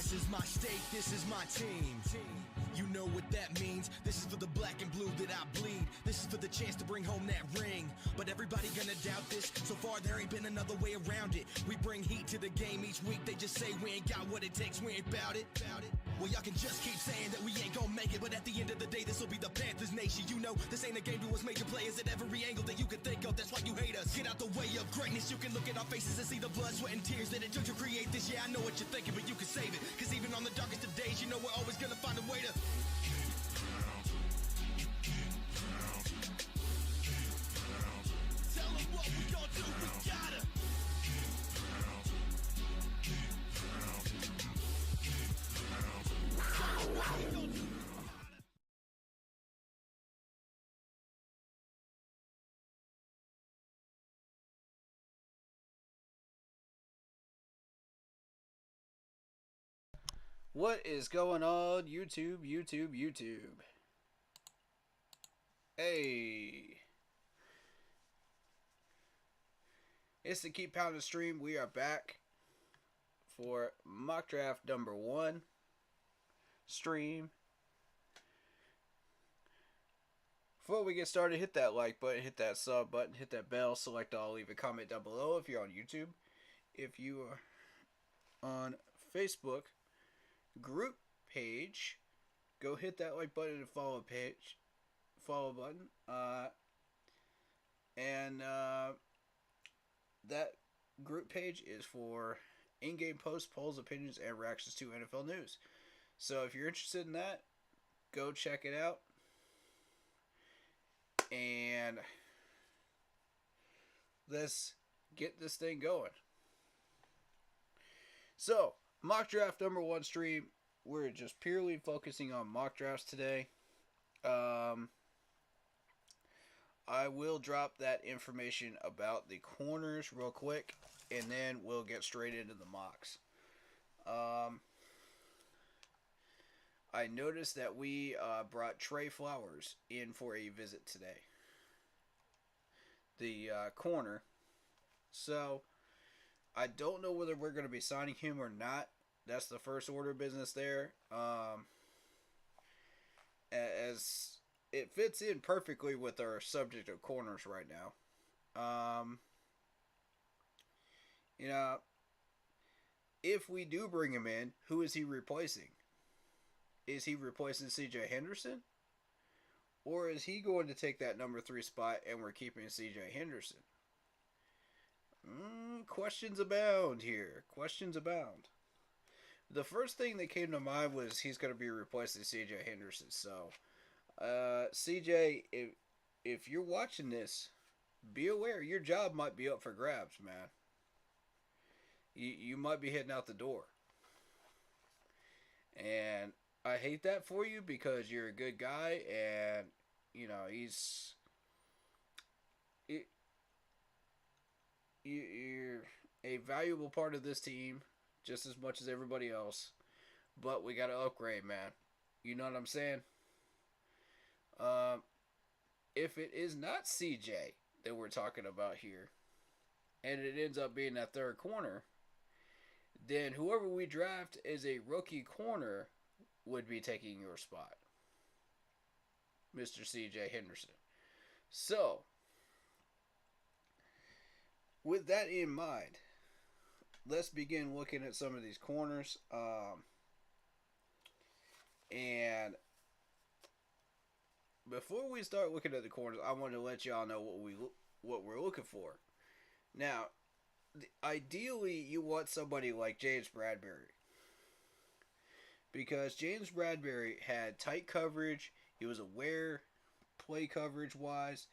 This is my state, this is my team. You know what that means. This is for the black and blue that I bleed. This is for the chance to bring home that ring. But everybody gonna doubt this. So far there ain't been another way around it. We bring heat to the game each week. They just say we ain't got what it takes, we ain't bout it. Well, y'all can just keep saying that we ain't gonna make it, but at the end of the day, this will be the Panthers nation. You know, this ain't a game to us major players at every angle that you can think of. That's why you hate us. Get out the way of greatness. You can look at our faces and see the blood, sweat, and tears that it took to create this. Yeah, I know what you're thinking, but you can save it. Cause even on the darkest of days, you know we're always gonna find a way to tell them what we gon' do, we gotta. What is going on, YouTube? Hey. It's the Keep Pounding stream. We are back for mock draft number 1 stream. Before we get started, hit that like button, hit that sub button, hit that bell, select all, leave a comment down below if you're on YouTube. If you are on Facebook group page, go hit that like button and follow button. That group page is for in-game posts, polls, opinions, and reactions to NFL news. So if you're interested in that, go check it out. And let's get this thing going. So, mock draft number 1 stream. We're just purely focusing on mock drafts today. I will drop that information about the corners real quick, and then we'll get straight into the mocks. I noticed that we brought Trey Flowers in for a visit today. The corner. So, I don't know whether we're going to be signing him or not. That's the first order of business there. As it fits in perfectly with our subject of corners right now. You know, if we do bring him in, who is he replacing? Is he replacing C.J. Henderson? Or is he going to take that number 3 spot and we're keeping C.J. Henderson? Questions abound here. Questions abound. The first thing that came to mind was he's going to be replacing C.J. Henderson. So, C.J., if you're watching this, be aware your job might be up for grabs, man. You might be heading out the door. And I hate that for you because you're a good guy and, you know, you're a valuable part of this team just as much as everybody else. But we got to upgrade, man. You know what I'm saying? If it is not CJ that we're talking about here, and it ends up being that third corner, then whoever we draft as a rookie corner would be taking your spot, Mr. C.J. Henderson. So, with that in mind, let's begin looking at some of these corners. And before we start looking at the corners, I want to let y'all know what we're looking for. Now, ideally, you want somebody like James Bradberry. Because James Bradberry had tight coverage. He was aware, play coverage-wise,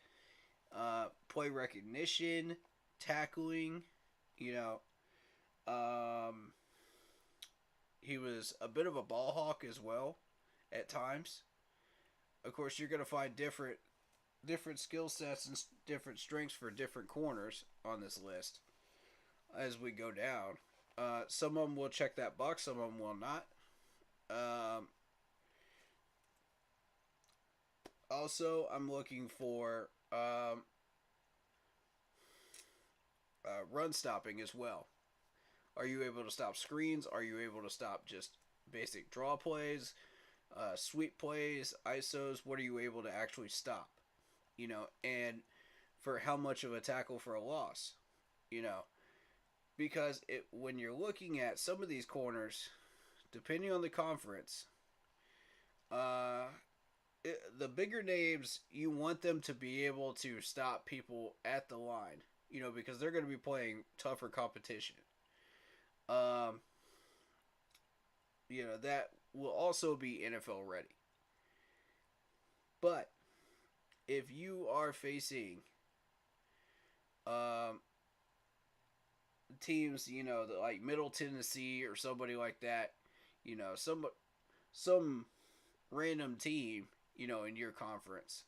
play recognition, tackling. You know, he was a bit of a ball hawk as well at times. Of course, you're going to find different skill sets and different strengths for different corners on this list as we go down. Some of them will check that box, some of them will not. Also, I'm looking for run stopping as well. Are you able to stop screens? Are you able to stop just basic draw plays, sweep plays, ISOs. What are you able to actually stop? And for how much of a tackle for a loss? Because when you're looking at some of these corners, depending on the conference, the bigger names, you want them to be able to stop people at the line, because they're going to be playing tougher competition. That will also be NFL ready. But if you are facing teams, like Middle Tennessee or somebody like that, some random team, in your conference,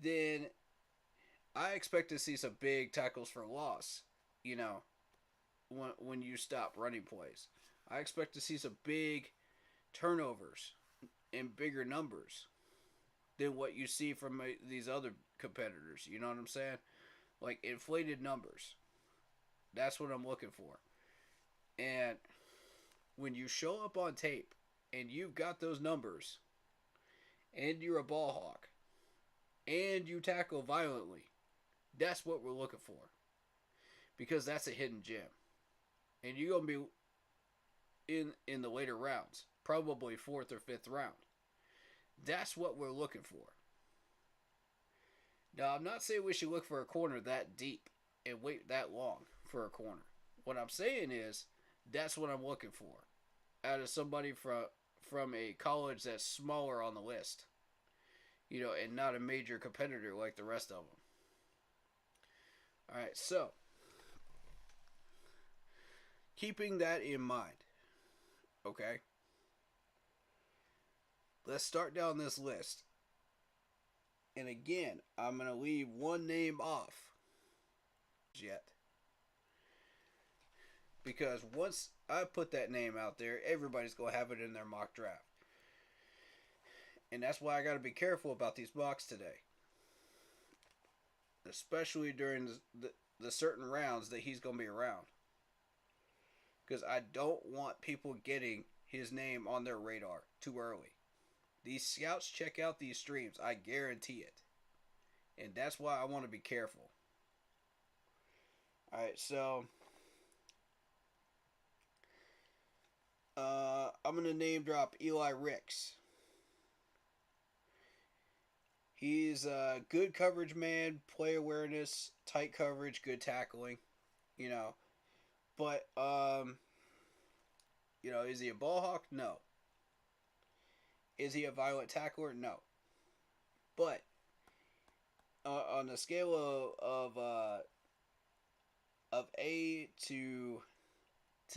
then I expect to see some big tackles for loss, when you stop running plays. I expect to see some big turnovers in bigger numbers than what you see from these other competitors. You know what I'm saying? Like inflated numbers. That's what I'm looking for. And when you show up on tape and you've got those numbers and you're a ball hawk and you tackle violently, that's what we're looking for. Because that's a hidden gem. And you're going to be in the later rounds, probably 4th or 5th round. That's what we're looking for. Now, I'm not saying we should look for a corner that deep and wait that long for a corner. What I'm saying is, that's what I'm looking for out of somebody from a college that's smaller on the list, and not a major competitor like the rest of them. All right, so keeping that in mind, okay, let's start down this list. And again, I'm going to leave one name off yet. Because once I put that name out there, everybody's going to have it in their mock draft. And that's why I got to be careful about these mocks today. Especially during the certain rounds that he's going to be around. Because I don't want people getting his name on their radar too early. These scouts check out these streams. I guarantee it. And that's why I want to be careful. Alright, so I'm going to name drop Eli Ricks. He's a good coverage man, play awareness, tight coverage, good tackling. But, is he a ball hawk? No. Is he a violent tackler? No. But on the scale of A to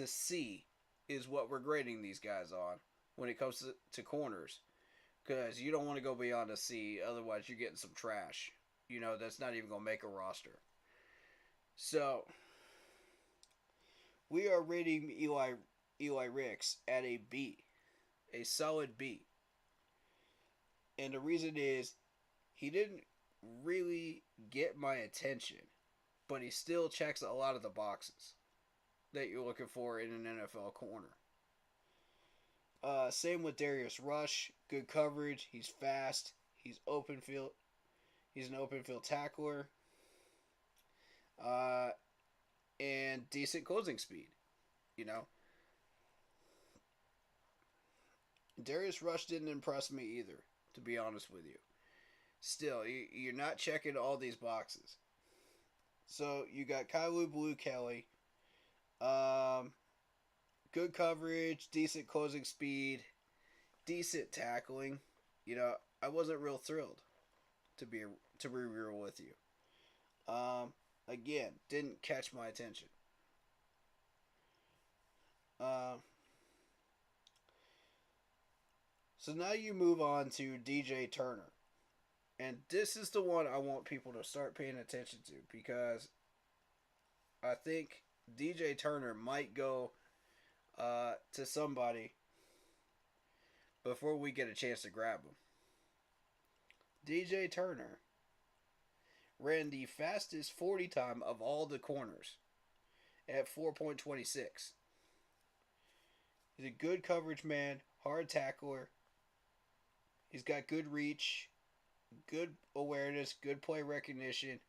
C is what we're grading these guys on when it comes to corners, because you don't want to go beyond a C, otherwise you're getting some trash. That's not even gonna make a roster. So we are rating Eli Ricks at a B, a solid B. And the reason is, he didn't really get my attention, but he still checks a lot of the boxes that you're looking for in an NFL corner. Same with Darius Rush. Good coverage. He's fast. He's open field. He's an open field tackler. And decent closing speed. Darius Rush didn't impress me either, to be honest with you. Still, you're not checking all these boxes. So, you got Kailu Blue Kelly. Good coverage, decent closing speed, decent tackling. I wasn't real thrilled, to be real with you. Again, didn't catch my attention. So now you move on to DJ Turner. And this is the one I want people to start paying attention to, because I think DJ Turner might go to somebody before we get a chance to grab him. DJ Turner ran the fastest 40 time of all the corners at 4.26. He's a good coverage man, hard tackler. He's got good reach, good awareness, good play recognition.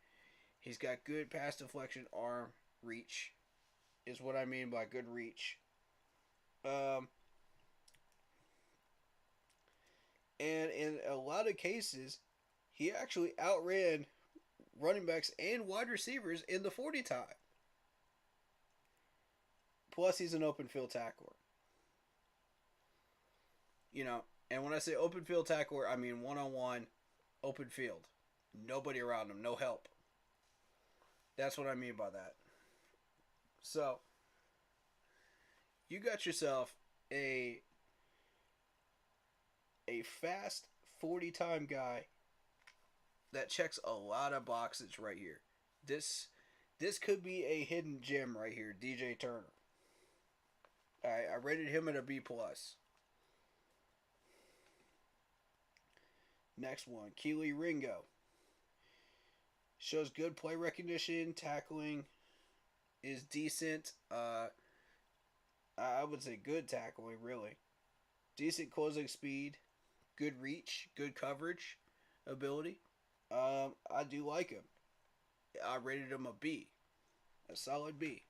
He's got good pass deflection, arm reach, is what I mean by good reach. Um, and in a lot of cases, he actually outran running backs and wide receivers in the 40 time. Plus, he's an open field tackler. You know, and when I say open field tackler, I mean one-on-one, open field. Nobody around him, no help. That's what I mean by that. So, you got yourself a fast 40 time guy that checks a lot of boxes right here. This could be a hidden gem right here, DJ Turner. I rated him at a B plus. Next one, Keely Ringo. Shows good play recognition, tackling is decent. I would say good tackling, really. Decent closing speed, good reach, good coverage ability. I do like him. I rated him a B, a solid B.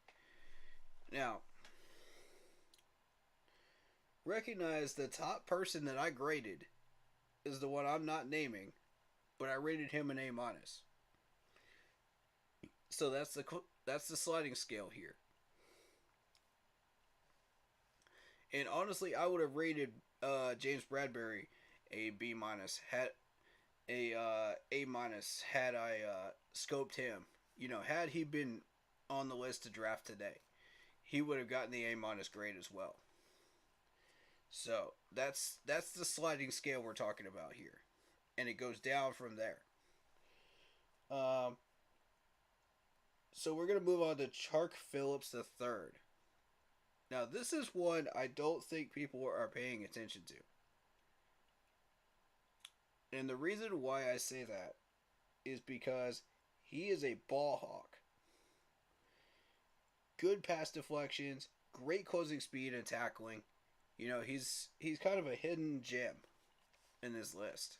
Now, recognize the top person that I graded is the one I'm not naming, but I rated him an A minus. So that's the sliding scale here. And honestly, I would have rated James Bradbury a B minus had A minus had I scoped him. You know, had he been on the list to draft today, he would have gotten the A minus grade as well. So that's the sliding scale we're talking about here, and it goes down from there. So we're gonna move on to Chark Phillips III. Now this is one I don't think people are paying attention to, and the reason why I say that is because he is a ball hawk. Good pass deflections, great closing speed and tackling. You know, he's kind of a hidden gem in this list.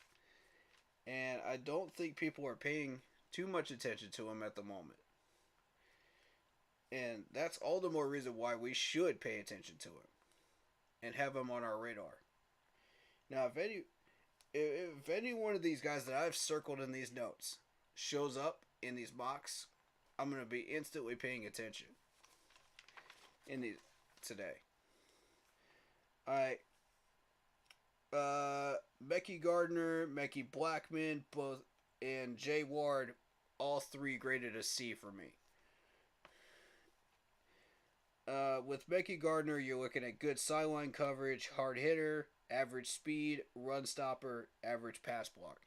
And I don't think people are paying too much attention to him at the moment. And that's all the more reason why we should pay attention to him and have him on our radar. Now, if any one of these guys that I've circled in these notes shows up in these mocks, I'm going to be instantly paying attention in these today. Alright. Becky Gardner, Becky Blackman, both, and Jay Ward, all three graded a C for me. With Becky Gardner, you're looking at good sideline coverage, hard hitter, average speed, run stopper, average pass block.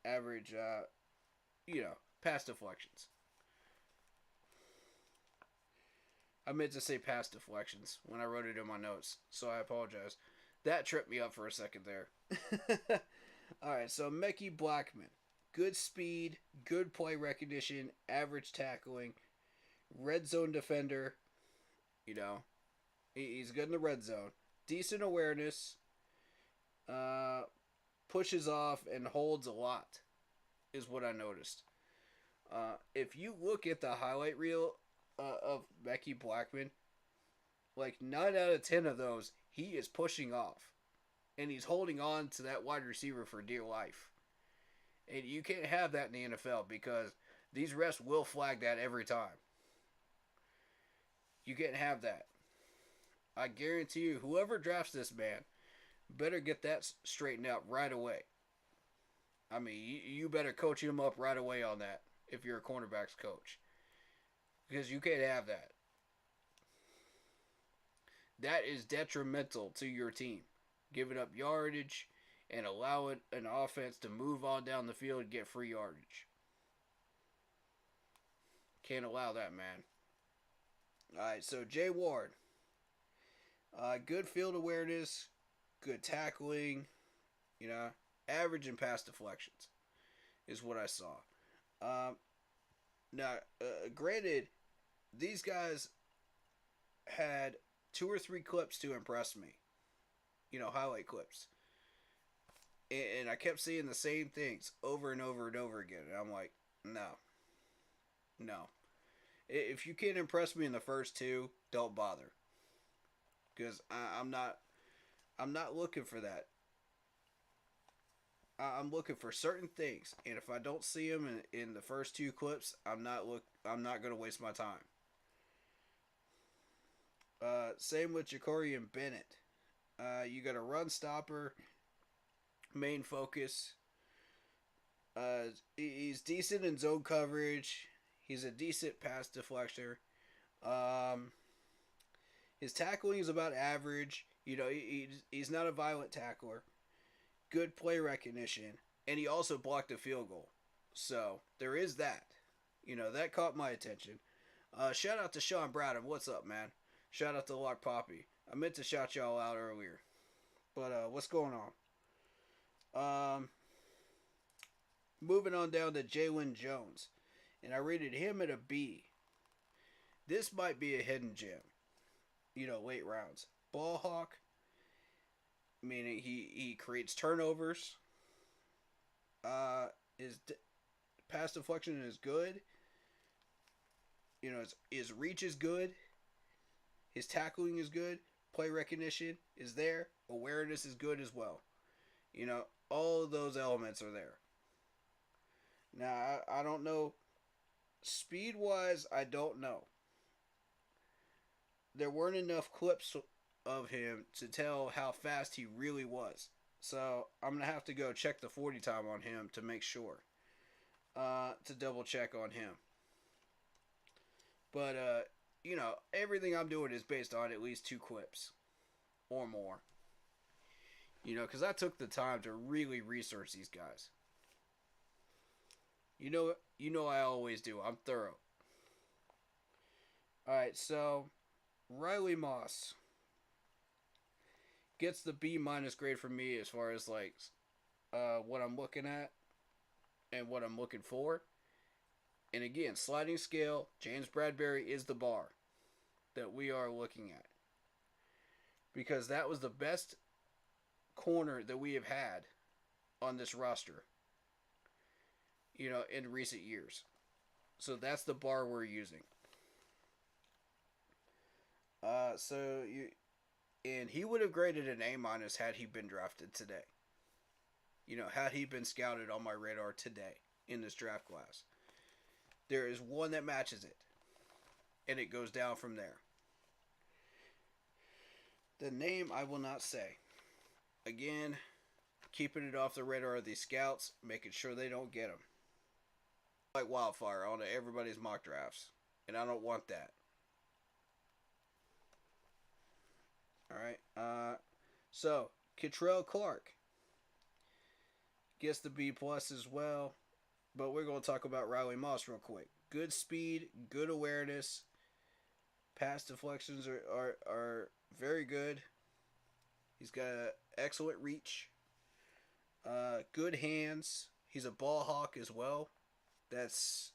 Average, pass deflections. I meant to say pass deflections when I wrote it in my notes, so I apologize. That tripped me up for a second there. Alright, so Becky Blackman. Good speed, good play recognition, average tackling, red zone defender. You know, he's good in the red zone. Decent awareness. Pushes off and holds a lot, is what I noticed. If you look at the highlight reel of Becky Blackman, like 9 out of 10 of those, he is pushing off. And he's holding on to that wide receiver for dear life. And you can't have that in the NFL because these refs will flag that every time. You can't have that. I guarantee you, whoever drafts this man better get that straightened out right away. I mean, you better coach him up right away on that if you're a cornerbacks coach. Because you can't have that. That is detrimental to your team. Giving up yardage and allowing an offense to move on down the field and get free yardage. Can't allow that, man. Alright, so Jay Ward. Good field awareness, good tackling, average and pass deflections is what I saw. Now, granted, these guys had 2 or 3 clips to impress me. Highlight clips. And I kept seeing the same things over and over and over again. And I'm like, no. No. If you can't impress me in the first 2, don't bother. Because I'm not looking for that. I'm looking for certain things, and if I don't see them in the first 2 clips, I'm not going to waste my time. Same with Jacorian Bennett. You got a run stopper, main focus. He's decent in zone coverage. He's a decent pass deflector. His tackling is about average. He's not a violent tackler. Good play recognition, and he also blocked a field goal. So there is that. That caught my attention. Shout out to Sean Bradham. What's up, man? Shout out to Lock Poppy. I meant to shout y'all out earlier, but what's going on? Moving on down to Jalen Jones, and I rated him at a B. This might be a hidden gem. Late rounds. Ball hawk. Meaning he creates turnovers. His pass deflection is good. His reach is good. His tackling is good. Play recognition is there. Awareness is good as well. All of those elements are there. Now, I don't know. Speed-wise, I don't know. There weren't enough clips of him to tell how fast he really was. So, I'm going to have to go check the 40 time on him to make sure. To double check on him. But, everything I'm doing is based on at least 2 clips. Or more. Because I took the time to really research these guys. I always do. I'm thorough. Alright, so Riley Moss gets the B- grade from me as far as what I'm looking at and what I'm looking for. And again, sliding scale, James Bradbury is the bar that we are looking at. Because that was the best corner that we have had on this roster, in recent years. So that's the bar we're using. And he would have graded an A- had he been drafted today. Had he been scouted on my radar today in this draft class. There is one that matches it. And it goes down from there. The name I will not say. Again, keeping it off the radar of these scouts, making sure they don't get them. Like wildfire on everybody's mock drafts. And I don't want that. Alright. So, Kentrell Clark gets the B+ as well. But we're going to talk about Riley Moss real quick. Good speed, good awareness. Pass deflections are very good. He's got excellent reach. Good hands. He's a ball hawk as well. That's,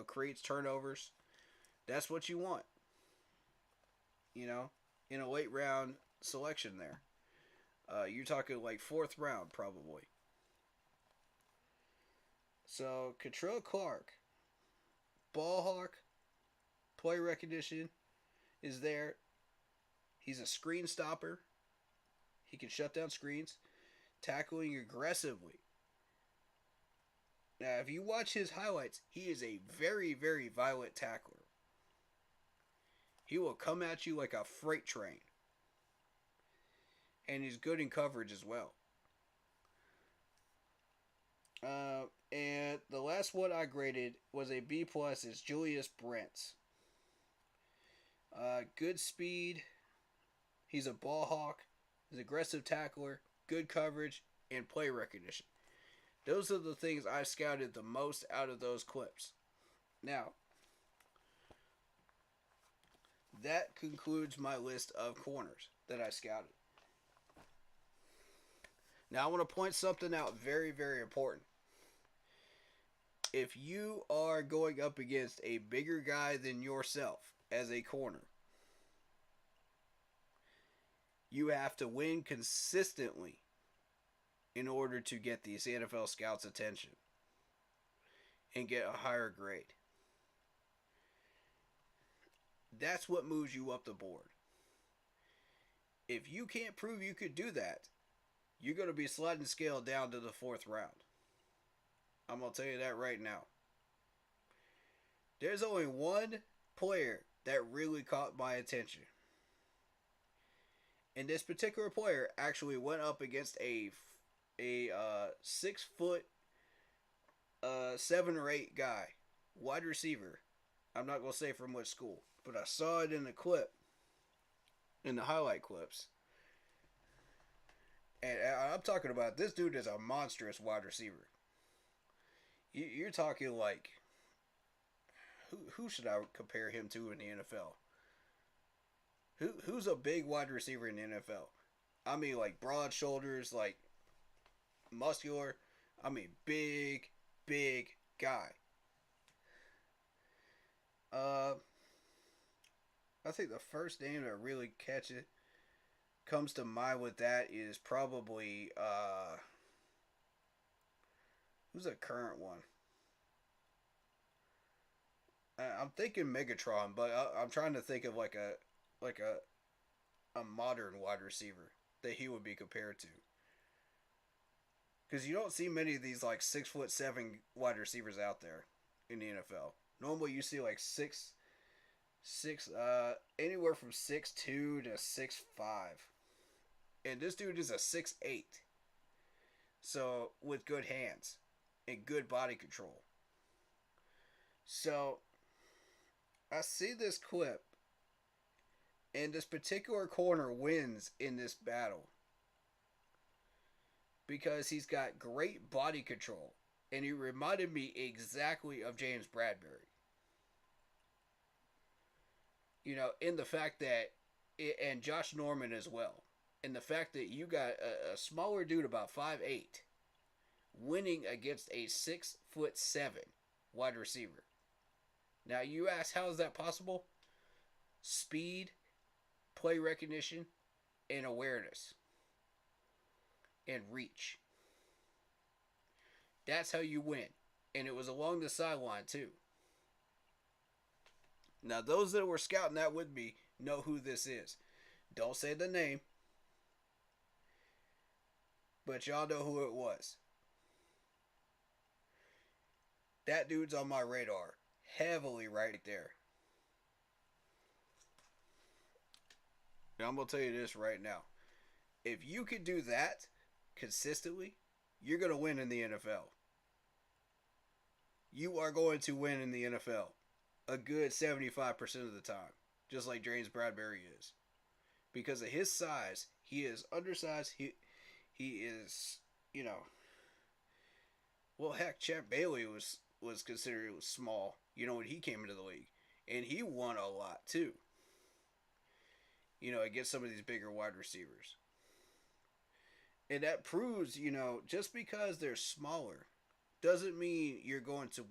creates turnovers. That's what you want. In a late round selection there. You're talking like 4th round probably. So, Kentrell Clark, ball hawk, play recognition is there. He's a screen stopper. He can shut down screens. Tackling aggressively. Now, if you watch his highlights, he is a very, very violent tackler. He will come at you like a freight train. And he's good in coverage as well. And the last one I graded was a B+, is Julius Brents. Good speed. He's a ball hawk. He's an aggressive tackler. Good coverage. And play recognition. Those are the things I've scouted the most out of those clips. Now, that concludes my list of corners that I scouted. Now, I want to point something out very, very important. If you are going up against a bigger guy than yourself as a corner, You have to win consistently in order to get these NFL scouts' attention and get a higher grade. That's what moves you up the board. If you can't prove you could do that, you're going to be sliding scale down to the 4th round. I'm going to tell you that right now. There's only one player that really caught my attention. And this particular player actually went up against a 6 foot 7 or 8 guy, wide receiver. I'm not going to say from what school, but I saw it in the clip, in the highlight clips. And I'm talking about this dude is a monstrous wide receiver. You're talking like, who should I compare him to in the NFL? Who's a big wide receiver in the NFL? I mean, like broad shoulders, like muscular. I mean, big guy. I think the first name that really comes to mind with that is probably who's a current one? I'm thinking Megatron, but I'm trying to think of like a modern wide receiver that he would be compared to. Because you don't see many of these like 6'7" wide receivers out there in the NFL. Normally you see like anywhere from 6'2" to 6'5". And this dude is a 6'8". So with good hands and good body control. So I see this clip, and this particular corner wins in this battle because he's got great body control, and he reminded me exactly of James Bradbury. You know, in the fact that, and Josh Norman as well, in the fact that you got a smaller dude about 5'8", winning against a 6'7" wide receiver. Now you ask, how is that possible? Speed, play recognition, and awareness. And reach. That's how you win. And it was along the sideline too. Now those that were scouting that with me know who this is. Don't say the name. But y'all know who it was. That dude's on my radar. Heavily right there. Now I'm going to tell you this right now. If you can do that consistently, you're going to win in the NFL. You are going to win in the NFL. A good 75% of the time. Just like James Bradbury is. Because of his size, he is undersized. He is, you know. Well, heck, Champ Bailey was considered small, you know, when he came into the league. And he won a lot, too. You know, against some of these bigger wide receivers. And that proves, you know, just because they're smaller doesn't mean you're going to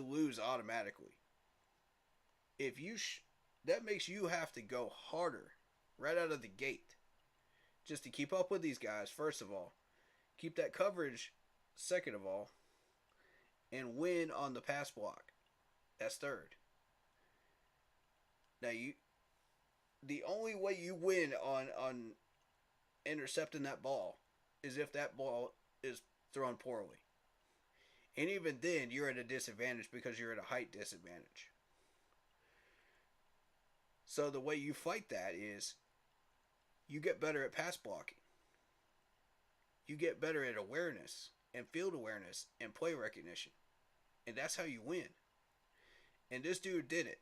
lose automatically. If you that makes you have to go harder right out of the gate just to keep up with these guys, first of all. Keep that coverage, second of all. And win on the pass block. That's third. Now, the only way you win on intercepting that ball is if that ball is thrown poorly. And even then, you're at a disadvantage because you're at a height disadvantage. So the way you fight that is you get better at pass blocking. You get better at awareness and field awareness and play recognition. And that's how you win. And this dude did it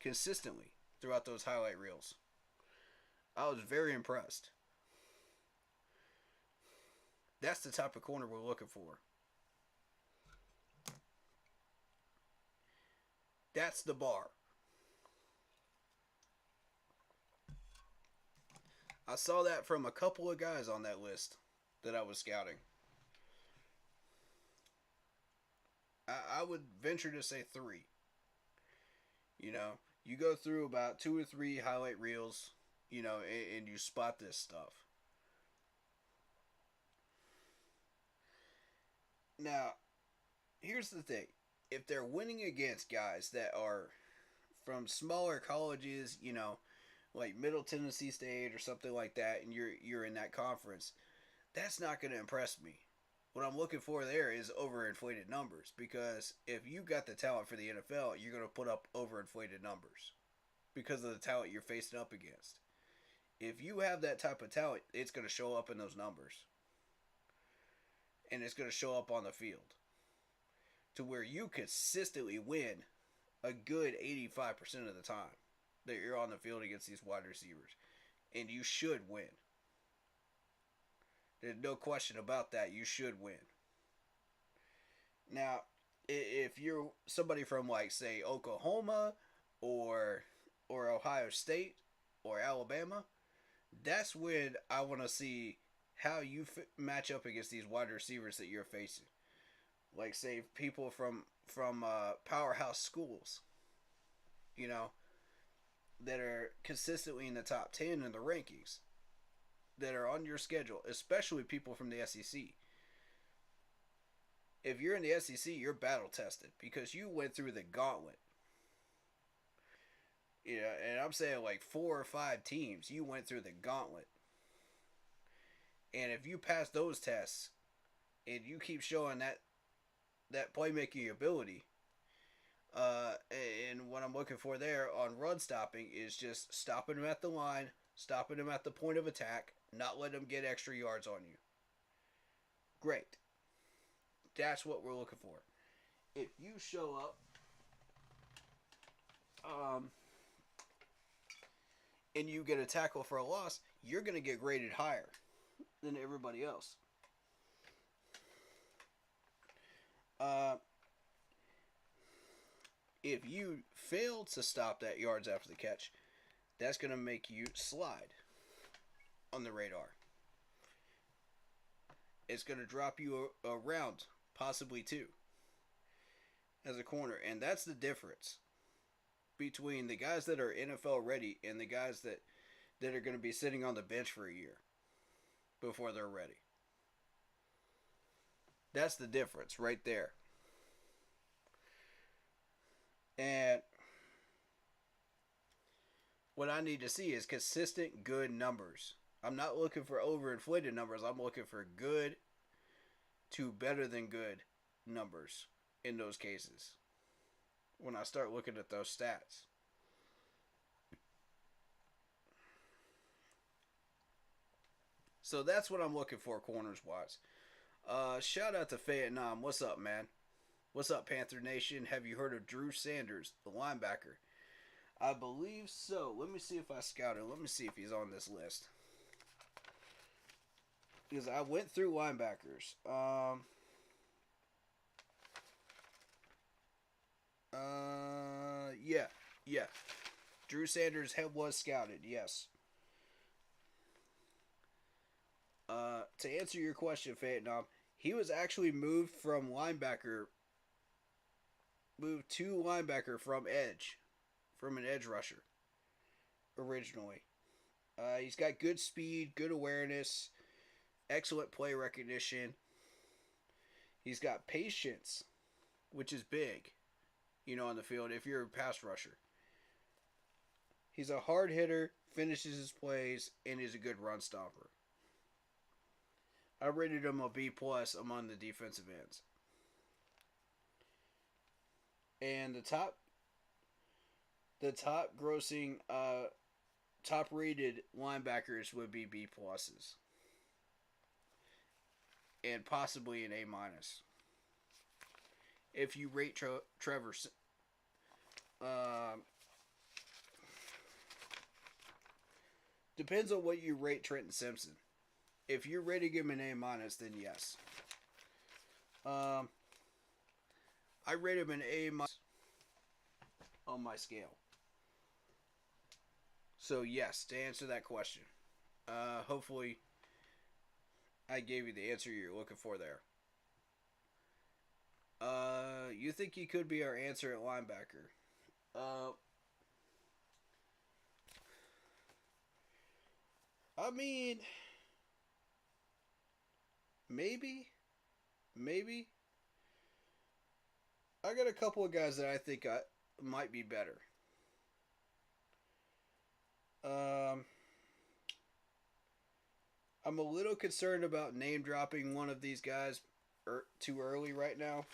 consistently throughout those highlight reels. I was very impressed. That's the type of corner we're looking for. That's the bar. I saw that from a couple of guys on that list that I was scouting. I would venture to say 3. You know, you go through about 2 or 3 highlight reels and you spot this stuff. Now, here's the thing. If they're winning against guys that are from smaller colleges, like Middle Tennessee State or something like that, and you're in that conference, that's not going to impress me. What I'm looking for there is overinflated numbers, because if you got the talent for the NFL, you're going to put up overinflated numbers because of the talent you're facing up against. If you have that type of talent, it's going to show up in those numbers. And it's going to show up on the field to where you consistently win a good 85% of the time that you're on the field against these wide receivers. And you should win. There's no question about that. You should win. Now, if you're somebody from, like, say, Oklahoma or Ohio State or Alabama, that's when I want to see how you match up against these wide receivers that you're facing. Like, say, people from powerhouse schools, that are consistently in the top 10 in the rankings, that are on your schedule, especially people from the SEC. If you're in the SEC, you're battle tested because you went through the gauntlet. And I'm saying like 4 or 5 teams, you went through the gauntlet. And if you pass those tests and you keep showing that playmaking ability, and what I'm looking for there on run stopping is just stopping them at the line, stopping them at the point of attack, not letting them get extra yards on you. Great. That's what we're looking for. If you show up and you get a tackle for a loss, you're going to get graded higher than everybody else. If you fail to stop that yards after the catch, that's going to make you slide on the radar. It's going to drop you a round, possibly 2, as a corner. And that's the difference between the guys that are NFL ready and the guys that are going to be sitting on the bench for a year before they're ready. That's the difference right there. And what I need to see is consistent, good numbers. I'm not looking for overinflated numbers. I'm looking for good to better than good numbers in those cases when I start looking at those stats. So that's what I'm looking for corners-wise. Shout out to Vietnam. What's up, man? What's up, Panther Nation? Have you heard of Drew Sanders, the linebacker? I believe so. Let me see if I scouted. Let me see if he's on this list. Because I went through linebackers. Yeah. Drew Sanders was scouted, yes. To answer your question, Vietnam, he was actually moved to linebacker from an edge rusher, originally. He's got good speed, good awareness, excellent play recognition. He's got patience, which is big, on the field if you're a pass rusher. He's a hard hitter, finishes his plays, and is a good run stopper. I rated him a B+ among the defensive ends. And the top grossing, top rated linebackers would be B+. And possibly an A-. If you rate Trevor, depends on what you rate Trenton Simpson. If you're rating him an A-, then yes. I rate him an A- on my scale. So yes, to answer that question. Hopefully I gave you the answer you're looking for there. You think he could be our answer at linebacker? I mean, maybe, maybe. I got a couple of guys that I think might be better. Um, I'm a little concerned about name dropping one of these guys too early right now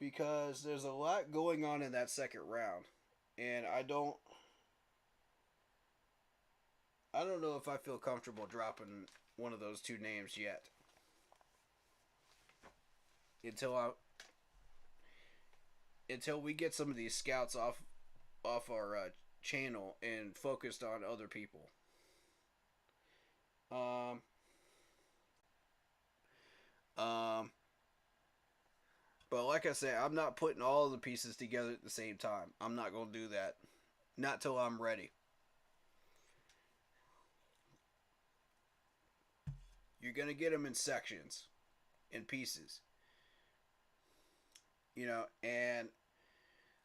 because there's a lot going on in that second round, and I don't know if I feel comfortable dropping one of those two names yet until I until we get some of these scouts off our channel and focused on other people. Um, um, but like I said, I'm not putting all of the pieces together at the same time. I'm not gonna do that. Not till I'm ready. You're gonna get them in sections, in pieces. And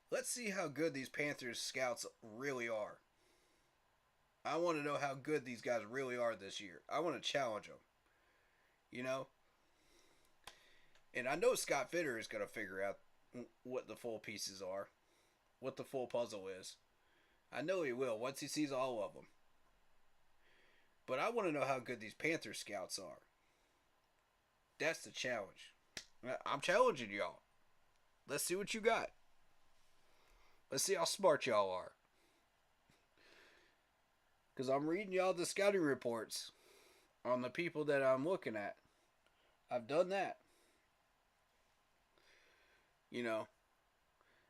let's see how good these Panthers scouts really are. I want to know how good these guys really are this year. I want to challenge them. You know? And I know Scott Fitter is going to figure out what the full pieces are, what the full puzzle is. I know he will once he sees all of them. But I want to know how good these Panther scouts are. That's the challenge. I'm challenging y'all. Let's see what you got. Let's see how smart y'all are. Because I'm reading y'all the scouting reports on the people that I'm looking at. I've done that.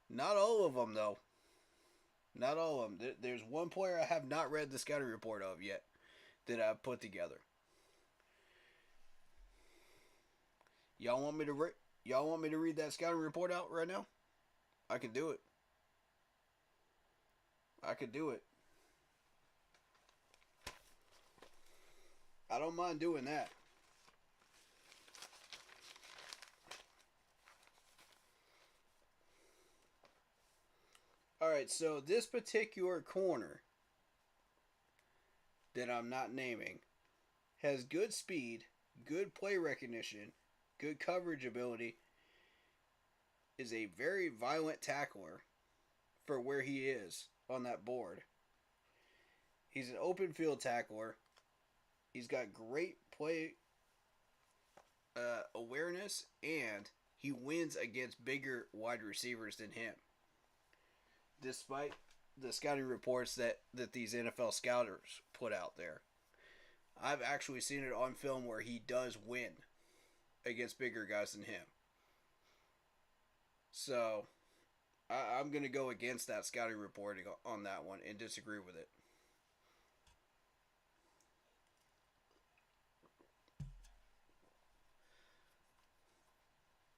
Not all of them, though. Not all of them. There's one player I have not read the scouting report of yet that I've put together. Y'all want me to read that scouting report out right now? I can do it. I could do it. I don't mind doing that. Alright, so this particular corner that I'm not naming has good speed, good play recognition, good coverage ability, is a very violent tackler for where he is on that board. He's an open field tackler. He's got great play awareness, and he wins against bigger wide receivers than him. Despite the scouting reports that these NFL scouters put out there, I've actually seen it on film where he does win against bigger guys than him. So, I'm going to go against that scouting reporting on that one and disagree with it.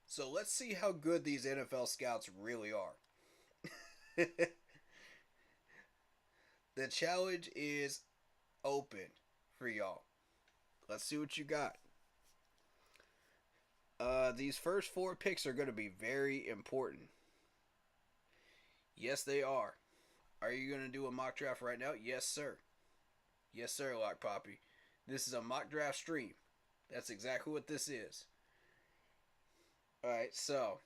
So let's see how good these NFL scouts really are. The challenge is open for y'all. Let's see what you got. These first 4 picks are going to be very important. Yes, they are. Are you going to do a mock draft right now? Yes, sir. Yes, sir, Lock Poppy. This is a mock draft stream. That's exactly what this is. Alright, so.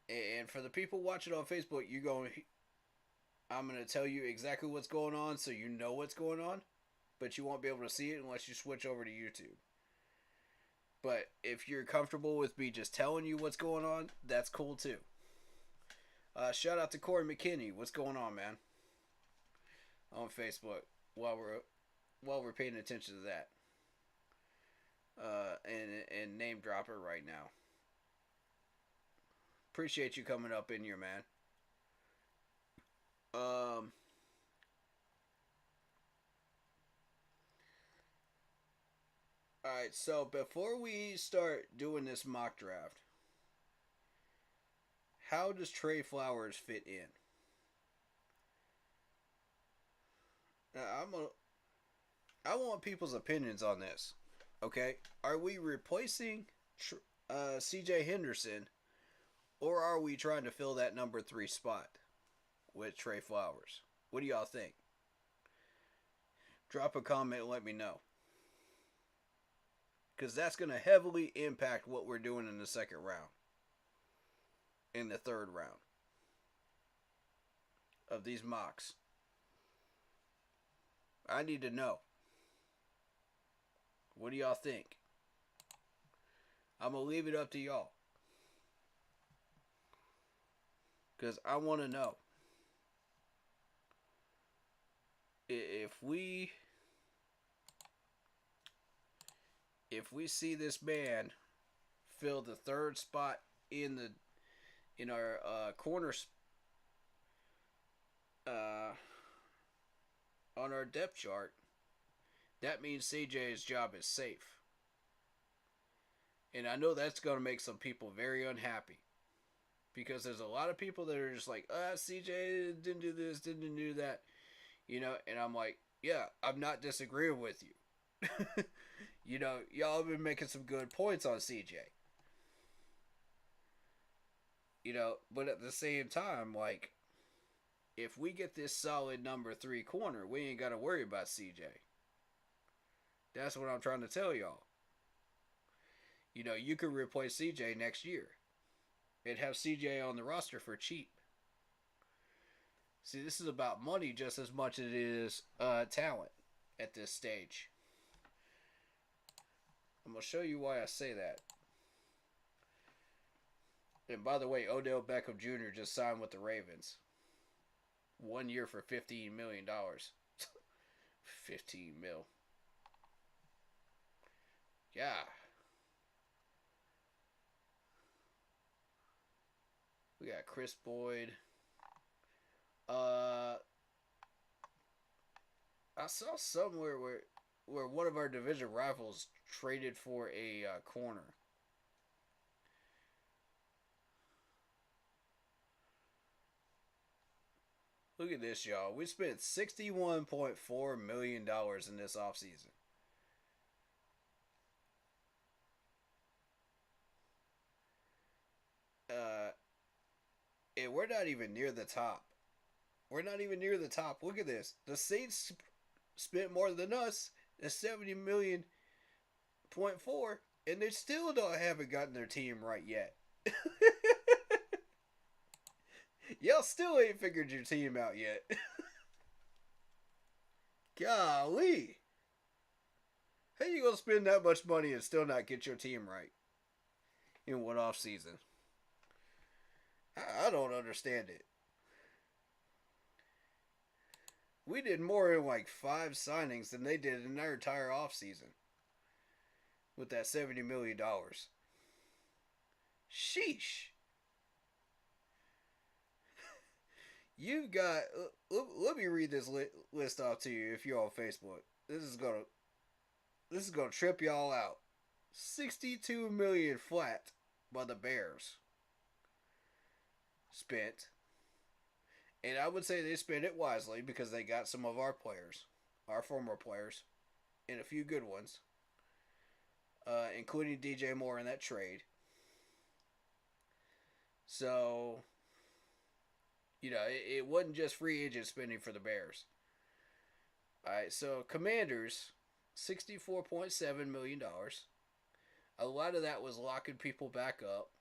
And for the people watching on Facebook, I'm going to tell you exactly what's going on so you know what's going on. But you won't be able to see it unless you switch over to YouTube. But if you're comfortable with me just telling you what's going on, that's cool too. Shout out to Corey McKinney. What's going on, man? On Facebook while we're paying attention to that. And name dropper right now. Appreciate you coming up in here, man. Alright, so before we start doing this mock draft, how does Trey Flowers fit in? Now, I want people's opinions on this. Okay? Are we replacing CJ Henderson, or are we trying to fill that number 3 spot with Trey Flowers? What do y'all think? drop a comment and let me know. Because that's going to heavily impact what we're doing in the second round. In the third round. Of these mocks. I need to know. What do y'all think? I'm going to leave it up to y'all. Because I want to know. If we see this man fill the third spot in our corners on our depth chart, that means CJ's job is safe. And I know that's going to make some people very unhappy. Because there's a lot of people that are just like, CJ didn't do this, didn't do that. You know, and I'm like, yeah, I'm not disagreeing with you. You know, y'all have been making some good points on CJ. You know, but at the same time, like, if we get this solid number 3 corner, we ain't got to worry about CJ. That's what I'm trying to tell y'all. You know, you could replace CJ next year and have CJ on the roster for cheap. See, this is about money just as much as it is talent at this stage. I'm going to show you why I say that. And by the way, Odell Beckham Jr. just signed with the Ravens. 1 year for $15 million. 15 mil. Yeah. We got Chris Boyd. I saw somewhere where one of our division rivals traded for a corner. Look at this, y'all. We spent $61.4 million in this offseason. And we're not even near the top. We're not even near the top. Look at this. The Saints spent more than us at $70.4 million, and they still haven't gotten their team right yet. Y'all still ain't figured your team out yet. Golly. How you gonna spend that much money and still not get your team right? In what off season? I don't understand it. We did more in like 5 signings than they did in their entire offseason. With that $70 million. Sheesh. You've got... Let me read this list off to you if you're on Facebook. This is gonna trip y'all out. $62 million flat by the Bears. Spent. And I would say they spent it wisely because they got some of our players, our former players, and a few good ones, including DJ Moore in that trade. So, you know, it wasn't just free agent spending for the Bears. All right, so Commanders, $64.7 million. A lot of that was locking people back up,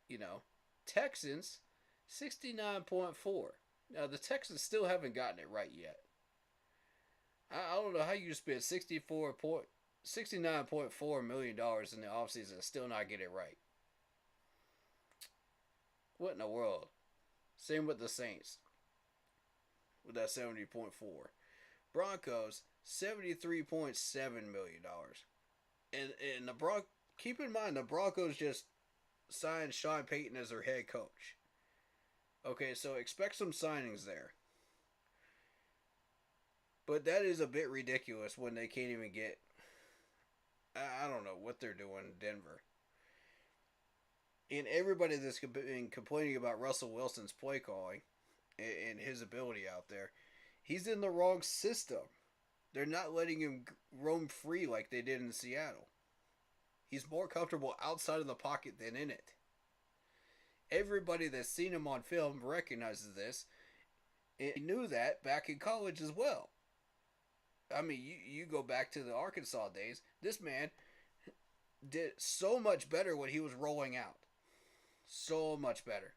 you know. Texans, 69.4. Now, the Texans still haven't gotten it right yet. I don't know how you spend $69.4 million in the offseason and still not get it right. What in the world? Same with the Saints. With that 70.4. Broncos, $73.7 million. And the keep in mind, the Broncos just signed Sean Payton as their head coach. Okay, so expect some signings there. But that is a bit ridiculous when they can't even get... I don't know what they're doing in Denver. And everybody that's been complaining about Russell Wilson's play calling and his ability out there, he's in the wrong system. They're not letting him roam free like they did in Seattle. He's more comfortable outside of the pocket than in it. Everybody that's seen him on film recognizes this. And he knew that back in college as well. I mean, you go back to the Arkansas days. This man did so much better when he was rolling out. So much better.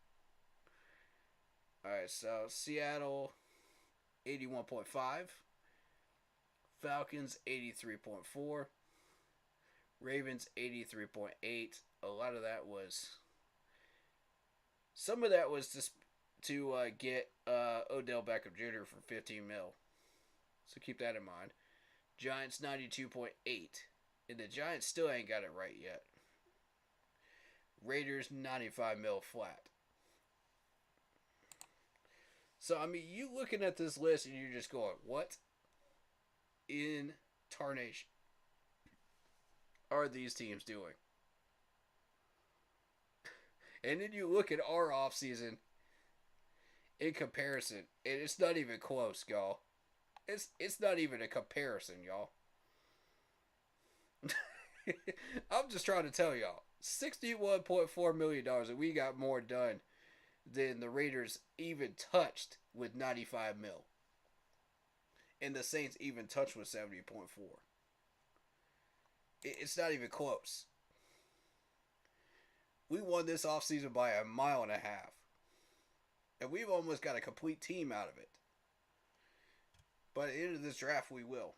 All right, so Seattle 81.5, Falcons 83.4, Ravens 83.8. A lot of that was some of that was to get Odell Beckham Jr. for 15 mil. So keep that in mind. Giants 92.8. And the Giants still ain't got it right yet. Raiders 95 mil flat. So, I mean, you looking at this list and you're just going, what in tarnation are these teams doing? And then you look at our offseason in comparison, and it's not even close, y'all. It's not even a comparison, y'all. I'm just trying to tell y'all. $61.4 million, and we got more done than the Raiders even touched with 95 mil. And the Saints even touched with 70.4. It's not even close. We won this offseason by a mile and a half. And we've almost got a complete team out of it. But at the end of this draft, we will.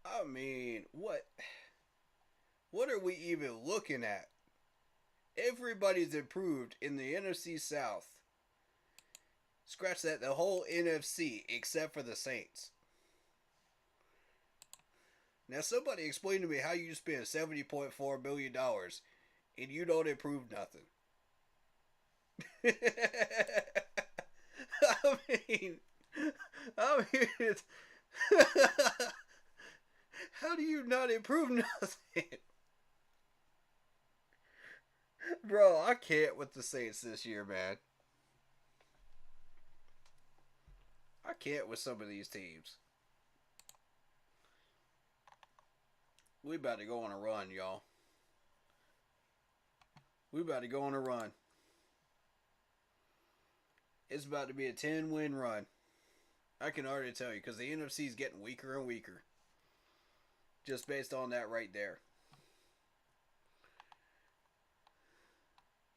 I mean, what are we even looking at? Everybody's improved in the NFC South. Scratch that, the whole NFC except for the Saints. Now, somebody explain to me how you spend $70.4 million and you don't improve nothing. I mean, it's how do you not improve nothing? Bro, I can't with the Saints this year, man. I can't with some of these teams. We about to go on a run, y'all. We about to go on a run. It's about to be a 10-win run. I can already tell you, because the NFC is getting weaker and weaker. Just based on that right there.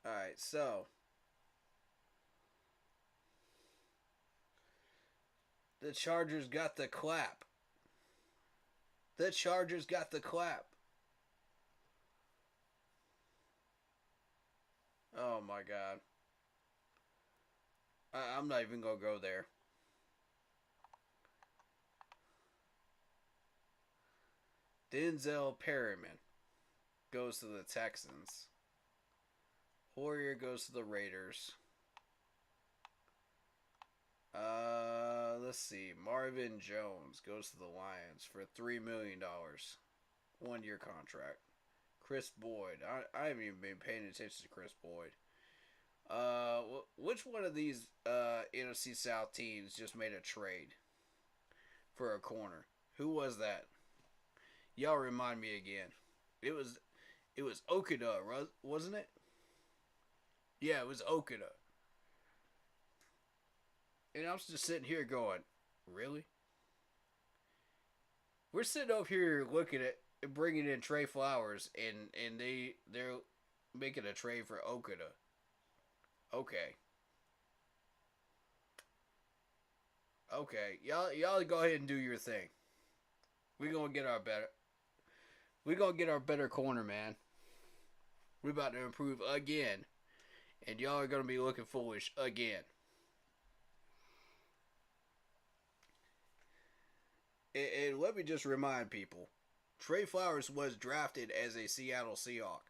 Alright, so. The Chargers got the clap. The Chargers got the clap. Oh my God. I'm not even going to go there. Denzel Perryman goes to the Texans. Hoyer goes to the Raiders. Let's see. Marvin Jones goes to the Lions for $3 million. 1-year contract. Chris Boyd. I haven't even been paying attention to Chris Boyd. Which one of these NFC South teams just made a trade for a corner? Who was that? Y'all remind me again. It was Okuda, wasn't it? Yeah, it was Okuda. And I'm just sitting here going, really? We're sitting up here looking at bringing in Trey Flowers, and they're making a trade for Okuda. Okay. Okay, y'all go ahead and do your thing. We're gonna get our better corner, man. We're about to improve again, and y'all are gonna be looking foolish again. And let me just remind people, Trey Flowers was drafted as a Seattle Seahawk.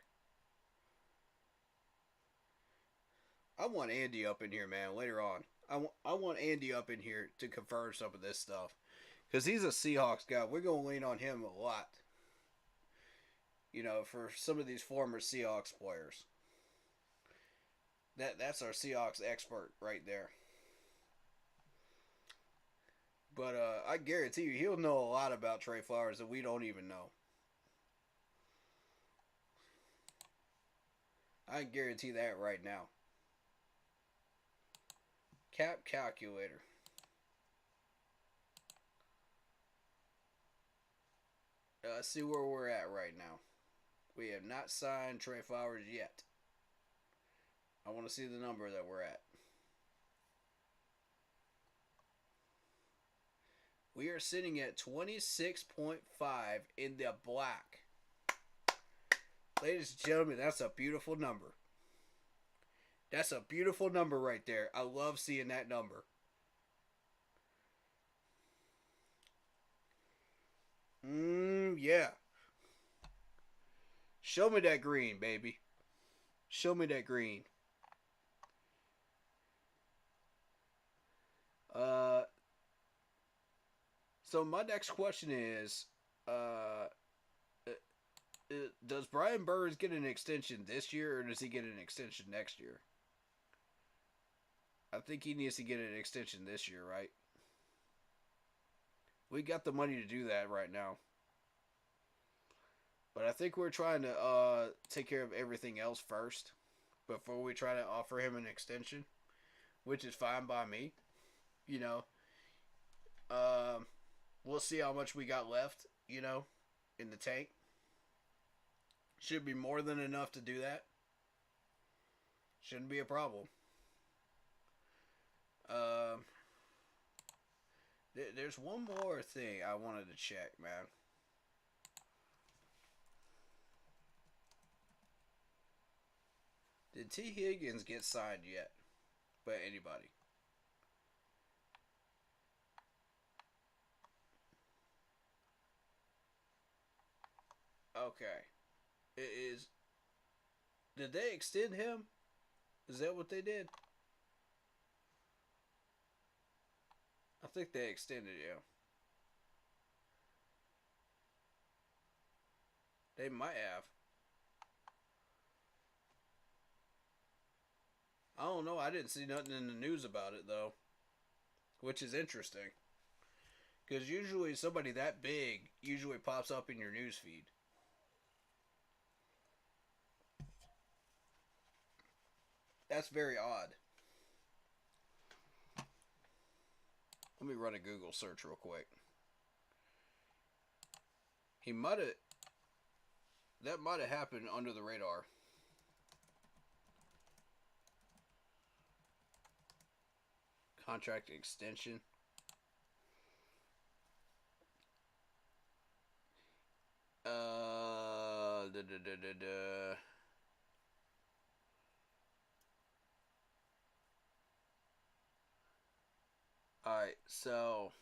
I want Andy up in here, man, later on. I want Andy up in here to confirm some of this stuff. Because he's a Seahawks guy. We're going to lean on him a lot. You know, for some of these former Seahawks players. That's our Seahawks expert right there. But I guarantee you, he'll know a lot about Trey Flowers that we don't even know. I guarantee that right now. Cap calculator. Let's see where we're at right now. We have not signed Trey Flowers yet. I want to see the number that we're at. We are sitting at 26.5 in the black. Ladies and gentlemen, that's a beautiful number. That's a beautiful number right there. I love seeing that number. Yeah. Show me that green, baby. Show me that green. So my next question is, does Brian Burns get an extension this year, or does he get an extension next year? I think he needs to get an extension this year, right? We got the money to do that right now. But I think we're trying to take care of everything else first before we try to offer him an extension, which is fine by me. You know, we'll see how much we got left, you know, in the tank. Should be more than enough to do that. Shouldn't be a problem. There's one more thing I wanted to check, man. Did T. Higgins get signed yet? By anybody? Okay. Did they extend him? Is that what they did? I think they extended him. They might have. I don't know. I didn't see nothing in the news about it, though. Which is interesting. Because usually somebody that big usually pops up in your news feed. That's very odd. Let me run a Google search real quick. He might have... That might have happened under the radar. Contract extension. Alright, so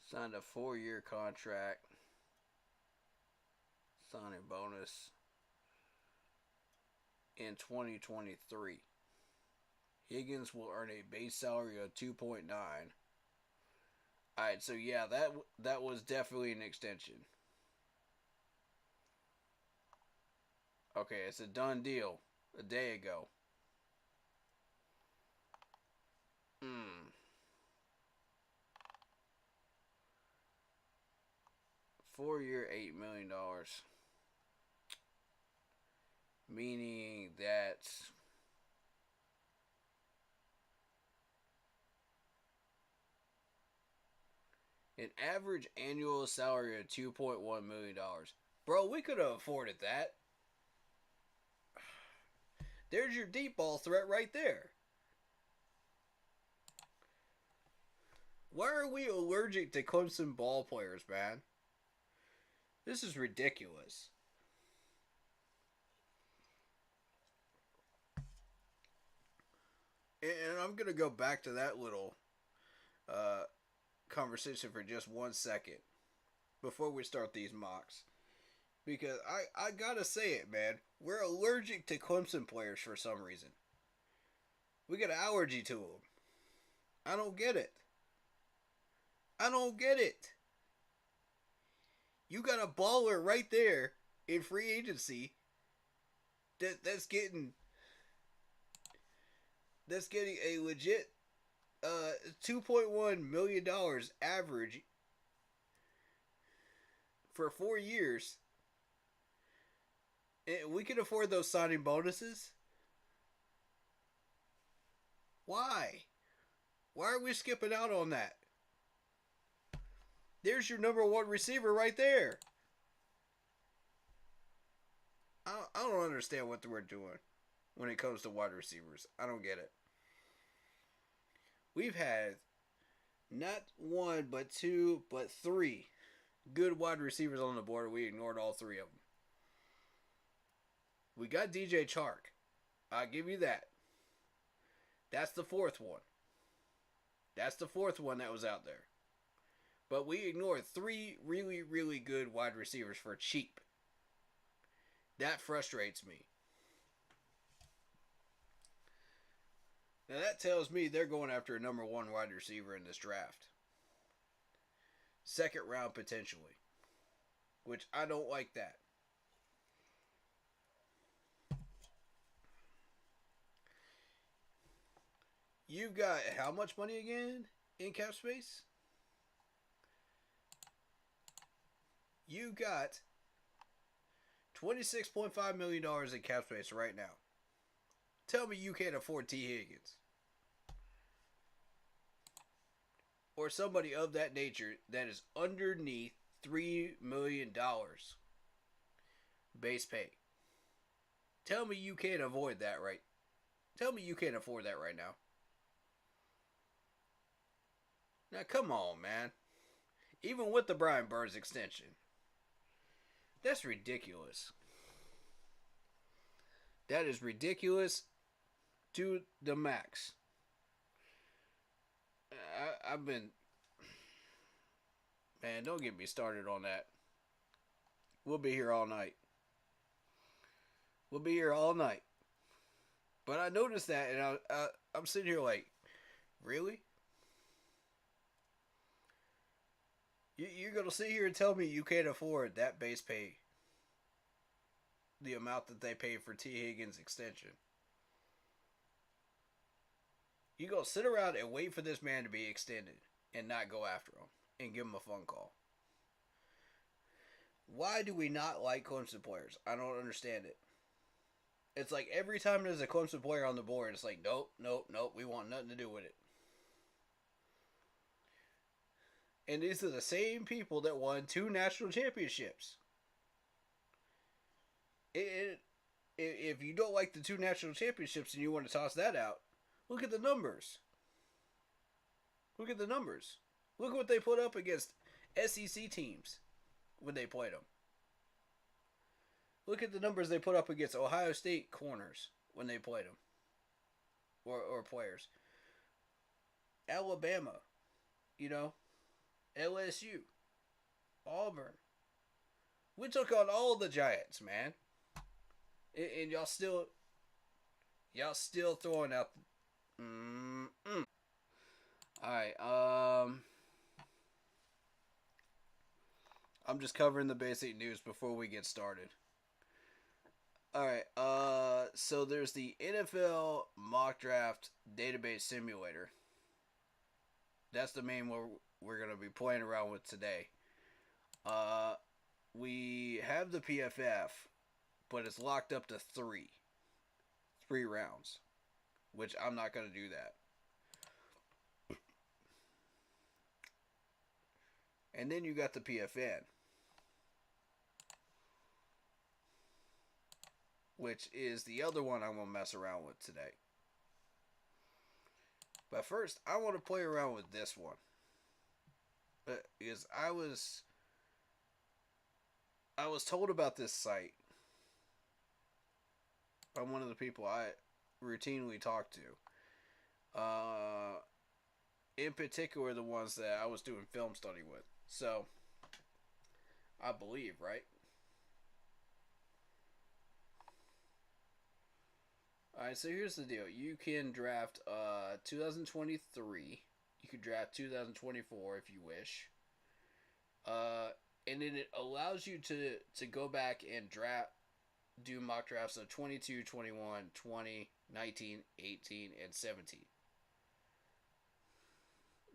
signed a 4-year contract. Signing bonus in 2023. Higgins will earn a base salary of 2.9. Alright, so yeah, that was definitely an extension. Okay, it's a done deal. A day ago. 4-year, $8 million. Meaning that an average annual salary of $2.1 million. Bro, we could have afforded that. There's your deep ball threat right there. Why are we allergic to Clemson ball players, man? This is ridiculous. And I'm going to go back to that little conversation for just 1 second before we start these mocks. Because I gotta say it, man. We're allergic to Clemson players for some reason. We got an allergy to them. I don't get it. I don't get it. You got a baller right there in free agency that's getting a legit $2.1 million average for 4 years. We can afford those signing bonuses. Why? Why are we skipping out on that? There's your number one receiver right there. I don't understand what we're doing when it comes to wide receivers. I don't get it. We've had not one, but two, but three good wide receivers on the board. We ignored all three of them. We got DJ Chark. I'll give you that. That's the fourth one. That's the fourth one that was out there. But we ignored three really, really good wide receivers for cheap. That frustrates me. Now that tells me they're going after a number one wide receiver in this draft. Second round potentially. Which I don't like that. You've got how much money again in cap space? You got $26.5 million in cap space right now. Tell me you can't afford T. Higgins. Or somebody of that nature that is underneath $3 million base pay. Tell me you can't avoid that, right? Tell me you can't afford that right now. Now, come on, man. Even with the Brian Burns extension. That's ridiculous. That is ridiculous to the max. I've been... Man, don't get me started on that. We'll be here all night. We'll be here all night. But I noticed that, and I'm sitting here like, really? You're going to sit here and tell me you can't afford that base pay. The amount that they paid for T. Higgins' extension. You're going to sit around and wait for this man to be extended and not go after him and give him a phone call. Why do we not like Clemson players? I don't understand it. It's like every time there's a Clemson player on the board, it's like, nope, we want nothing to do with it. And these are the same people that won 2 national championships. If you don't like the 2 national championships and you want to toss that out, look at the numbers. Look at the numbers. Look what they put up against SEC teams when they played them. Look at the numbers they put up against Ohio State corners when they played them. Or players. Alabama. You know. LSU. Auburn. We took on all the Giants, man. And y'all still throwing out. Alright, I'm just covering the basic news before we get started. Alright, so there's the NFL mock draft database simulator. That's the main one we're going to be playing around with today. We have the PFF, but it's locked up to 3 rounds, which I'm not going to do that. And then you got the PFN, which is the other one I'm going to mess around with today. But first, I want to play around with this one. Because I was told about this site by one of the people I routinely talk to. In particular, the ones that I was doing film study with. So, I believe, right? Alright, so here's the deal. You can draft 2023. You can draft 2024 if you wish. And then it allows you to go back and do mock drafts of 22, 21, 20, 19, 18, and 17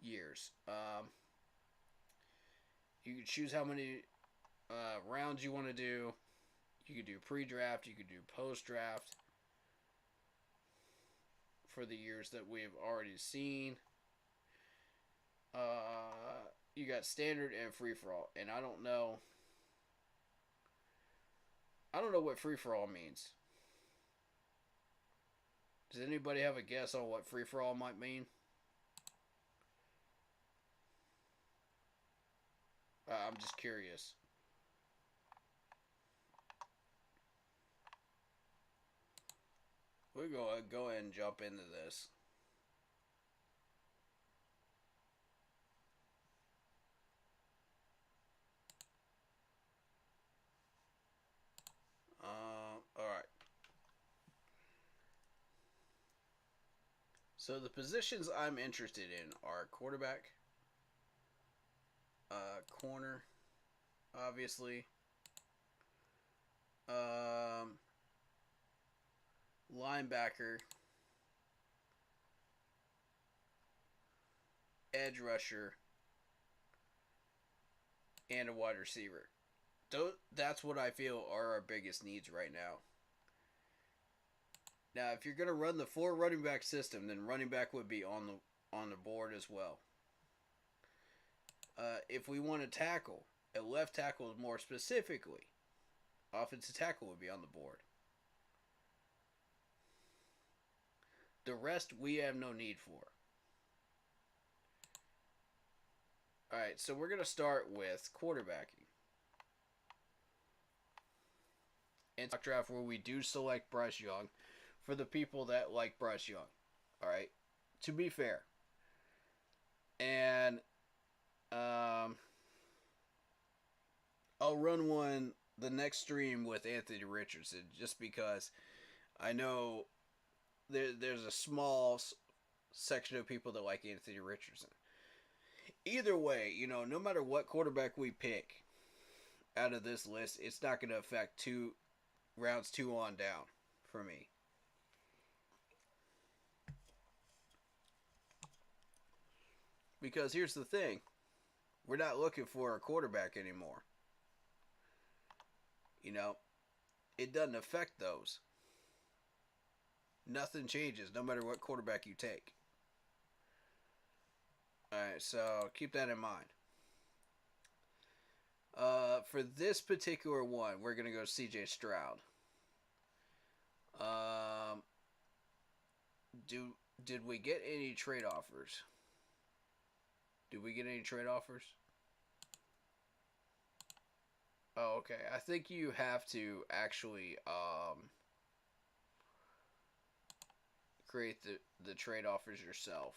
years. You can choose how many rounds you want to do. You could do pre-draft. You could do post-draft for the years that we've already seen. You got standard and free-for-all. And I don't know. I don't know what free-for-all means. Does anybody have a guess on what free-for-all might mean? I'm just curious. We're going to go ahead and jump into this. Alright. So the positions I'm interested in are quarterback, corner, obviously, linebacker, edge rusher, and a wide receiver. That's what I feel are our biggest needs right now. Now, if you're going to run the 4 running back system, then running back would be on the board as well. If we want to tackle, a left tackle more specifically, offensive tackle would be on the board. The rest we have no need for. Alright, so we're going to start with quarterbacking. And draft where we do select Bryce Young for the people that like Bryce Young. Alright, to be fair. And I'll run one the next stream with Anthony Richardson just because I know there's a small section of people that like Anthony Richardson. Either way, no matter what quarterback we pick out of this list, it's not going to affect rounds 2 on down for me. Because here's the thing. We're not looking for a quarterback anymore. It doesn't affect those. Nothing changes no matter what quarterback you take. Alright, so keep that in mind. For this particular one, we're going to go C.J. Stroud. Did we get any trade offers? Did we get any trade offers? Oh, okay. I think you have to actually create the trade offers yourself.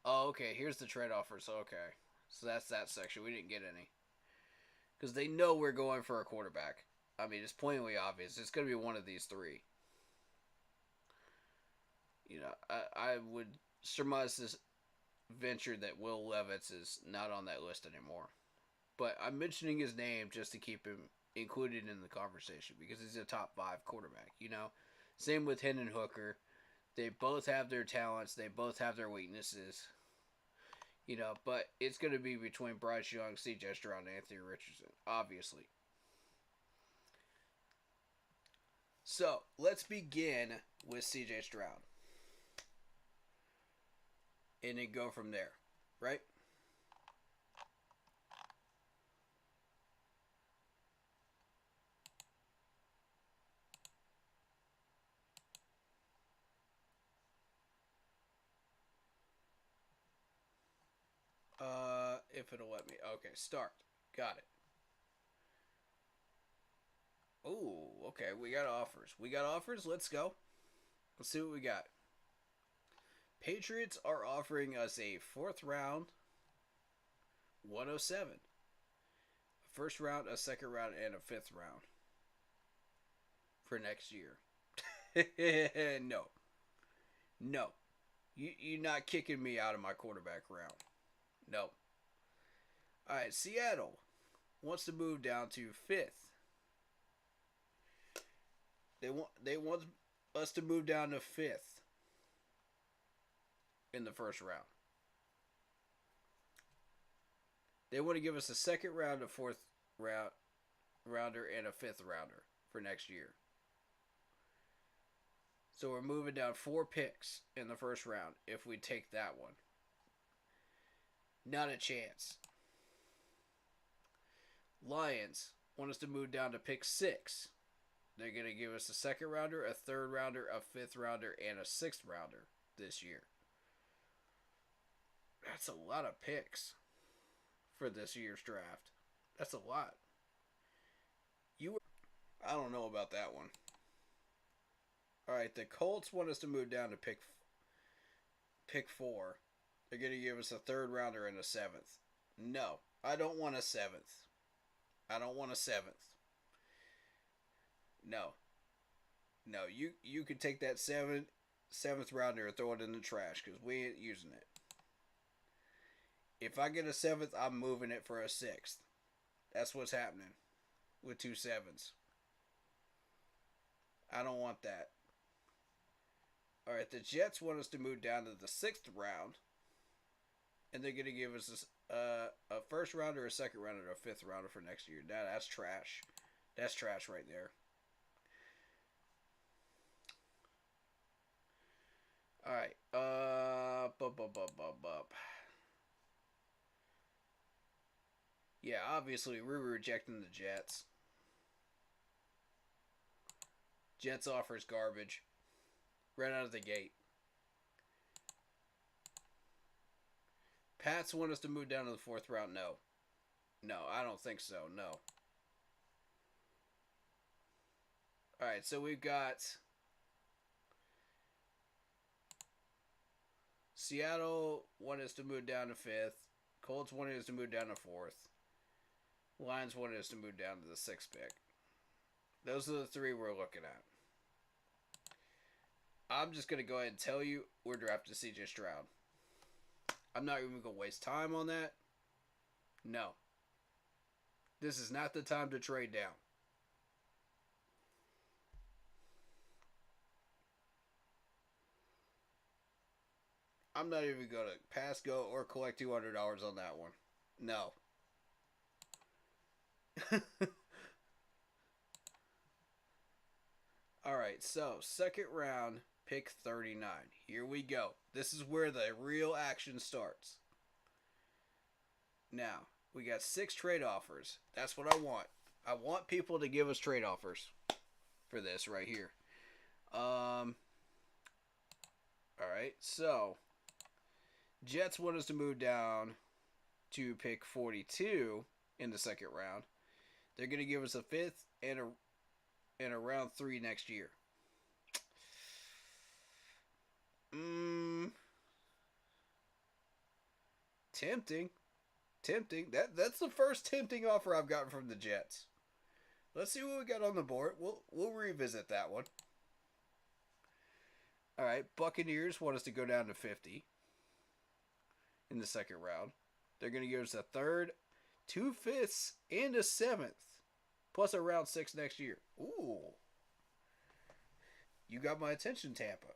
Oh, okay. Here's the trade offers. Okay. So that's that section. We didn't get any. Because they know we're going for a quarterback. I mean, it's plainly obvious. It's going to be one of these 3. I would surmise this venture that Will Levis is not on that list anymore. But I'm mentioning his name just to keep him included in the conversation because he's a top 5 quarterback, Same with Hendon Hooker. They both have their talents. They both have their weaknesses. But it's going to be between Bryce Young, C.J. Stroud, and Anthony Richardson, obviously. So, let's begin with C.J. Stroud. And then go from there, right? If it'll let me. Okay, start. Got it. Oh, okay. We got offers. Let's go. Let's see what we got. Patriots are offering us a 4th round, 107. A 1st round, a 2nd round, and a 5th round for next year. No. You're not kicking me out of my quarterback round. No. Alright, Seattle wants to move down to 5th. They want us to move down to 5th in the 1st round. They want to give us a 2nd round, a 4th round, rounder and a fifth rounder for next year. So we're moving down 4 picks in the first round if we take that one. Not a chance. Lions want us to move down to pick 6. They're going to give us a second rounder, a third rounder, a fifth rounder, and a sixth rounder this year. That's a lot of picks for this year's draft. That's a lot. I don't know about that one. All right, the Colts want us to move down to pick 4. They're going to give us a third rounder and a 7th. No, I don't want a 7th. I don't want a 7th. No, you can take that 7th rounder and throw it in the trash because we ain't using it. If I get a 7th, I'm moving it for a 6th. That's what's happening with 2 7s. I don't want that. All right, the Jets want us to move down to the 6th round, and they're going to give us a first rounder, a second rounder, a fifth rounder for next year. Now that's trash. That's trash right there. All right. Yeah, obviously we're rejecting the Jets. Jets offers garbage. Right out of the gate. Pats want us to move down to the 4th round. No. No, I don't think so. No. Alright, so we've got Seattle want us to move down to 5th. Colts wanted us to move down to 4th. Lions wanted us to move down to the 6th pick. Those are the 3 we're looking at. I'm just going to go ahead and tell you we're drafting CJ Stroud. I'm not even going to waste time on that. No. This is not the time to trade down. I'm not even going to pass go or collect $200 on that one. No. Alright, so second round, pick 39. Here we go. This is where the real action starts. Now, we got 6 trade offers. That's what I want. I want people to give us trade offers for this right here. Alright, so Jets want us to move down to pick 42 in the second round. They're going to give us a 5th and a round 3 next year. Tempting. That's the first tempting offer I've gotten from the Jets. Let's see what we got on the board. We'll revisit that one. All right, Buccaneers want us to go down to 50 in the second round. They're going to give us a 3rd, 2 5ths, and a 7th, plus a round 6 next year. Ooh. You got my attention, Tampa.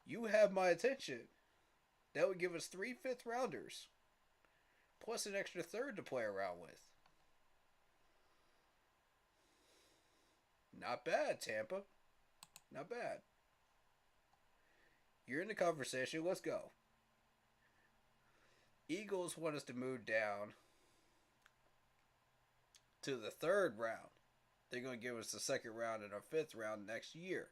You have my attention. That would give us 3 5th rounders, plus an extra 3rd to play around with. Not bad, Tampa. Not bad. You're in the conversation. Let's go. Eagles want us to move down to the 3rd round. They're going to give us the 2nd round and a 5th round next year.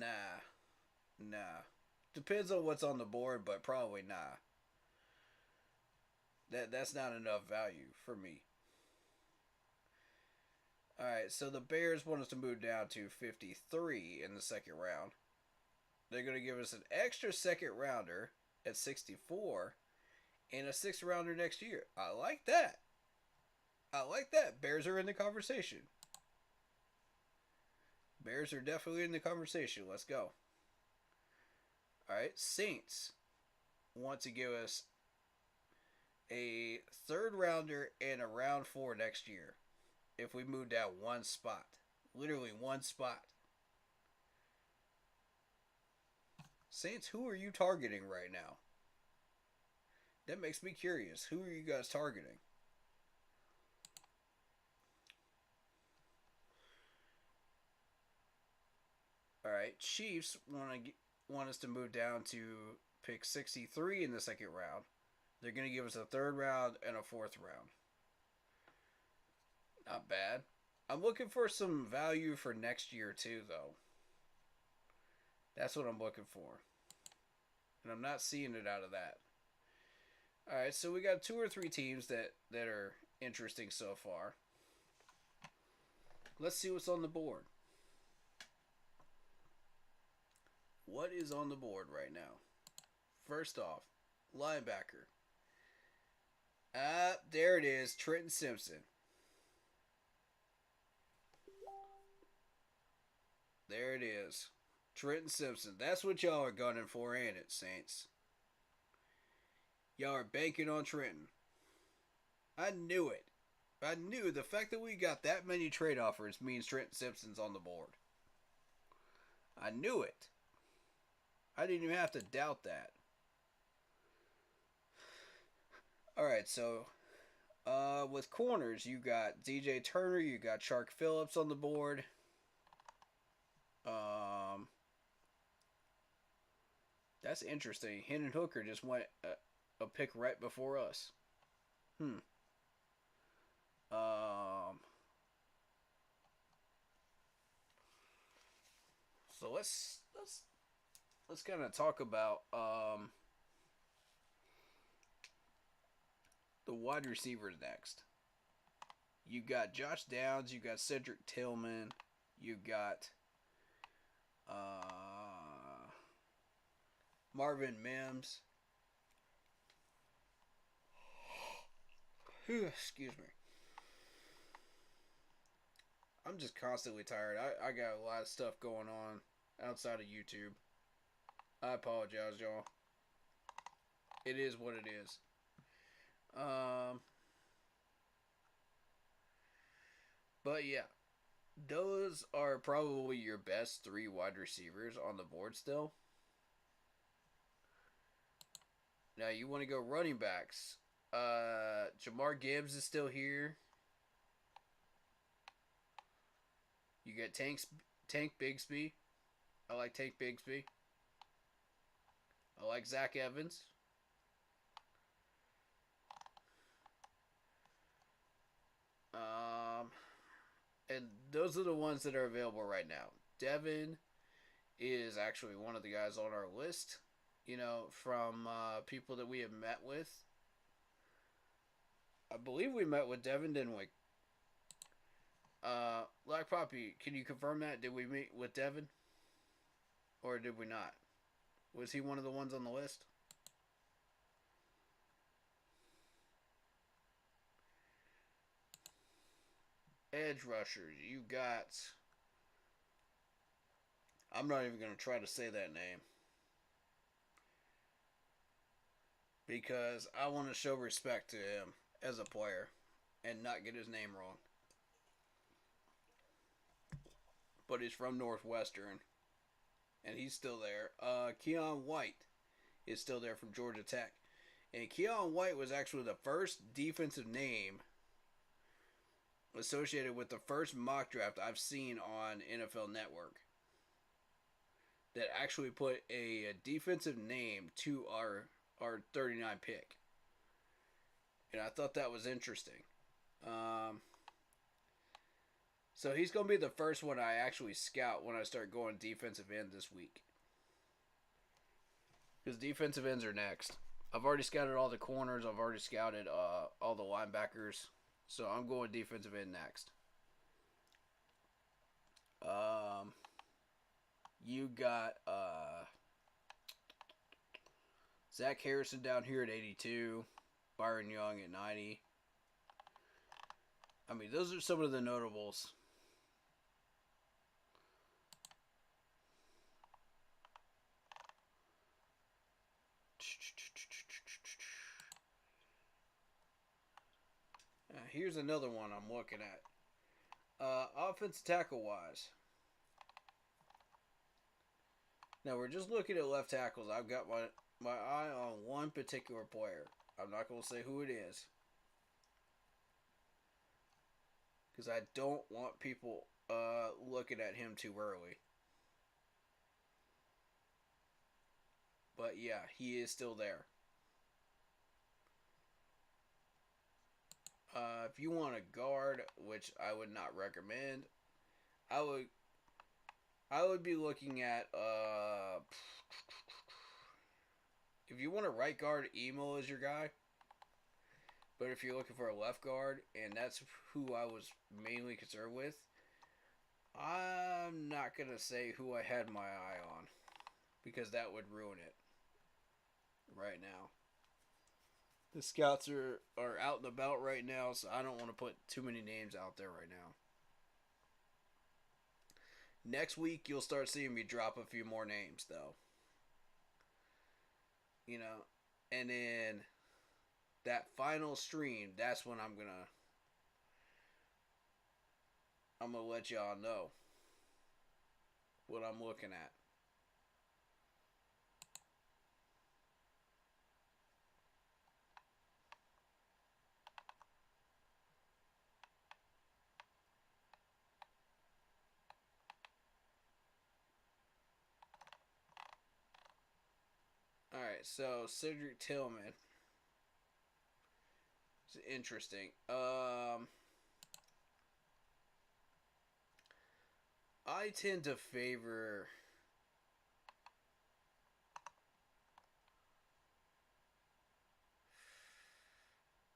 Nah. Depends on what's on the board, but probably nah. That's not enough value for me. Alright, so the Bears want us to move down to 53 in the 2nd round. They're going to give us an extra 2nd rounder at 64 and a 6th rounder next year. I like that. Bears are in the conversation. Bears are definitely in the conversation. Let's go. Alright, Saints want to give us a 3rd rounder and a round 4 next year if we move down 1 spot. Literally 1 spot. Saints, who are you targeting right now? That makes me curious. Who are you guys targeting? All right, Chiefs want us to move down to pick 63 in the second round. They're going to give us a third round and a fourth round. Not bad. I'm looking for some value for next year too, though. That's what I'm looking for, and I'm not seeing it out of that. All right, so we got 2 or 3 teams that are interesting so far. Let's see what's on the board. What is on the board right now? First off, linebacker. There it is, Trenton Simpson. There it is. Trenton Simpson. That's what y'all are gunning for, ain't it, Saints? Y'all are banking on Trenton. I knew it. I knew the fact that we got that many trade offers means Trenton Simpson's on the board. I knew it. I didn't even have to doubt that. Alright, so with corners, you got DJ Turner, you got Shark Phillips on the board. That's interesting. Hendon Hooker just went a pick right before us. So let's kind of talk about the wide receivers next. You got Josh Downs, you got Cedric Tillman, you got Marvin Mims. Excuse me. I'm just constantly tired. I got a lot of stuff going on outside of YouTube. I apologize, y'all. It is what it is. But yeah, those are probably your best 3 wide receivers on the board still. Now you want to go running backs. Jamar Gibbs is still here. You get Tank Bigsby. I like Tank Bigsby. I like Zach Evans. And those are the ones that are available right now. Devin is actually one of the guys on our list, from people that we have met with. I believe we met with Devin, didn't we? Black Poppy, can you confirm that? Did we meet with Devin? Or did we not? Was he one of the ones on the list? Edge rushers, you got... I'm not even going to try to say that name. Because I want to show respect to him as a player and not get his name wrong. But he's from Northwestern. And he's still there. Keon White is still there from Georgia Tech. And Keon White was actually the first defensive name associated with the first mock draft I've seen on NFL Network that actually put a defensive name to our 39 pick. And I thought that was interesting. So he's going to be the first one I actually scout when I start going defensive end this week. Because defensive ends are next. I've already scouted all the corners. I've already scouted all the linebackers. So I'm going defensive end next. You got Zach Harrison down here at 82. Byron Young at 90. I mean, those are some of the notables. Here's another one I'm looking at. Offensive tackle wise. Now we're just looking at left tackles. I've got my eye on one particular player. I'm not going to say who it is. Because I don't want people looking at him too early. But yeah, he is still there. If you want a guard, which I would not recommend, I would be looking at if you want a right guard, Emo is your guy. But if you're looking for a left guard, and that's who I was mainly concerned with, I'm not gonna say who I had my eye on because that would ruin it right now. The scouts are out and about right now, so I don't want to put too many names out there right now. Next week, you'll start seeing me drop a few more names, though. You know, and then that final stream, that's when I'm gonna let y'all know what I'm looking at. All right, so Cedric Tillman. It's interesting. I tend to favor.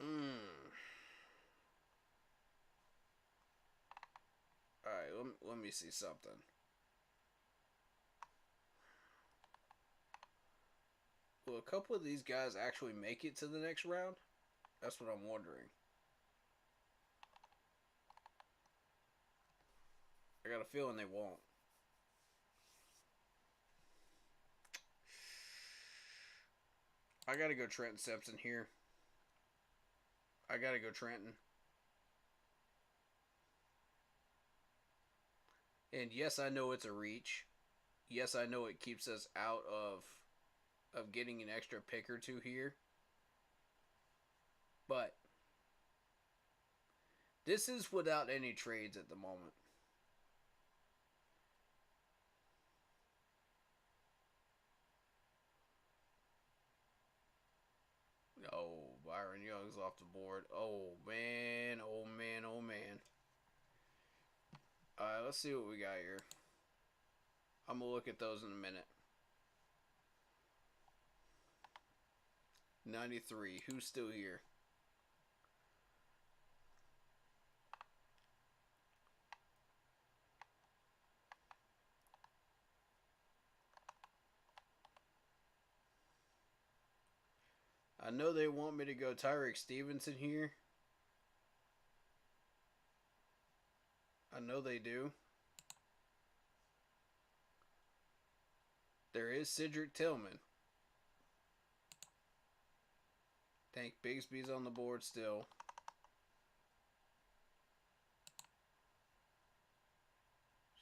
All right, let me see something. Will a couple of these guys actually make it to the next round? That's what I'm wondering. I got a feeling they won't. I gotta go Trenton Simpson here. I gotta go Trenton. And yes, I know it's a reach. Yes, I know it keeps us out of getting an extra pick or two here. But this is without any trades at the moment. Oh, Byron Young's off the board. Oh, man. Oh, man. Oh, man. Alright, let's see what we got here. I'm going to look at those in a minute. 93. Who's still here? I know they want me to go Tyreek Stevenson here. I know they do. There is Cedric Tillman. Tank Bigsby's on the board still.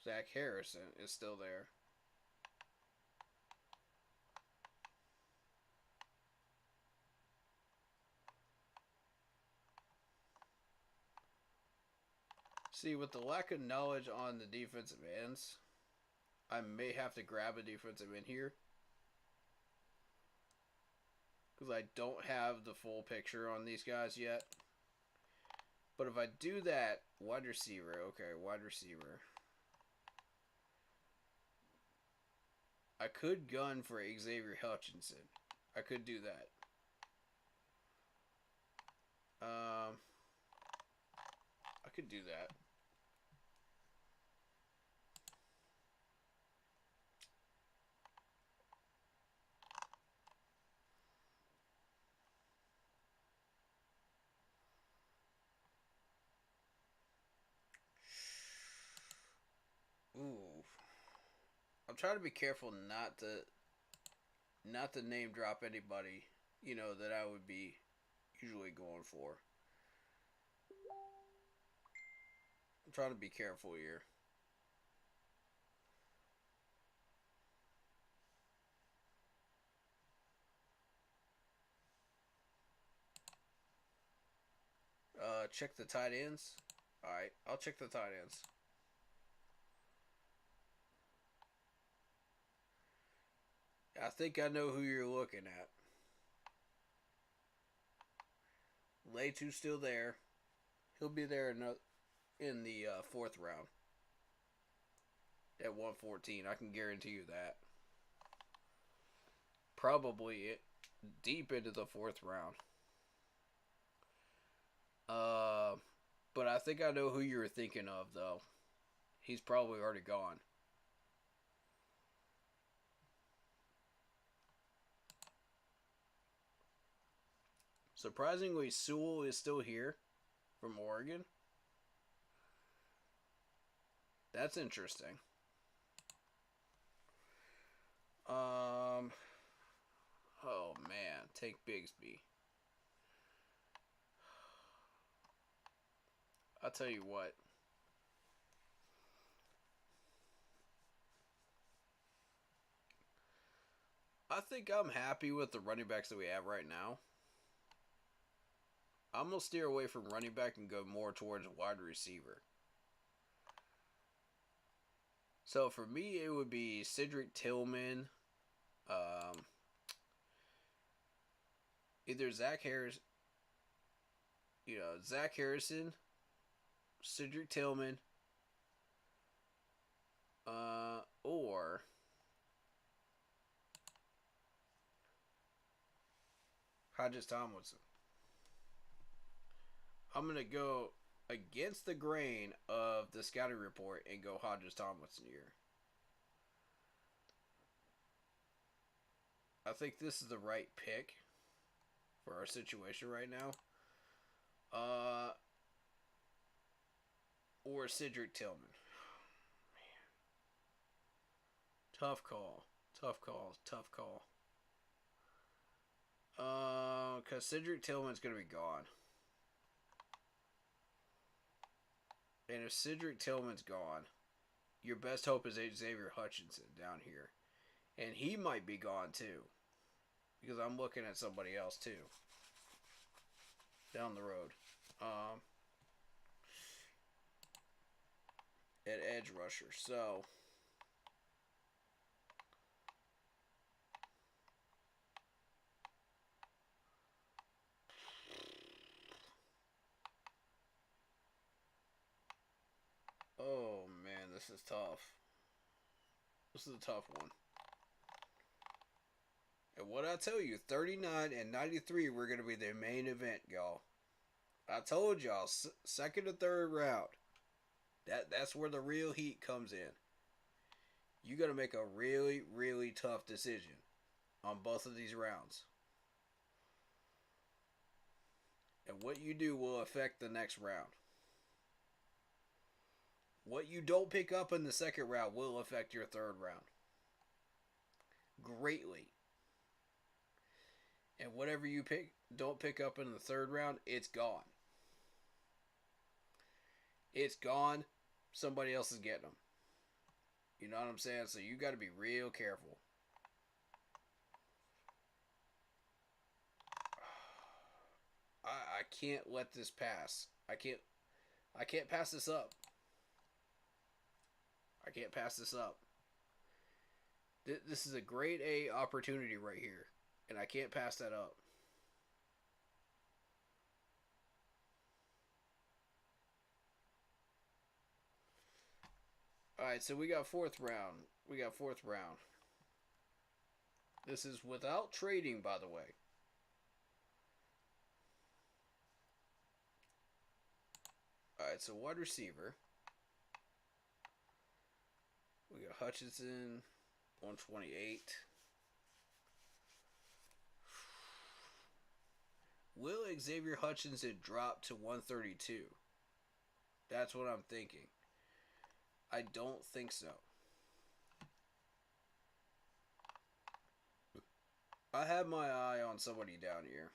Zach Harrison is still there. See, with the lack of knowledge on the defensive ends, I may have to grab a defensive end here. Because I don't have the full picture on these guys yet. But if I do that, wide receiver. Okay, wide receiver. I could gun for Xavier Hutchinson. I could do that. I could do that. Ooh. I'm trying to be careful not to name drop anybody, you know, that I would be usually going for. I'm trying to be careful here. check the tight ends. Alright, I'll check the tight ends. I think I know who you're looking at. Leitu's still there. He'll be there in the fourth round. At 114, I can guarantee you that. Probably deep into the fourth round. But I think I know who you were thinking of, though. He's probably already gone. Surprisingly, Sewell is still here from Oregon. That's interesting. Oh man, take Bigsby. I'll tell you what. I think I'm happy with the running backs that we have right now. I'm going to steer away from running back and go more towards wide receiver. So for me, it would be Cedric Tillman, either Zach Harrison, Cedric Tillman, or Hodges Tomlinson. I'm going to go against the grain of the scouting report and go Hodges Tomlinson here. I think this is the right pick for our situation right now. Or Cedric Tillman. Man. Tough call. Because Cedric Tillman's going to be gone. And if Cedric Tillman's gone, your best hope is Xavier Hutchinson down here. And he might be gone too. Because I'm looking at somebody else too. Down the road. At edge rusher. So oh man, this is tough. This is a tough one. And what I tell you, 39 and 93 were going to be the main event, y'all. I told y'all, second and third round. That's where the real heat comes in. You got to make a really, really tough decision on both of these rounds. And what you do will affect the next round. What you don't pick up in the second round will affect your third round. Greatly. And whatever you don't pick up in the third round, it's gone. It's gone. Somebody else is getting them. You know what I'm saying? So you got to be real careful. I can't let this pass. I can't pass this up. I can't pass this up. This is a grade A opportunity right here. And I can't pass that up. Alright, so we got fourth round. This is without trading, by the way. Alright, so wide receiver. We got Hutchinson, 128. Will Xavier Hutchinson drop to 132? That's what I'm thinking. I don't think so. I have my eye on somebody down here.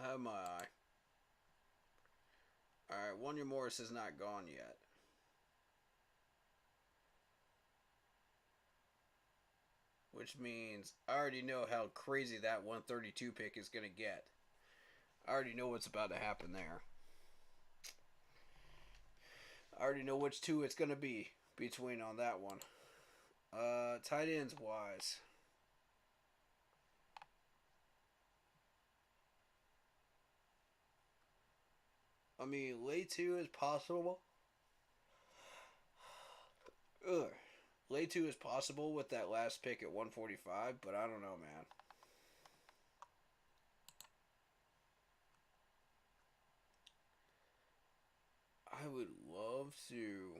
I have my eye. Alright, Wanya Morris is not gone yet. which means I already know how crazy that 132 pick is going to get. I already know what's about to happen there. I already know which two it's going to be between on that one. Tight ends wise. I mean, late 2 is possible. Ugh. Late 2 is possible with that last pick at 145, but I don't know, man. I would love to.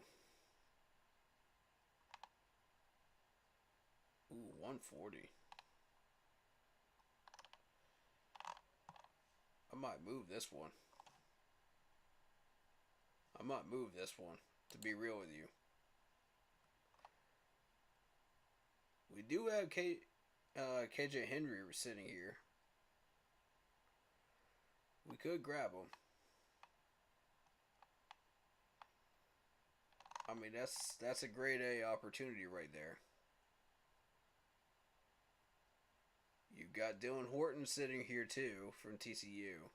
Ooh, 140. I might move this one. I might move this one, to be real with you. We do have KJ Henry sitting here. We could grab him. I mean, that's a grade A opportunity right there. You've got Dylan Horton sitting here too from TCU.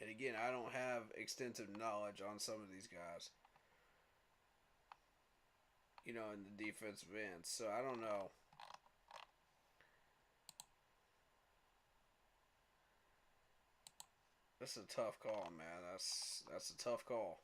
And again, I don't have extensive knowledge on some of these guys. You know, in the defensive end. So I don't know. That's a tough call, man. That's a tough call.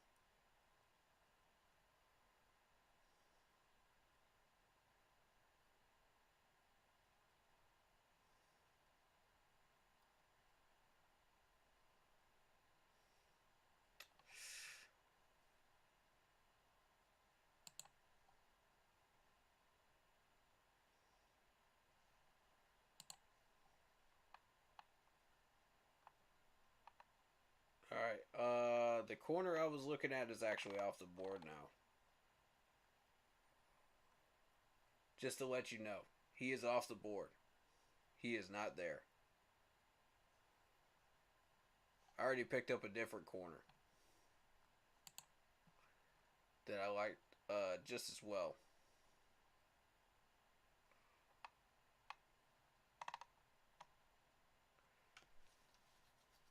Alright, the corner I was looking at is actually off the board now. Just to let you know, he is off the board. He is not there. I already picked up a different corner that I liked just as well.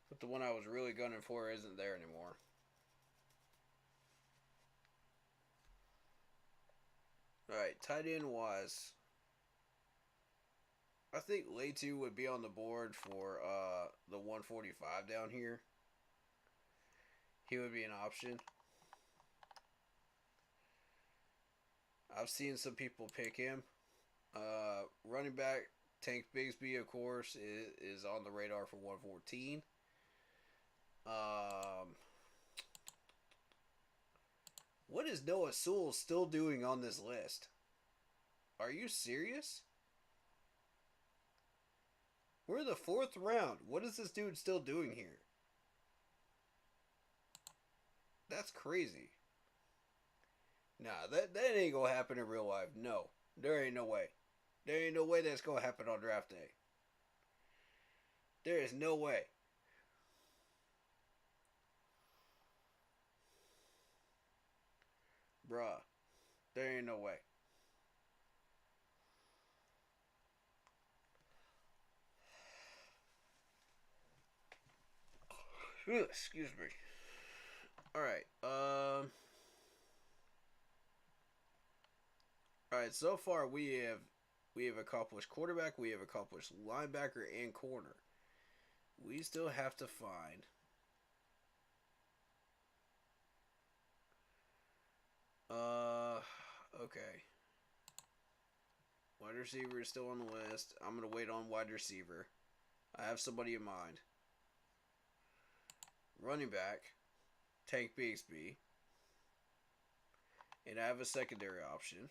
But the one I was really gunning for isn't there anymore. Alright, tight end wise. I think Leitu would be on the board for the 145 down here. He would be an option. I've seen some people pick him. Running back, Tank Bigsby, of course, is on the radar for 114. What is Noah Sewell still doing on this list? Are you serious? We're in the 4th round. What is this dude still doing here? That's crazy. Nah, that ain't gonna happen in real life. No. There ain't no way. There ain't no way that's gonna happen on draft day. There is no way. Bruh. There ain't no way. Excuse me. Alright, Alright, so far we have accomplished quarterback, we have accomplished linebacker and corner. We still have to find okay. Wide receiver is still on the list. I'm gonna wait on wide receiver. I have somebody in mind. Running back, Tank Bigsby. And I have a secondary option.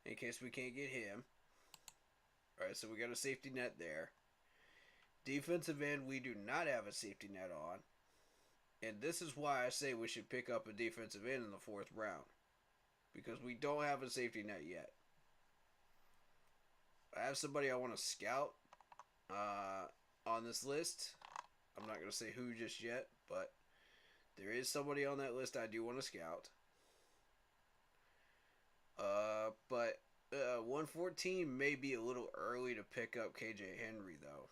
In case we can't get him. Alright, so we got a safety net there. Defensive end, we do not have a safety net on. And this is why I say we should pick up a defensive end in the 4th round. Because we don't have a safety net yet. I have somebody I want to scout on this list. I'm not going to say who just yet, but There is somebody on that list I do want to scout. But 114 may be a little early to pick up KJ Henry, though.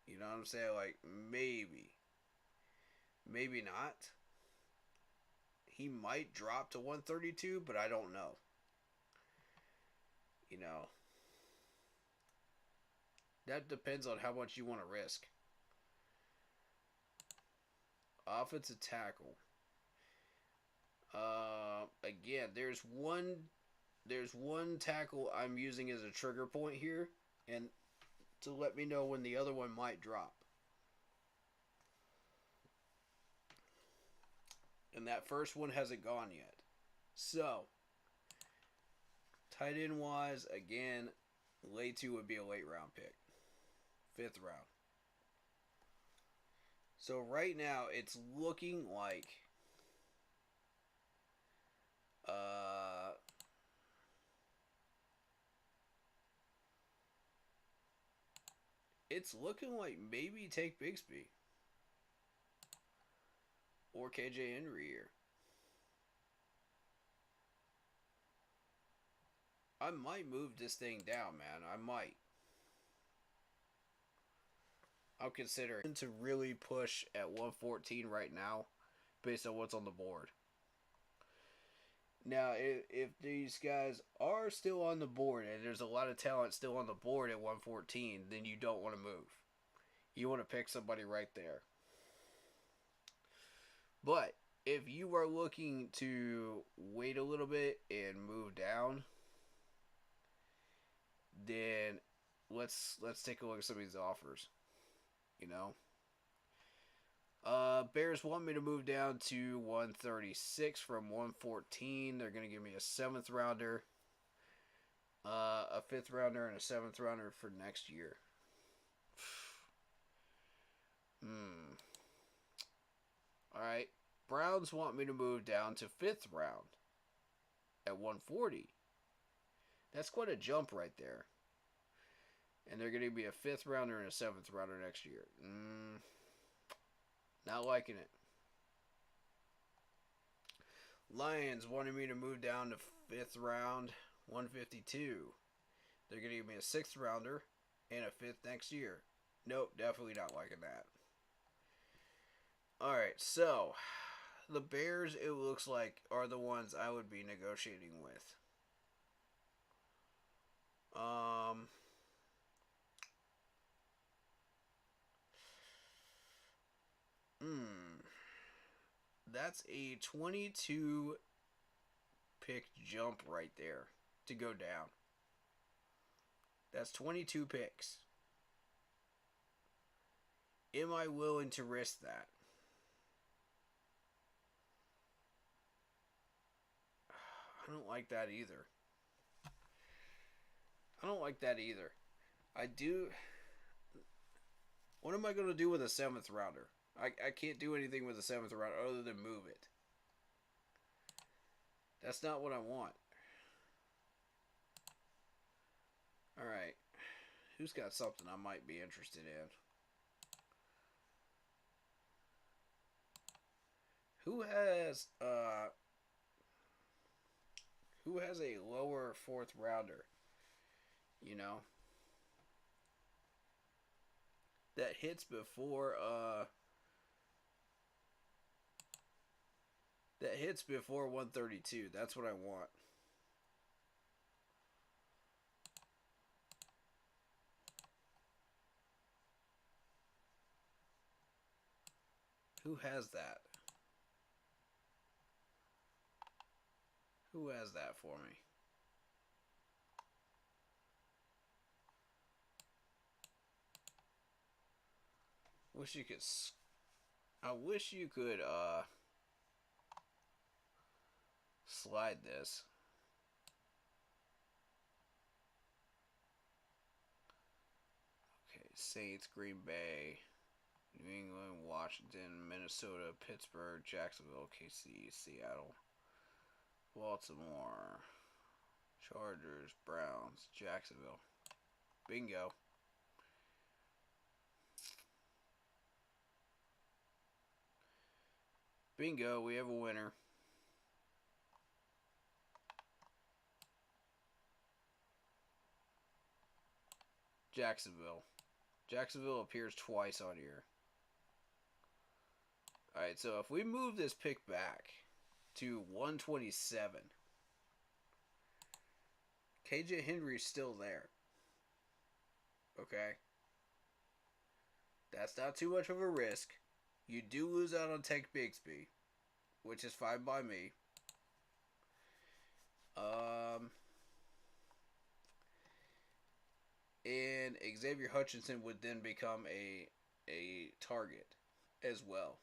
You know what I'm saying? Like, maybe. Maybe not. He might drop to 132, but I don't know. You know. That depends on how much you want to risk. Offensive tackle. Again, there's one tackle I'm using as a trigger point here, and to let me know when the other one might drop. And that first one hasn't gone yet. So, tight end wise, again, Latu would be a late round pick. 5th round. So right now, it's looking like maybe take Bigsby or KJ Henry here. I might move this thing down, man. I might. I'll consider it to really push at 114 right now based on what's on the board. Now, if these guys are still on the board and there's a lot of talent still on the board at 114, then you don't want to move. You want to pick somebody right there. But if you are looking to wait a little bit and move down, then let's take a look at some of these offers. You know, Bears want me to move down to 136 from 114. They're going to give me a 7th rounder, a 5th rounder, and a 7th rounder for next year. All right. Browns want me to move down to 5th round at 140. That's quite a jump right there. And they're going to be a 5th rounder and a 7th rounder next year. Not liking it. Lions wanted me to move down to 5th round, 152. They're going to give me a 6th rounder and a 5th next year. Nope, definitely not liking that. Alright, so the Bears, it looks like, are the ones I would be negotiating with. That's a 22 pick jump right there to go down. That's 22 picks. Am I willing to risk that? I don't like that either. I do. What am I going to do with a 7th rounder? I can't do anything with a 7th rounder other than move it. That's not what I want. Alright. Who's got something I might be interested in? Who has a lower 4th rounder? You know? That hits before 132. That's what I want. Who has that? Who has that for me? I wish you could slide this. Okay, Saints, Green Bay, New England, Washington, Minnesota, Pittsburgh, Jacksonville, KC, Seattle, Baltimore, Chargers, Browns, Jacksonville. Bingo. Bingo, we have a winner. Jacksonville. Jacksonville appears twice on here. Alright, so if we move this pick back to 127, KJ Henry's still there. Okay? That's not too much of a risk. You do lose out on Tech Bigsby, which is fine by me. And Xavier Hutchinson would then become a target as well.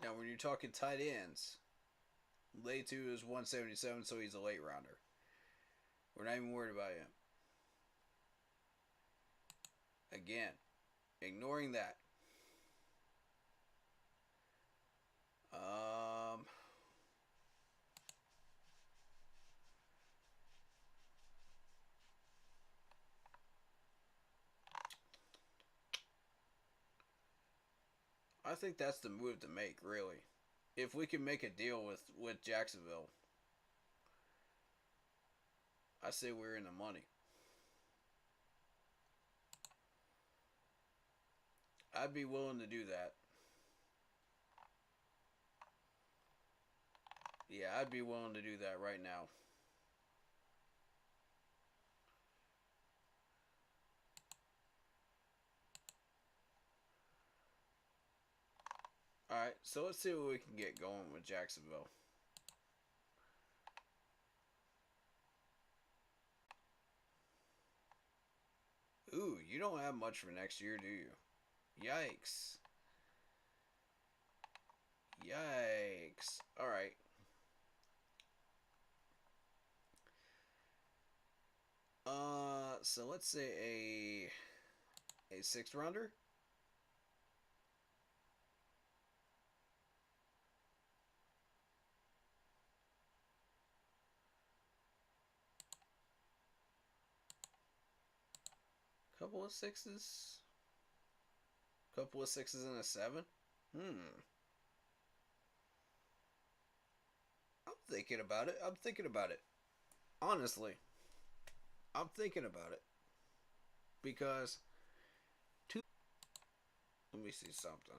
Now, when you're talking tight ends, Latu is 177, so he's a late rounder. We're not even worried about him. Again, ignoring that. I think that's the move to make, really. If we can make a deal with Jacksonville, I say we're in the money. I'd be willing to do that. Yeah, I'd be willing to do that right now. Alright, so let's see what we can get going with Jacksonville. Ooh, you don't have much for next year, do you? Yikes. Yikes. Alright. So let's say a 6th rounder. Couple of 6s. Couple of 6s and a 7. I'm thinking about it. I'm thinking about it. Honestly. I'm thinking about it. Because let me see something.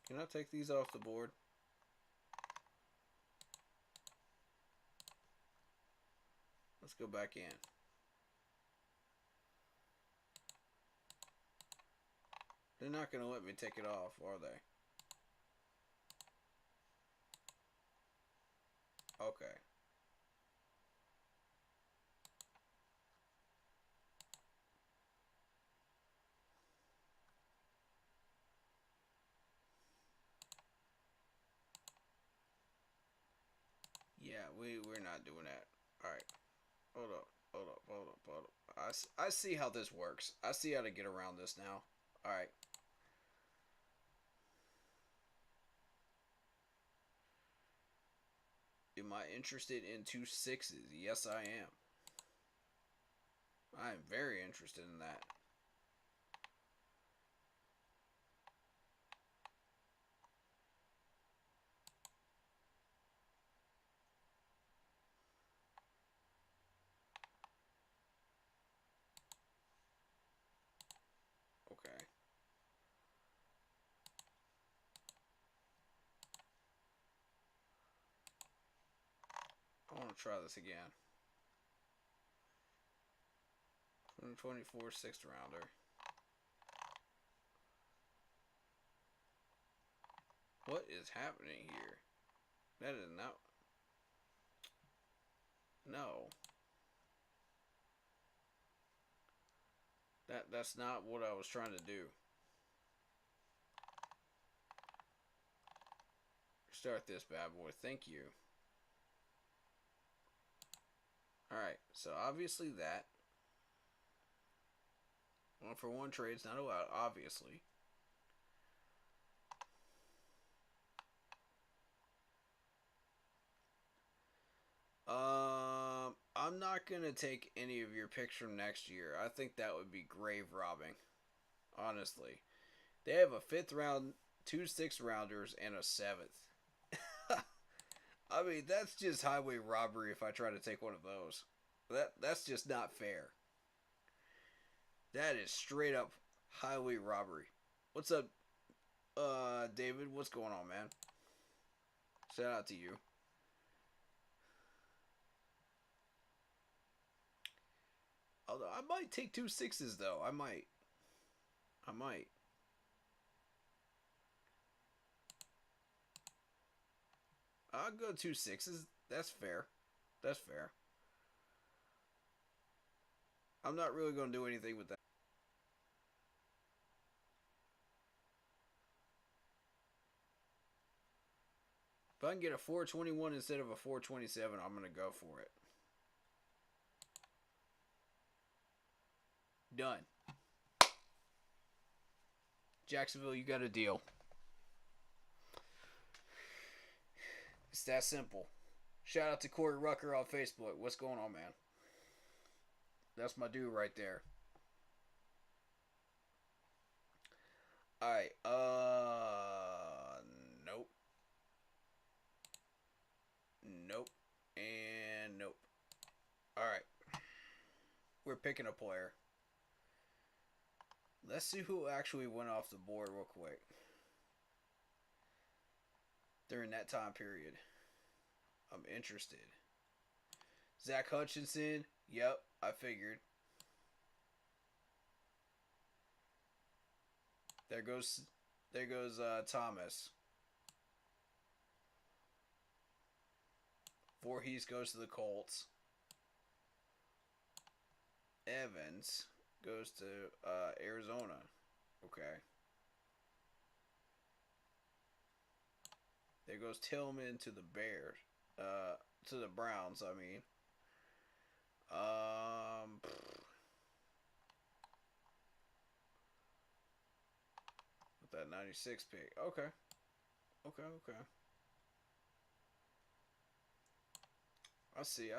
Can I take these off the board? Let's go back in. They're not going to let me take it off, are they? Okay. Yeah, we're not doing that. Alright. Hold up. I see how this works. I see how to get around this now. Alright. Am I interested in 2 6s? Yes, I am. I am very interested in that. Okay. I want to try this again. 2024 6th rounder. What is happening here? That is not... No. That's not what I was trying to do. Start this bad boy. Thank you. Alright, so obviously that. 1-for-1 trade's not allowed, obviously. I'm not going to take any of your picks from next year. I think that would be grave robbing. Honestly. They have a 5th round, 2 6th rounders, and a 7th. I mean, that's just highway robbery if I try to take one of those. That's just not fair. That is straight up highway robbery. What's up, David? What's going on, man? Shout out to you. Although I might take 2 6s though. I might. I'll go 2 6s. That's fair. I'm not really going to do anything with that. If I can get a 421 instead of a 427, I'm going to go for it. Done. Jacksonville, you got a deal. It's that simple. Shout out to Corey Rucker on Facebook. What's going on, man? That's my dude right there. Alright, nope. Nope. And nope. Alright. We're picking a player. Let's see who actually went off the board real quick. During that time period. I'm interested. Zach Hutchinson. Yep, I figured. There goes Thomas. Voorhees goes to the Colts. Evans goes to Arizona. Okay. There goes Tillman to the Bears. To the Browns, I mean. With that 96 pick. Okay. I see.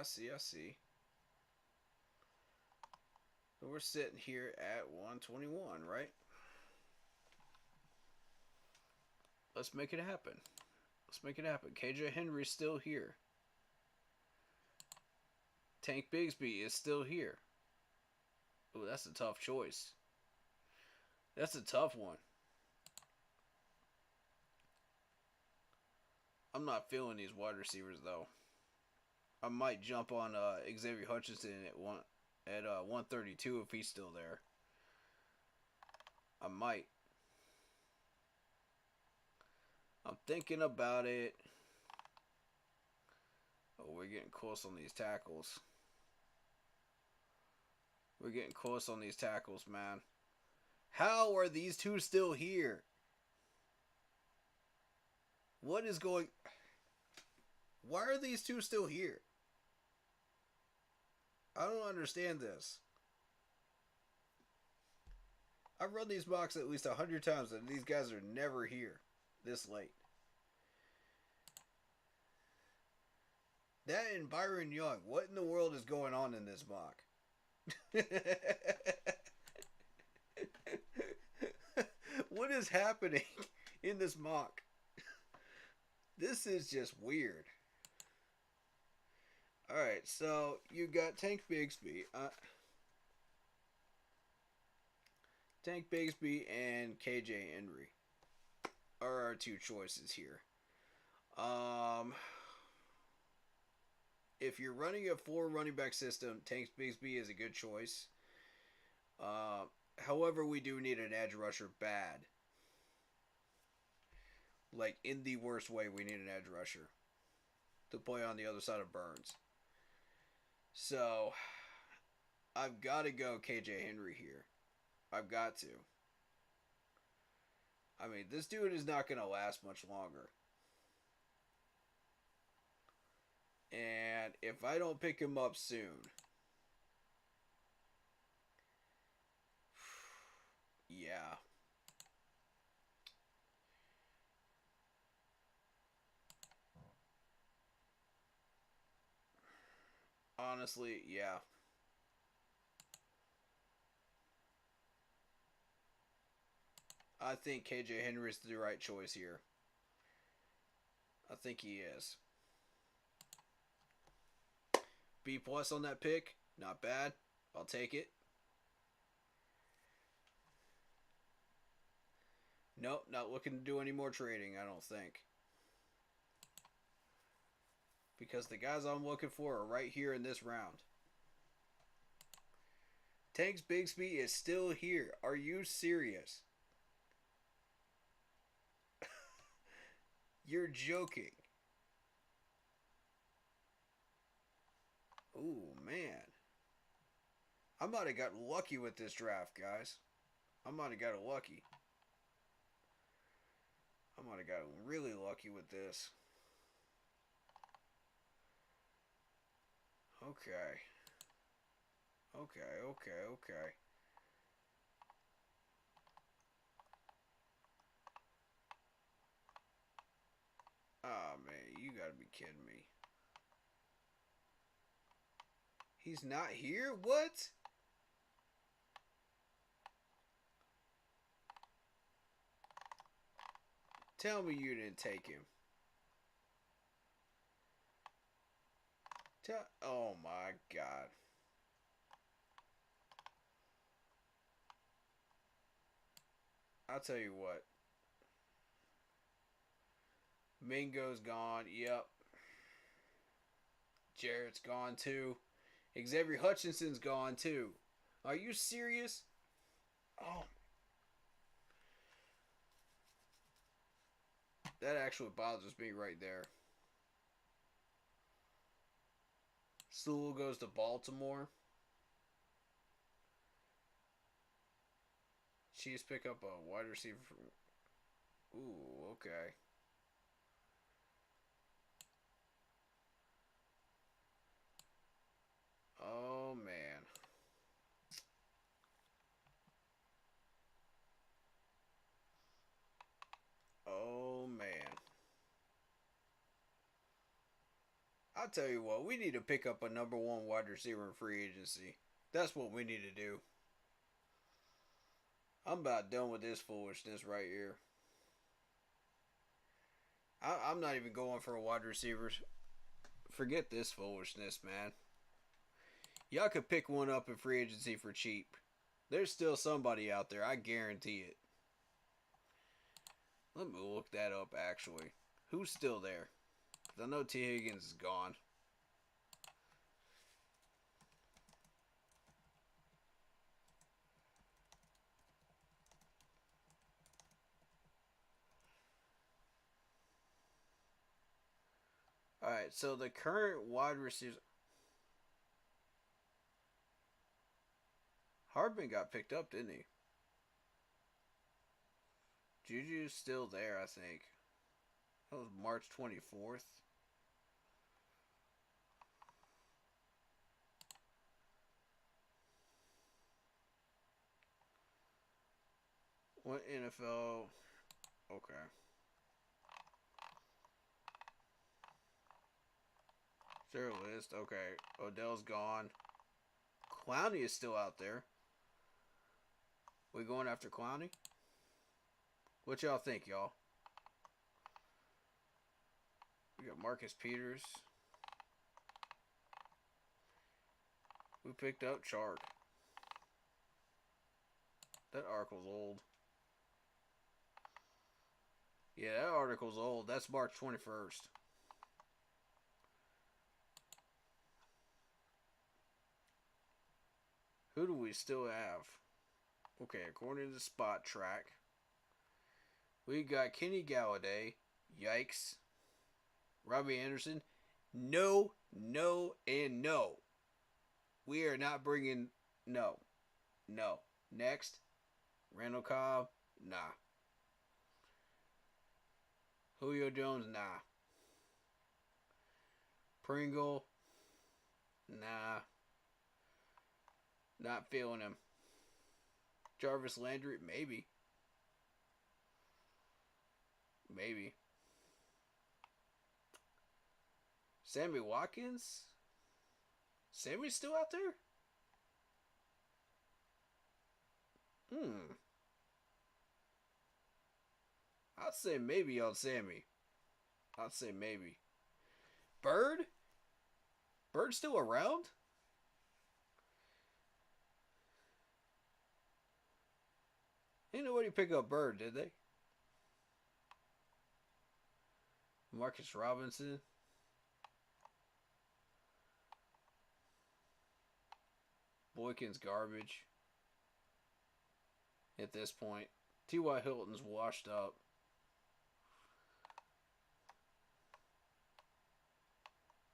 So we're sitting here at 121, right? Let's make it happen. KJ Henry's still here. Tank Bigsby is still here. Oh, that's a tough choice. That's a tough one. I'm not feeling these wide receivers though. I might jump on Xavier Hutchinson at 132 if he's still there. I might. I'm thinking about it. Oh, we're getting close on these tackles. Man. How are these two still here? What is going... Why are these two still here? I don't understand this. I've run these mocks at least 100 times and these guys are never here this late. That and Byron Young. What in the world is going on in this mock? What is happening in this mock? This is just weird. Alright, so you got Tank Bigsby. Tank Bigsby and KJ Henry are our two choices here. If you're running a 4 running back system, Tank Bigsby is a good choice. However, we do need an edge rusher bad. Like, in the worst way, we need an edge rusher to play on the other side of Burns. So, I've got to go KJ Henry here. I've got to. I mean, this dude is not going to last much longer. And if I don't pick him up soon, yeah. honestly, yeah. I think KJ Henry is the right choice here. I think he is. B plus on that pick. Not bad. I'll take it. Nope, not looking to do any more trading, I don't think. Because the guys I'm looking for are right here in this round. Tanks Bigsby is still here. Are you serious? You're joking. Ooh, man. I might have got lucky with this draft, guys. I might have got lucky. I might have got really lucky with this. Okay. Okay. Ah, man, you gotta be kidding me. He's not here? What? Tell me you didn't take him. Oh my God. I'll tell you what. Mingo's gone. Yep. Jarrett's gone too. Xavier Hutchinson's gone too. Are you serious? Oh. That actually bothers me right there. Sewell goes to Baltimore. Chiefs pick up a wide receiver from... Ooh, okay. Oh, man. Oh, man. I'll tell you what, we need to pick up a number one wide receiver in free agency. That's what we need to do. I'm about done with this foolishness right here. I'm not even going for a wide receiver. Forget this foolishness, man. Y'all could pick one up in free agency for cheap. There's still somebody out there, I guarantee it. Let me look that up, actually. Who's still there? Because I know T. Higgins is gone. Alright, so the current wide receiver... Hardman got picked up, didn't he? Juju's still there, I think. That was March 24th. What NFL? Okay. Zero list. Okay. Odell's gone. Clowney is still out there. We going after Clowney? What y'all think, y'all? We got Marcus Peters. We picked up Chark. That article's old. Yeah, that article's old. That's March 21st. Who do we still have? Okay, according to the spot track, we got Kenny Galladay. Yikes. Robbie Anderson. No, and no. We are not bringing... No. Next. Randall Cobb. Nah. Julio Jones. Nah. Pringle. Nah. Not feeling him. Jarvis Landry. Maybe. Sammy Watkins? Sammy's still out there? Hmm. I'd say maybe on Sammy. I'd say maybe. Bird? Bird still around? Ain't nobody pick up Bird, did they? Marcus Robinson. Boykin's garbage. At this point. T.Y. Hilton's washed up.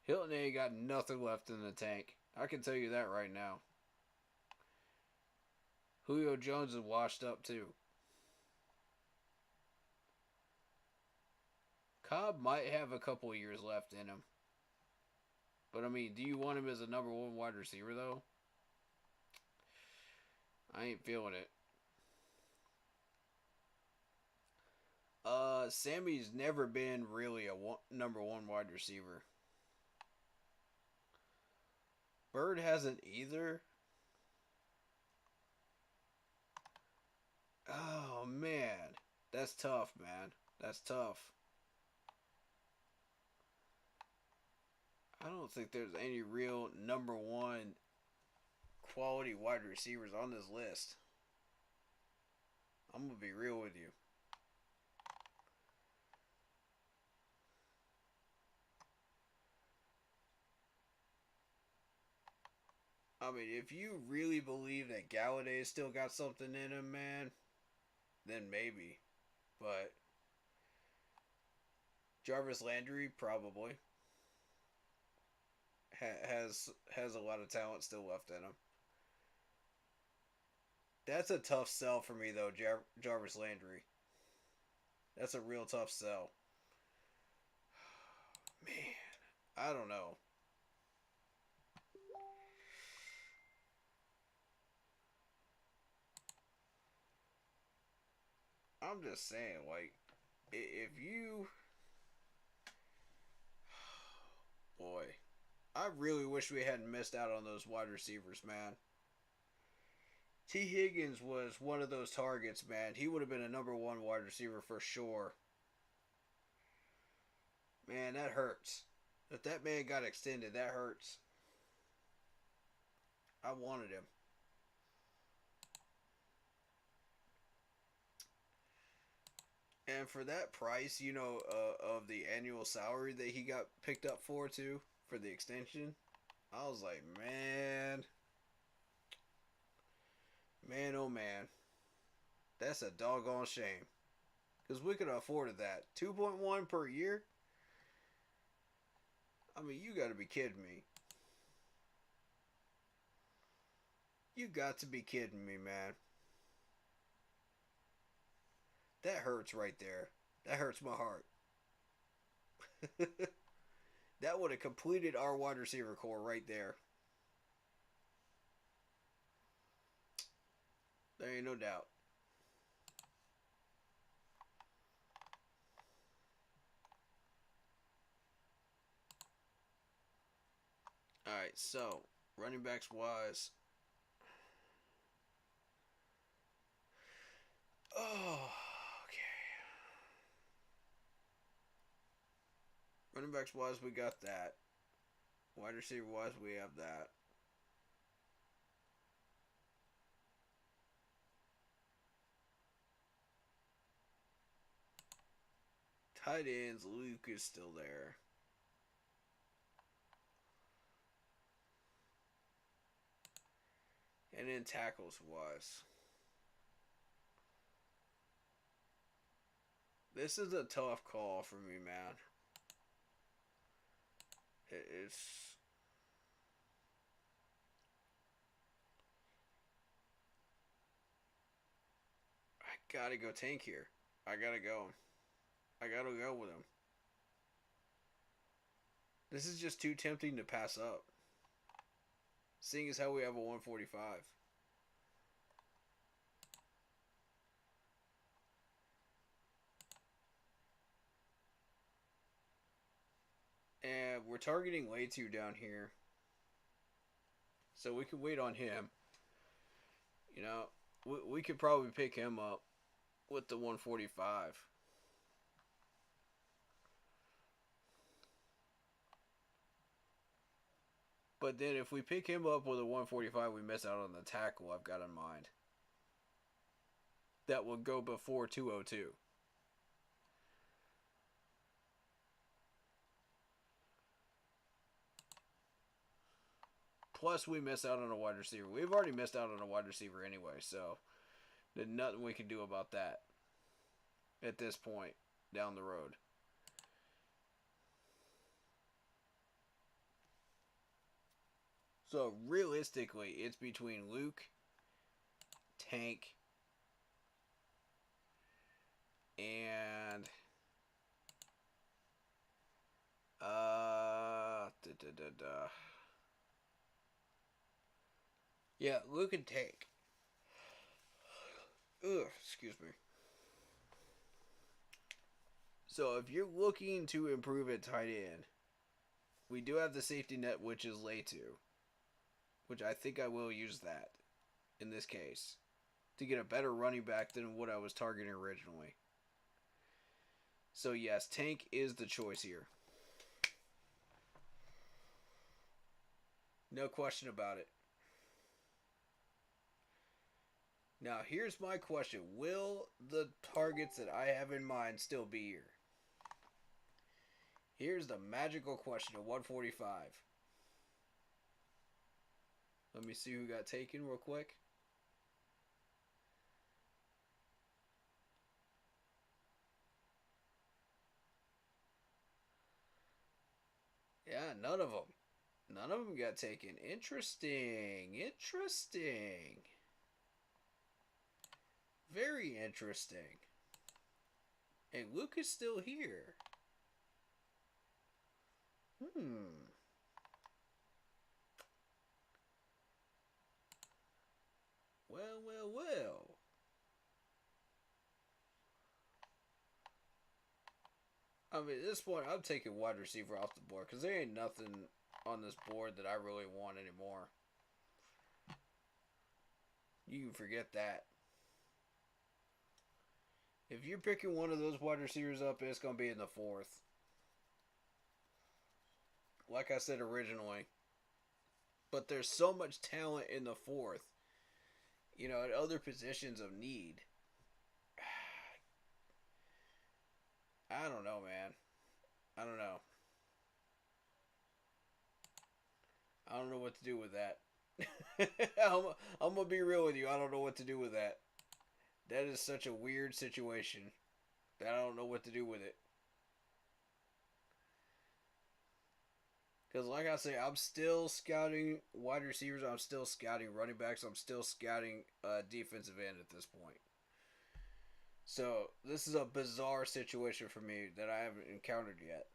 Hilton ain't got nothing left in the tank. I can tell you that right now. Julio Jones is washed up too. Cobb might have a couple of years left in him. But I mean, do you want him as a number one wide receiver though? I ain't feeling it. Sammy's never been really a number one wide receiver. Bird hasn't either. Oh man, that's tough, man. That's tough. I don't think there's any real number one quality wide receivers on this list. I'm gonna be real with you. I mean, if you really believe that Galladay still got something in him, man, then maybe. But Jarvis Landry probably has a lot of talent still left in him. That's a tough sell for me though, Jarvis Landry. That's a real tough sell. Man, I don't know. I'm just saying, like, if you, boy, I really wish we hadn't missed out on those wide receivers, man. T. Higgins was one of those targets, man. He would have been a number one wide receiver for sure. Man, that hurts. If that man got extended, that hurts. I wanted him. And for that price, of the annual salary that he got picked up for, too, for the extension, I was like, man, oh man, that's a doggone shame. Because we could have afforded that. 2.1 per year? I mean, you got to be kidding me. You got to be kidding me, man. That hurts right there. That hurts my heart. That would have completed our wide receiver core right there. There ain't no doubt. Alright, so, running backs wise. Oh, okay. Running backs wise, we got that. Wide receiver wise, we have that. Tight ends, Luke is still there. And then tackles wise. This is a tough call for me, man. It's... I gotta go Tank here. I gotta go. I gotta go with him. This is just too tempting to pass up. Seeing as how we have a 145. And we're targeting way too down here. So we can wait on him. You know, we could probably pick him up with the 145. But then if we pick him up with a 145, we miss out on the tackle I've got in mind. That will go before 202. Plus, we miss out on a wide receiver. We've already missed out on a wide receiver anyway, so there's nothing we can do about that at this point down the road. So, realistically, it's between Luke, Tank, and yeah, Luke and Tank. Ugh, excuse me. So if you're looking to improve at tight end, we do have the safety net, which is Latu, which I think I will use that in this case to get a better running back than what I was targeting originally. So yes, Tank is the choice here. No question about it. Now, here's my question. Will the targets that I have in mind still be here? Here's the magical question of 145. Let me see who got taken real quick. Yeah, none of them. None of them got taken. Interesting. Interesting. Very interesting. And Luke is still here. Well, well, well. I mean, at this point, I'm taking wide receiver off the board because there ain't nothing on this board that I really want anymore. You can forget that. If you're picking one of those wide receivers up, it's going to be in the fourth. Like I said originally. But there's so much talent in the fourth. You know, at other positions of need. I don't know, man. I don't know. I don't know what to do with that. I'm going to be real with you. I don't know what to do with that. That is such a weird situation that I don't know what to do with it. Because like I say, I'm still scouting wide receivers. I'm still scouting running backs. I'm still scouting defensive end at this point. So this is a bizarre situation for me that I haven't encountered yet.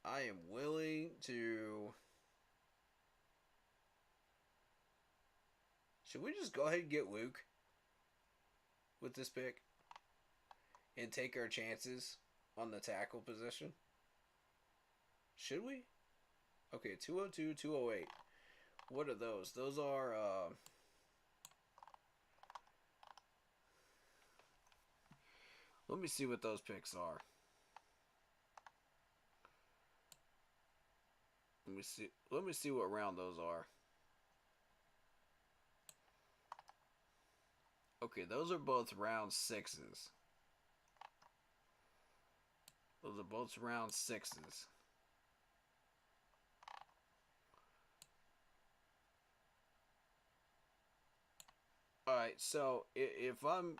I am willing to... Should we just go ahead and get Luke with this pick and take our chances on the tackle position? Should we? Okay, 202, 208. What are those? Those are... Let me see what those picks are. Let me see what round those are. Okay, those are both round sixes. Those are both round sixes. Alright, so if I'm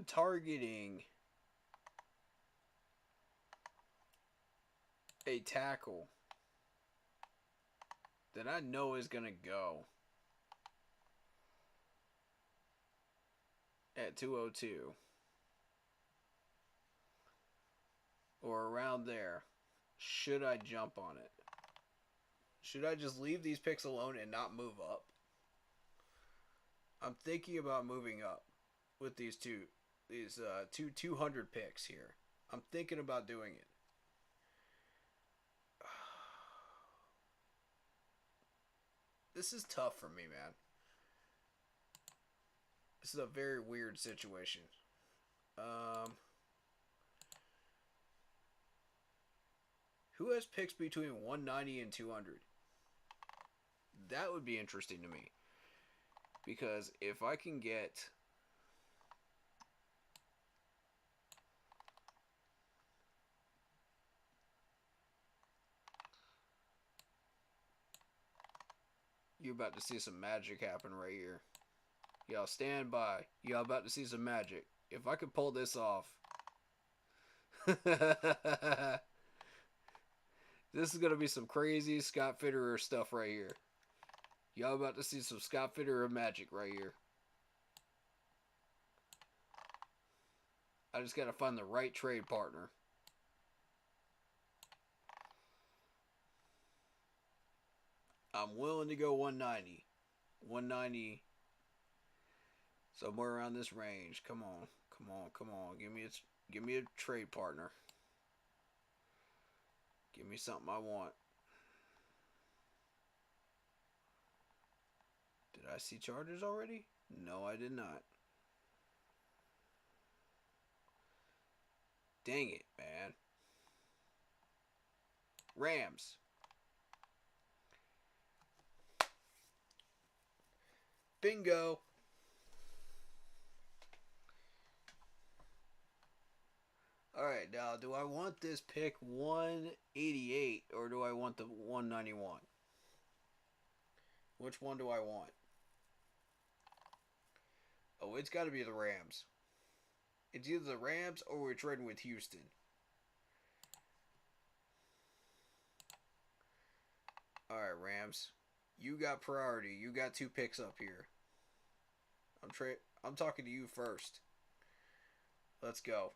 targeting a tackle that I know is going to go at 202 or around there, should I jump on it? Should I just leave these picks alone and not move up? I'm thinking about moving up with these two 200 picks here. I'm thinking about doing it. This is tough for me, man. This is a very weird situation. Who has picks between 190 and 200? That would be interesting to me. Because if I can get... You're about to see some magic happen right here. Y'all stand by. Y'all about to see some magic. If I could pull this off. This is going to be some crazy Scott Fitterer stuff right here. Y'all about to see some Scott Fitterer magic right here. I just got to find the right trade partner. I'm willing to go 190. 190. Somewhere around this range. Come on. Come on. Come on. Give me a trade partner. Give me something I want. Did I see Chargers already? No, I did not. Dang it, man. Rams. Bingo. Alright, now do I want this pick 188 or do I want the 191? Which one do I want? Oh, it's got to be the Rams. It's either the Rams or we're trading with Houston. Alright, Rams. You got priority. You got 2 picks up here. I'm talking to you first. Let's go.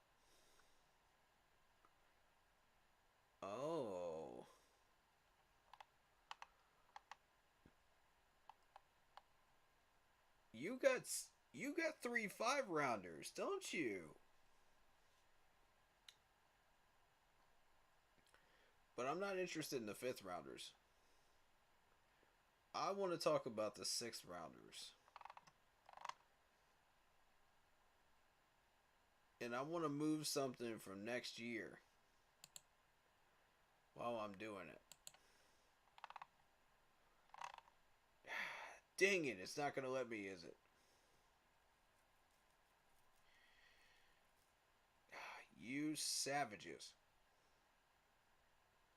Oh. You got 3 5-rounders, don't you? But I'm not interested in the 5th rounders. I want to talk about the 6th rounders. And I want to move something from next year while I'm doing it. Dang it, it's not going to let me, is it? You savages.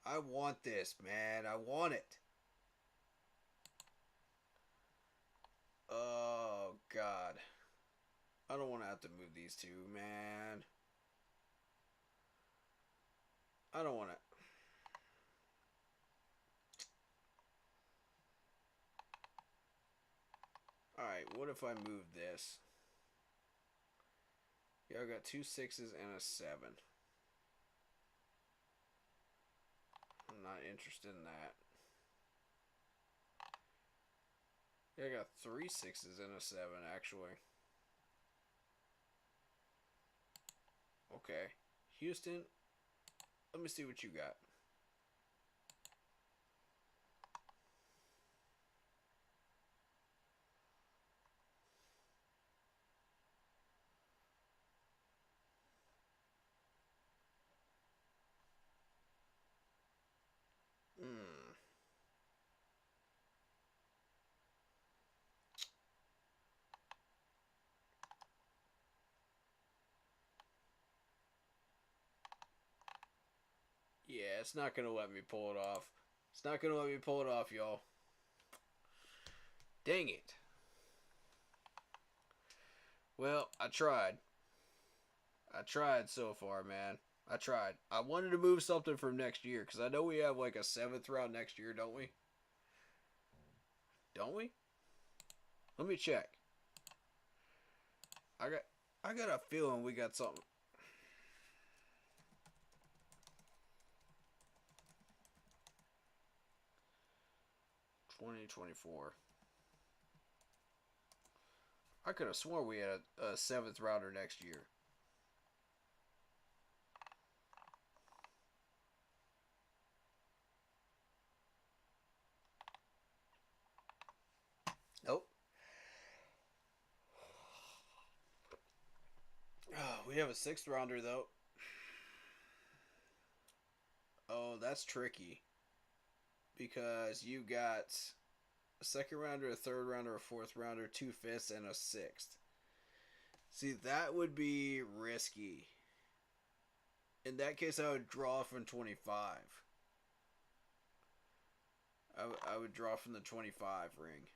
I want this, man. I want it. Oh, God. I don't want to have to move these 2, man. I don't want to. Alright, what if I move this? Yeah, I got 2 6s and a 7. I'm not interested in that. Yeah, I got 3 6s and a 7, actually. Okay. Houston, let me see what you got. Yeah, it's not going to let me pull it off. It's not going to let me pull it off, y'all. Dang it. Well, I tried. I tried so far, man. I tried. I wanted to move something from next year because I know we have like a 7th round next year, don't we? Don't we? Let me check. I got a feeling we got something. $2024. I could have sworn we had a 7th rounder next year. We have a sixth rounder though. Oh, that's tricky because you got a second rounder, a third rounder, a fourth rounder, two fifths, and a sixth. See, that would be risky. In that case, I would draw from 25. I would draw from the 25 ring.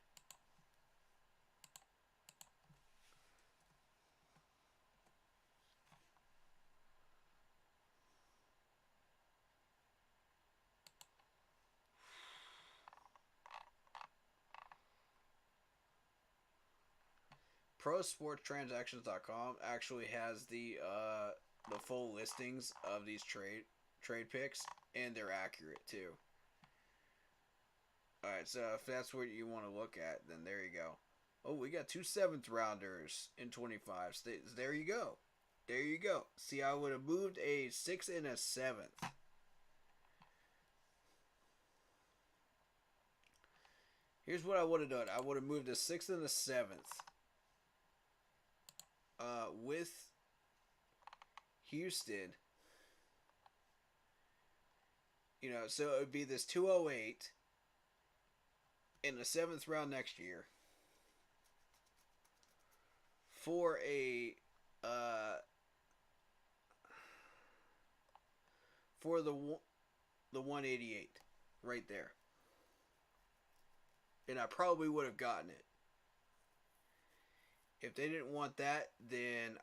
ProSportsTransactions.com actually has the full listings of these trade picks, and they're accurate too. All right, so if that's what you want to look at, then there you go. Oh, we got two seventh rounders in 25. There you go. There you go. See, I would have moved a sixth and a seventh. Here's what I would have done. I would have moved a sixth and a seventh. With Houston. You know, so it would be this 208 in the seventh round next year for a for the 188 right there, and I probably would have gotten it. If they didn't want that, then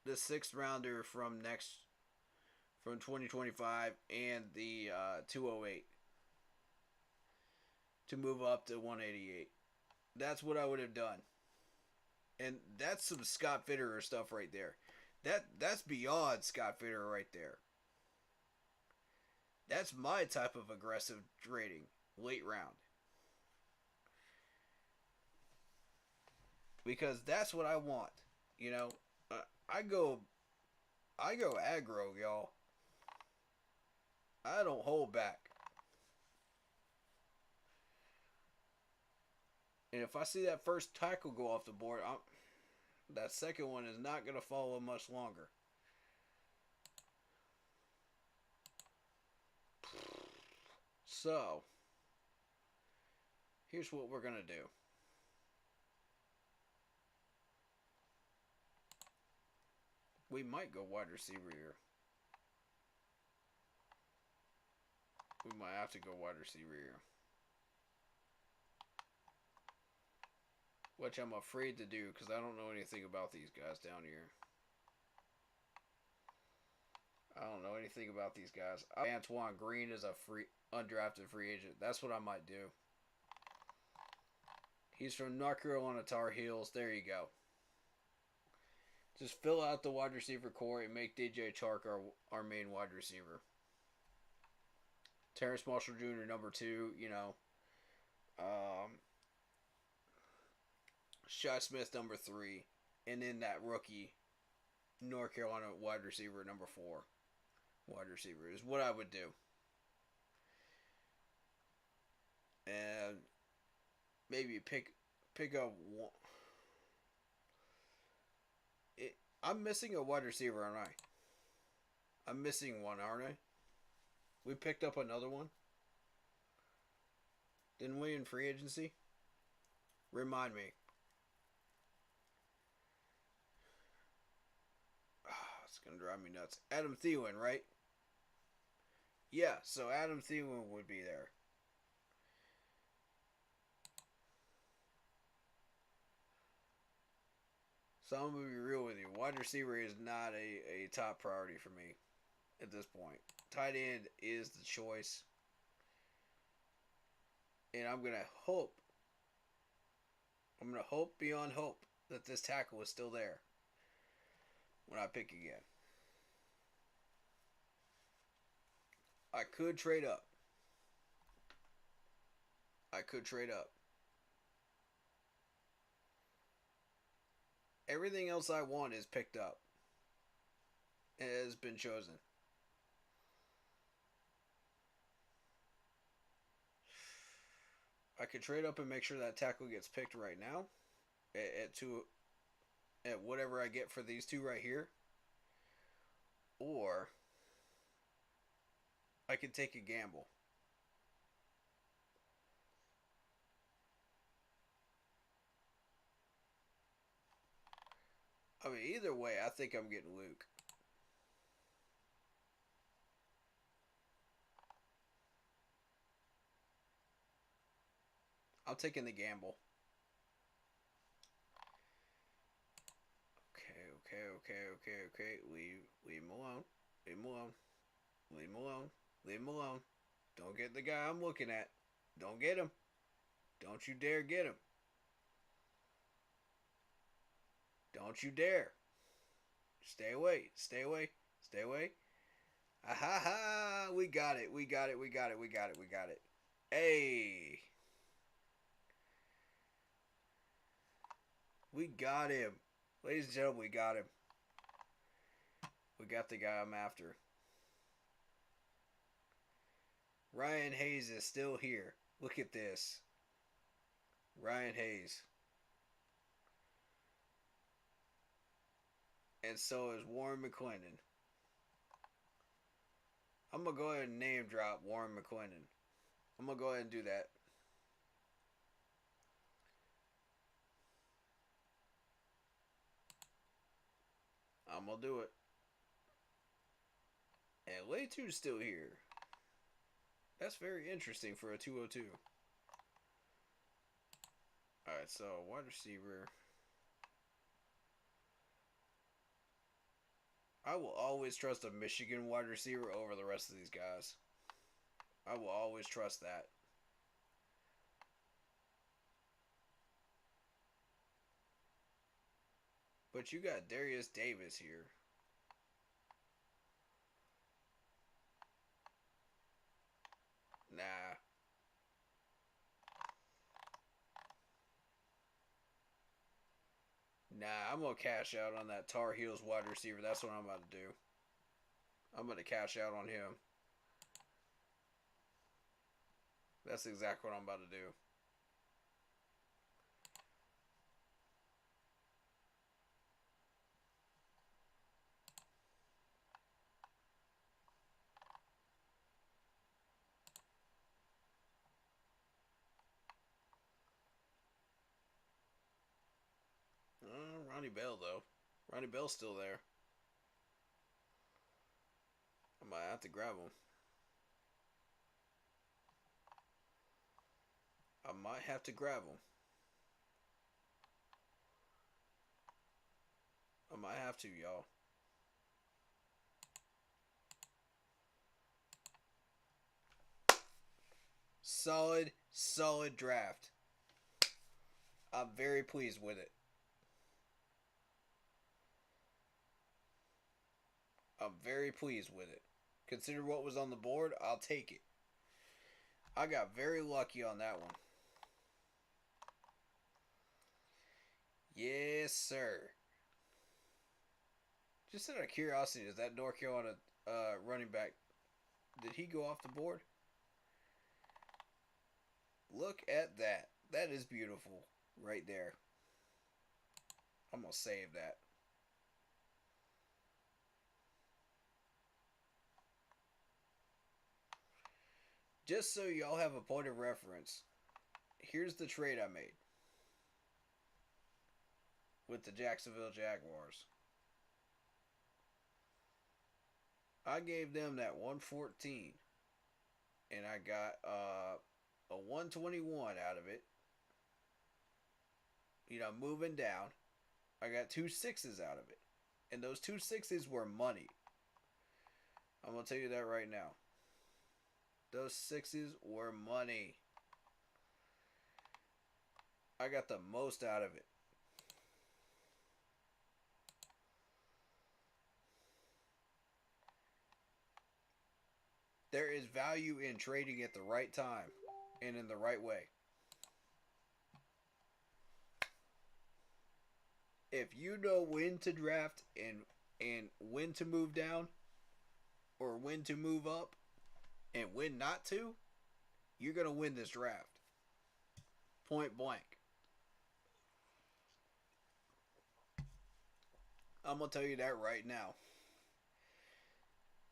the sixth rounder from 2025 and the 208 to move up to 188. That's what I would have done. And that's some Scott Fitterer stuff right there. That's beyond Scott Fitterer right there. That's my type of aggressive trading late round. Because that's what I want. You know, I go aggro, y'all. I don't hold back. And if I see that first tackle go off the board, that second one is not going to follow much longer. So, here's what we're going to do. We might go wide receiver here. We might have to go wide receiver here. Which I'm afraid to do because I don't know anything about these guys down here. I don't know anything about these guys. Antoine Green is a undrafted free agent. That's what I might do. He's from North Carolina Tar Heels. There you go. Just fill out the wide receiver core and make DJ Chark our main wide receiver. Terrence Marshall Jr. number 2, you know. Shi Smith number 3. And then that rookie North Carolina wide receiver number 4. Wide receiver is what I would do. And maybe pick up one. I'm missing a wide receiver, aren't I? I'm missing one, aren't I? We picked up another one. Didn't we in free agency? Remind me. It's going to drive me nuts. Adam Thielen, right? Yeah, so Adam Thielen would be there. So I'm going to be real with you. Wide receiver is not a top priority for me at this point. Tight end is the choice. And I'm going to hope beyond hope that this tackle is still there when I pick again. I could trade up. Everything else I want is picked up. It has been chosen. I could trade up and make sure that tackle gets picked right now at 2. at whatever I get for these two right here, or I could take a gamble. I mean, either way, I think I'm getting Luke. I'm taking the gamble. Okay. Leave him alone. Leave him alone. Leave him alone. Leave him alone. Don't get the guy I'm looking at. Don't get him. Don't you dare get him. Don't you dare. Stay away. Stay away. Stay away. Ah ha ha. We got it. We got it. We got it. We got it. We got it. Hey. We got him. Ladies and gentlemen, we got him. We got the guy I'm after. Ryan Hayes is still here. Look at this. Ryan Hayes. And so is Warren McClendon. I'm going to go ahead and name drop Warren McClendon. I'm going to go ahead and do that. I'm going to do it. And Lay2's still here. That's very interesting for a 202. Alright, so wide receiver. I will always trust a Michigan wide receiver over the rest of these guys. I will always trust that. But you got Darius Davis here. Nah. Nah, I'm going to cash out on that Tar Heels wide receiver. That's what I'm about to do. I'm going to cash out on him. That's exactly what I'm about to do. Ronnie Bell, though. Ronnie Bell's still there. I might have to grab him. I might have to grab him. I might have to, y'all. Solid draft. I'm very pleased with it. I'm very pleased with it. Consider what was on the board, I'll take it. I got very lucky on that one. Yes, sir. Just out of curiosity, is that North Carolina running back, did he go off the board? Look at that. That is beautiful right there. I'm going to save that. Just so y'all have a point of reference, here's the trade I made with the Jacksonville Jaguars. I gave them that 114, and I got a 121 out of it. You know, moving down. I got 2 6s out of it. And those 2 6s were money. I'm going to tell you that right now. Those 6s were money. I got the most out of it. There is value in trading at the right time and in the right way. If you know when to draft and when to move down or when to move up and when not to, you're going to win this draft. Point blank. I'm gonna tell you that right now.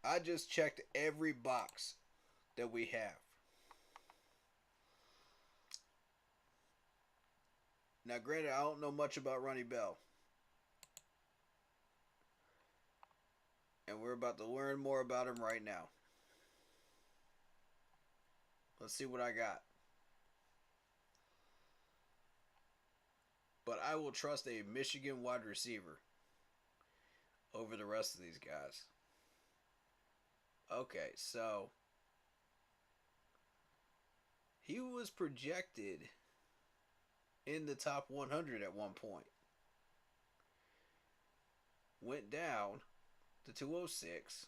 I just checked every box that we have. Now, granted, I don't know much about Ronnie Bell, and we're about to learn more about him right now. Let's see what I got. But I will trust a Michigan wide receiver over the rest of these guys. Okay, so he was projected in the top 100 at one point. Went down to 206.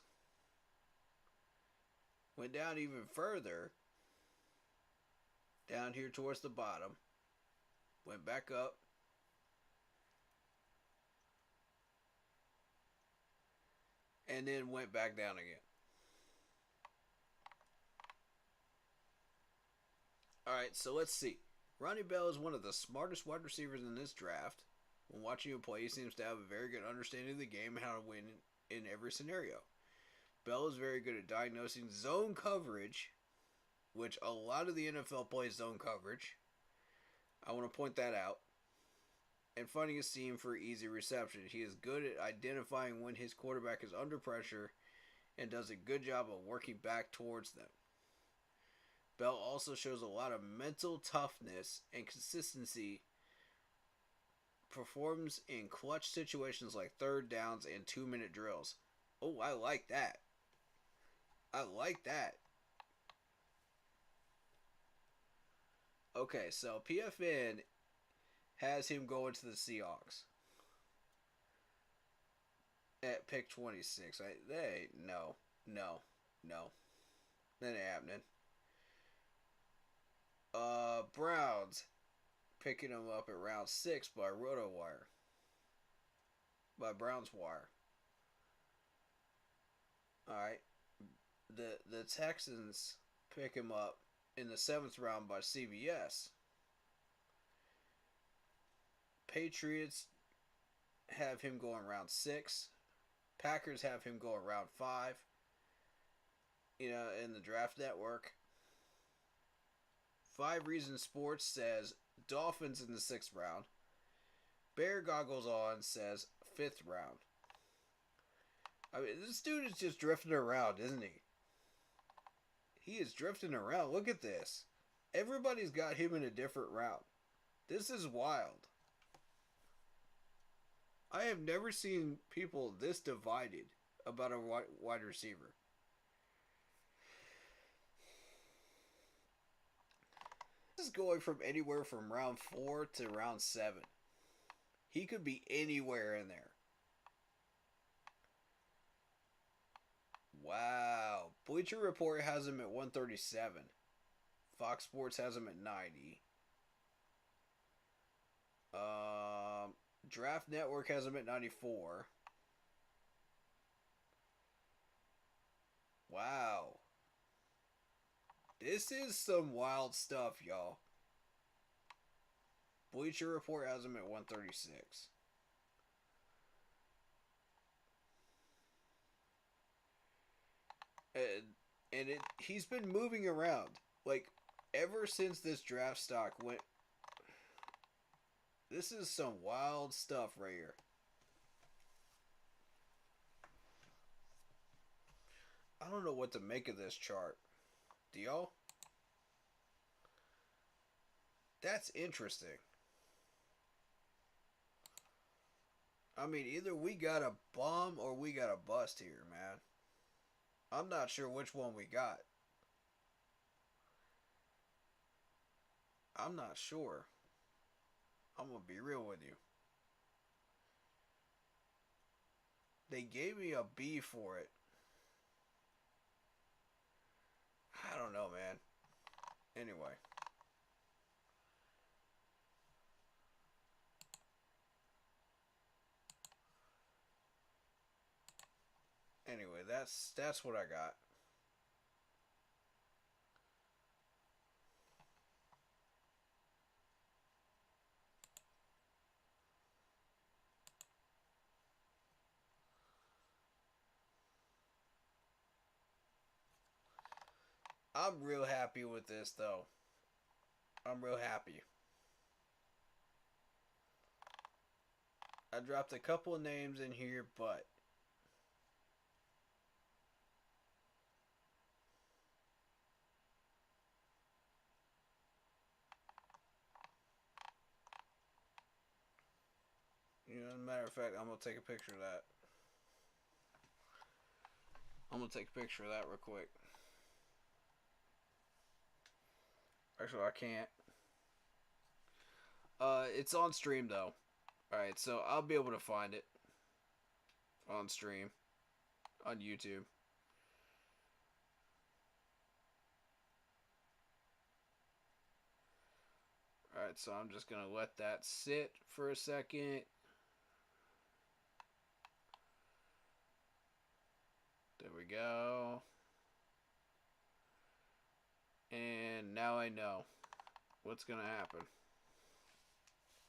Went down even further. Down here towards the bottom. Went back up. And then went back down again. Alright, so let's see. Ronnie Bell is one of the smartest wide receivers in this draft. When watching him play, he seems to have a very good understanding of the game and how to win in every scenario. Bell is very good at diagnosing zone coverage, which a lot of the NFL plays zone coverage. I want to point that out. And finding a seam for easy reception. He is good at identifying when his quarterback is under pressure and does a good job of working back towards them. Bell also shows a lot of mental toughness and consistency. Performs in clutch situations like third downs and 2-minute drills. Oh, I like that. I like that. Okay, so PFN has him going to the Seahawks at pick 26. No. That ain't happening. Browns picking him up at round 6 by RotoWire. By Browns Wire. Alright. The Texans pick him up in the 7th round by CBS. Patriots have him going round 6. Packers have him going round 5. In the Draft Network. 5 Reasons Sports says Dolphins in the 6th round. Bear Goggles On says 5th round. I mean, this dude is just drifting around, isn't he? He is drifting around. Look at this. Everybody's got him in a different round. This is wild. I have never seen people this divided about a wide receiver. This is going from anywhere from round 4 to round 7. He could be anywhere in there. Wow. Bleacher Report has him at 137. Fox Sports has him at 90. Draft Network has him at 94. Wow. This is some wild stuff, y'all. Bleacher Report has him at 136. He's been moving around. Like, ever since this draft stock went... This is some wild stuff right here. I don't know what to make of this chart. Do y'all? That's interesting. I mean, either we got a bomb or we got a bust here, man. I'm not sure which one we got. I'm not sure. I'm going to be real with you. They gave me a B for it. I don't know, man. Anyway. Anyway, that's what I got. I'm real happy with this, though. I'm real happy. I dropped a couple of names in here, but as a matter of fact, I'm gonna take a picture of that. I'm gonna take a picture of that real quick. Actually, I can't. It's on stream though. Alright, so I'll be able to find it on stream on YouTube. Alright, so I'm just gonna let that sit for a second. There we go. And now I know what's gonna happen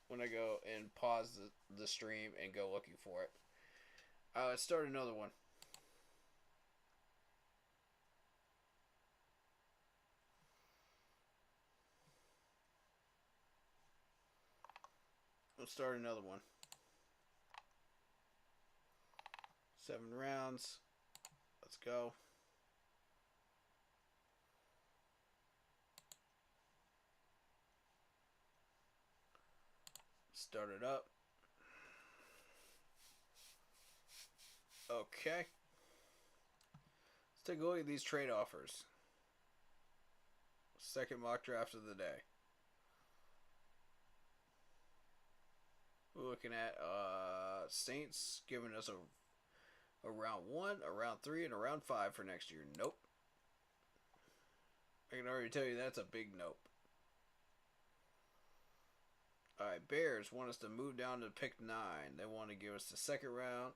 when I go and pause the stream and go looking for it. Let's start another one. Let's start another one. 7 rounds. Let's go. Start it up. Okay. Let's take a look at these trade offers. Second mock draft of the day. We're looking at Saints giving us a round 1, a round 3, and a round 5 for next year. Nope. I can already tell you that's a big nope. Alright, Bears want us to move down to pick 9. They want to give us the second round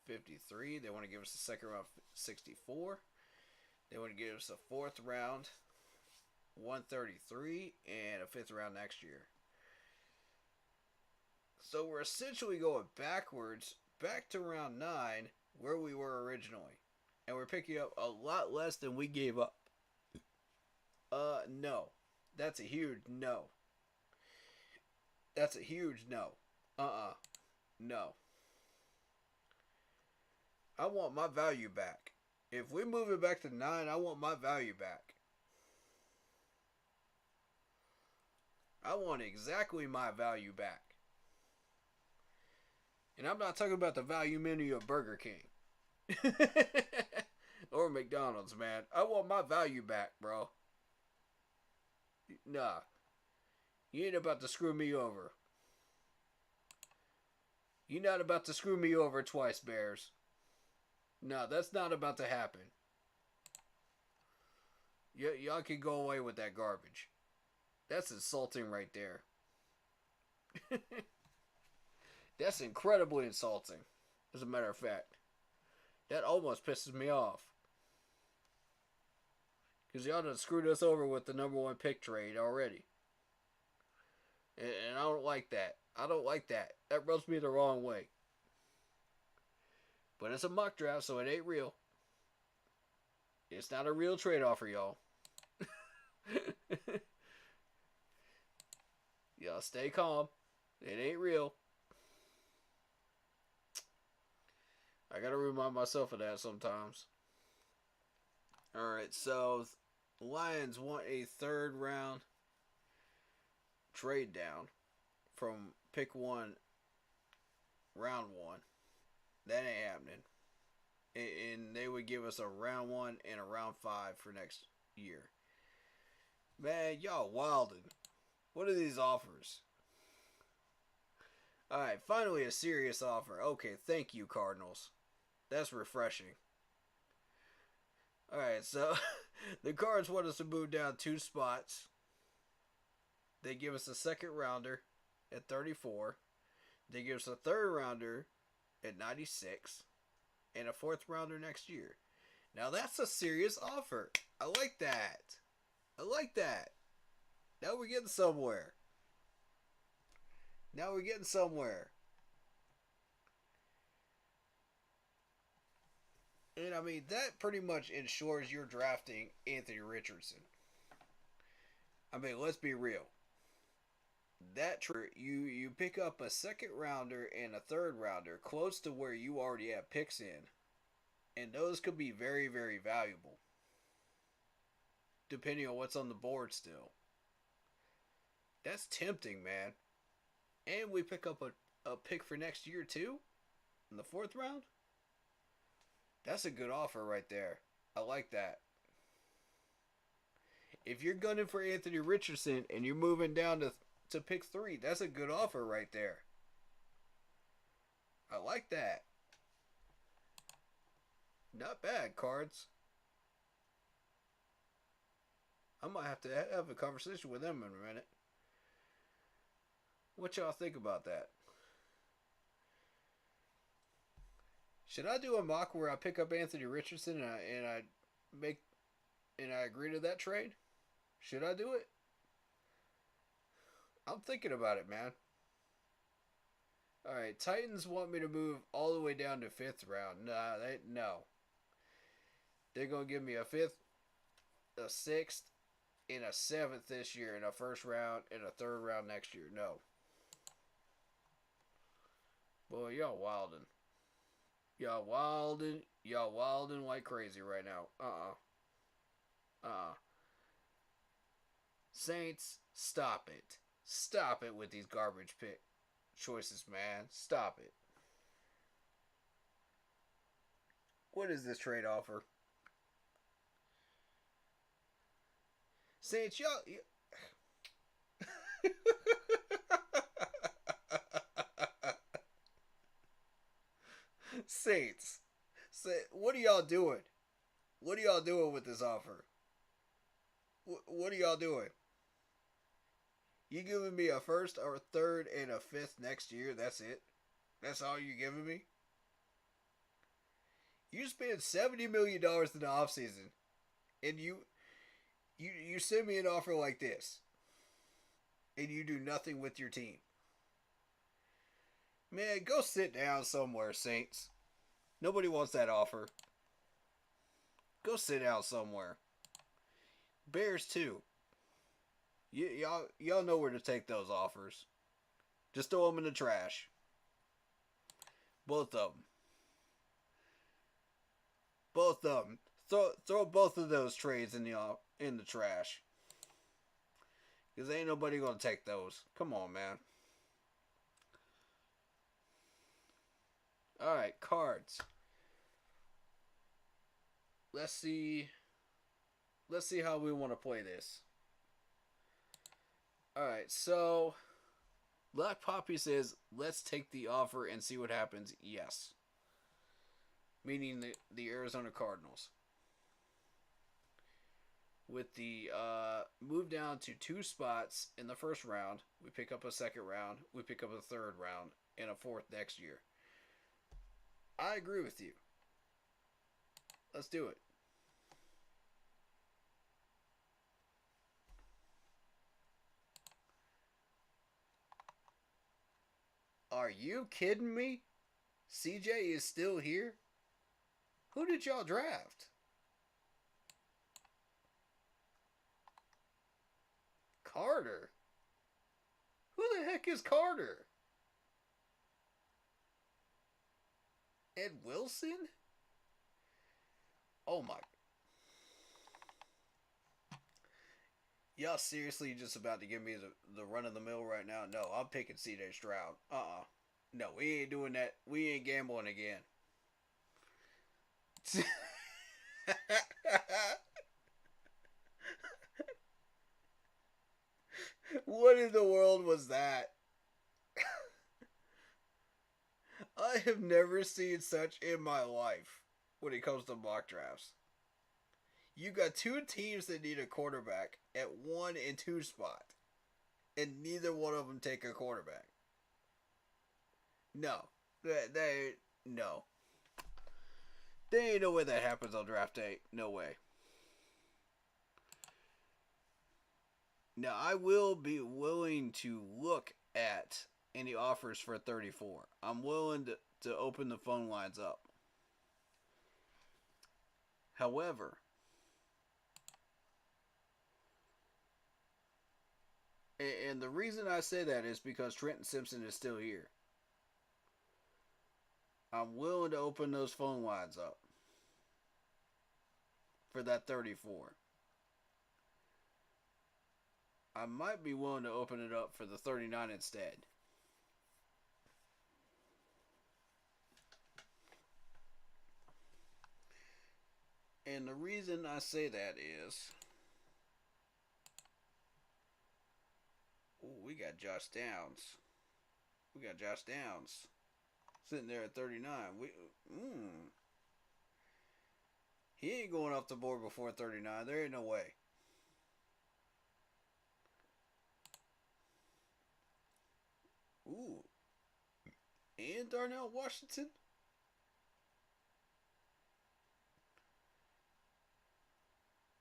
53. They want to give us the second round 64. They want to give us a 4th round 133 and a 5th round next year. So we're essentially going backwards, back to round 9 where we were originally. And we're picking up a lot less than we gave up. No. That's a huge no. That's a huge no. No. I want my value back. If we move it back to 9, I want my value back. I want exactly my value back. And I'm not talking about the value menu of Burger King. Or McDonald's, man. I want my value back, bro. Nah. You ain't about to screw me over. You're not about to screw me over twice, Bears. No, that's not about to happen. Y'all can go away with that garbage. That's insulting right there. That's incredibly insulting, as a matter of fact. That almost pisses me off. Because y'all done screwed us over with the number 1 pick trade already. And I don't like that. I don't like that. That rubs me the wrong way. But it's a mock draft, so it ain't real. It's not a real trade offer, y'all. Y'all stay calm. It ain't real. I gotta remind myself of that sometimes. Alright, so the Lions want a 3rd round trade down from pick 1, round 1. That ain't happening. And they would give us a round 1 and a round 5 for next year. Man, y'all wildin'. What are these offers? Alright, finally a serious offer. Okay, thank you, Cardinals. That's refreshing. Alright, so the Cards want us to move down 2 spots. They give us a 2nd rounder at 34. They give us a 3rd rounder at 96. And a 4th rounder next year. Now that's a serious offer. I like that. I like that. Now we're getting somewhere. Now we're getting somewhere. And I mean, that pretty much ensures you're drafting Anthony Richardson. I mean, let's be real. You pick up a second rounder and a third rounder close to where you already have picks in, and those could be very, very valuable depending on what's on the board still. That's tempting, man. And we pick up a pick for next year too in the fourth round. That's a good offer right there. I like that. If you're gunning for Anthony Richardson and you're moving down to pick 3, that's a good offer right there. I like that. Not bad, Cards. I might have to have a conversation with them in a minute. What y'all think about that? Should I do a mock where I pick up Anthony Richardson and I agree to that trade? Should I do it? I'm thinking about it, man. All right, Titans want me to move all the way down to 5th round. No. They're gonna give me a 5th, a 6th, and a 7th this year, and a 1st round and a 3rd round next year. No. Boy, y'all wildin'. Y'all wildin' like crazy right now. Saints, stop it. Stop it with these garbage pick choices, man. Stop it. What is this trade offer? Saints, y'all. Saints. What are y'all doing? What are y'all doing with this offer? What are y'all doing? You giving me a 1st or a 3rd and a 5th next year? That's it? That's all you giving me? You spend $70 million in the offseason, and you send me an offer like this, and you do nothing with your team. Man, go sit down somewhere, Saints. Nobody wants that offer. Go sit down somewhere. Bears too. Y'all know where to take those offers. Just throw them in the trash. Both of them. Both of them. Throw both of those trades in the trash. Because ain't nobody gonna take those. Come on, man. All right, Cards. Let's see how we want to play this. Alright, so Black Poppy says, let's take the offer and see what happens. Yes. Meaning the Arizona Cardinals. With the move down to 2 spots in the 1st round, we pick up a 2nd round, we pick up a 3rd round, and a 4th next year. I agree with you. Let's do it. Are you kidding me? CJ is still here? Who did y'all draft? Carter? Who the heck is Carter? Ed Wilson? Oh my. Y'all seriously just about to give me the run of the mill right now? No, I'm picking CJ Stroud. No, we ain't doing that. We ain't gambling again. What in the world was that? I have never seen such in my life when it comes to mock drafts. You got 2 teams that need a quarterback at 1 and 2 spot, and neither one of them take a quarterback. No, no. There ain't no way that happens on draft day. No way. Now I will be willing to look at any offers for 34. I'm willing to open the phone lines up. However, and the reason I say that is because Trenton Simpson is still here. I'm willing to open those phone lines up for that 34. I might be willing to open it up for the 39 instead. And the reason I say that is, we got Josh Downs. We got Josh Downs sitting there at 39. He ain't going off the board before 39. There ain't no way. Ooh. And Darnell Washington?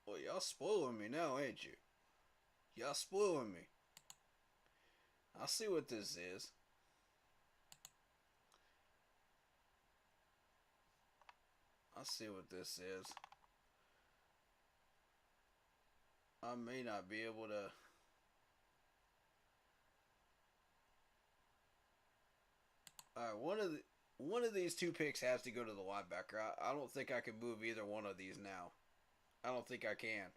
Well, y'all spoiling me now, ain't you? Y'all spoiling me. I'll see what this is. I'll see what this is. I may not be able to. Alright, one of these two picks has to go to the linebacker. I don't think I can move either one of these now. I don't think I can.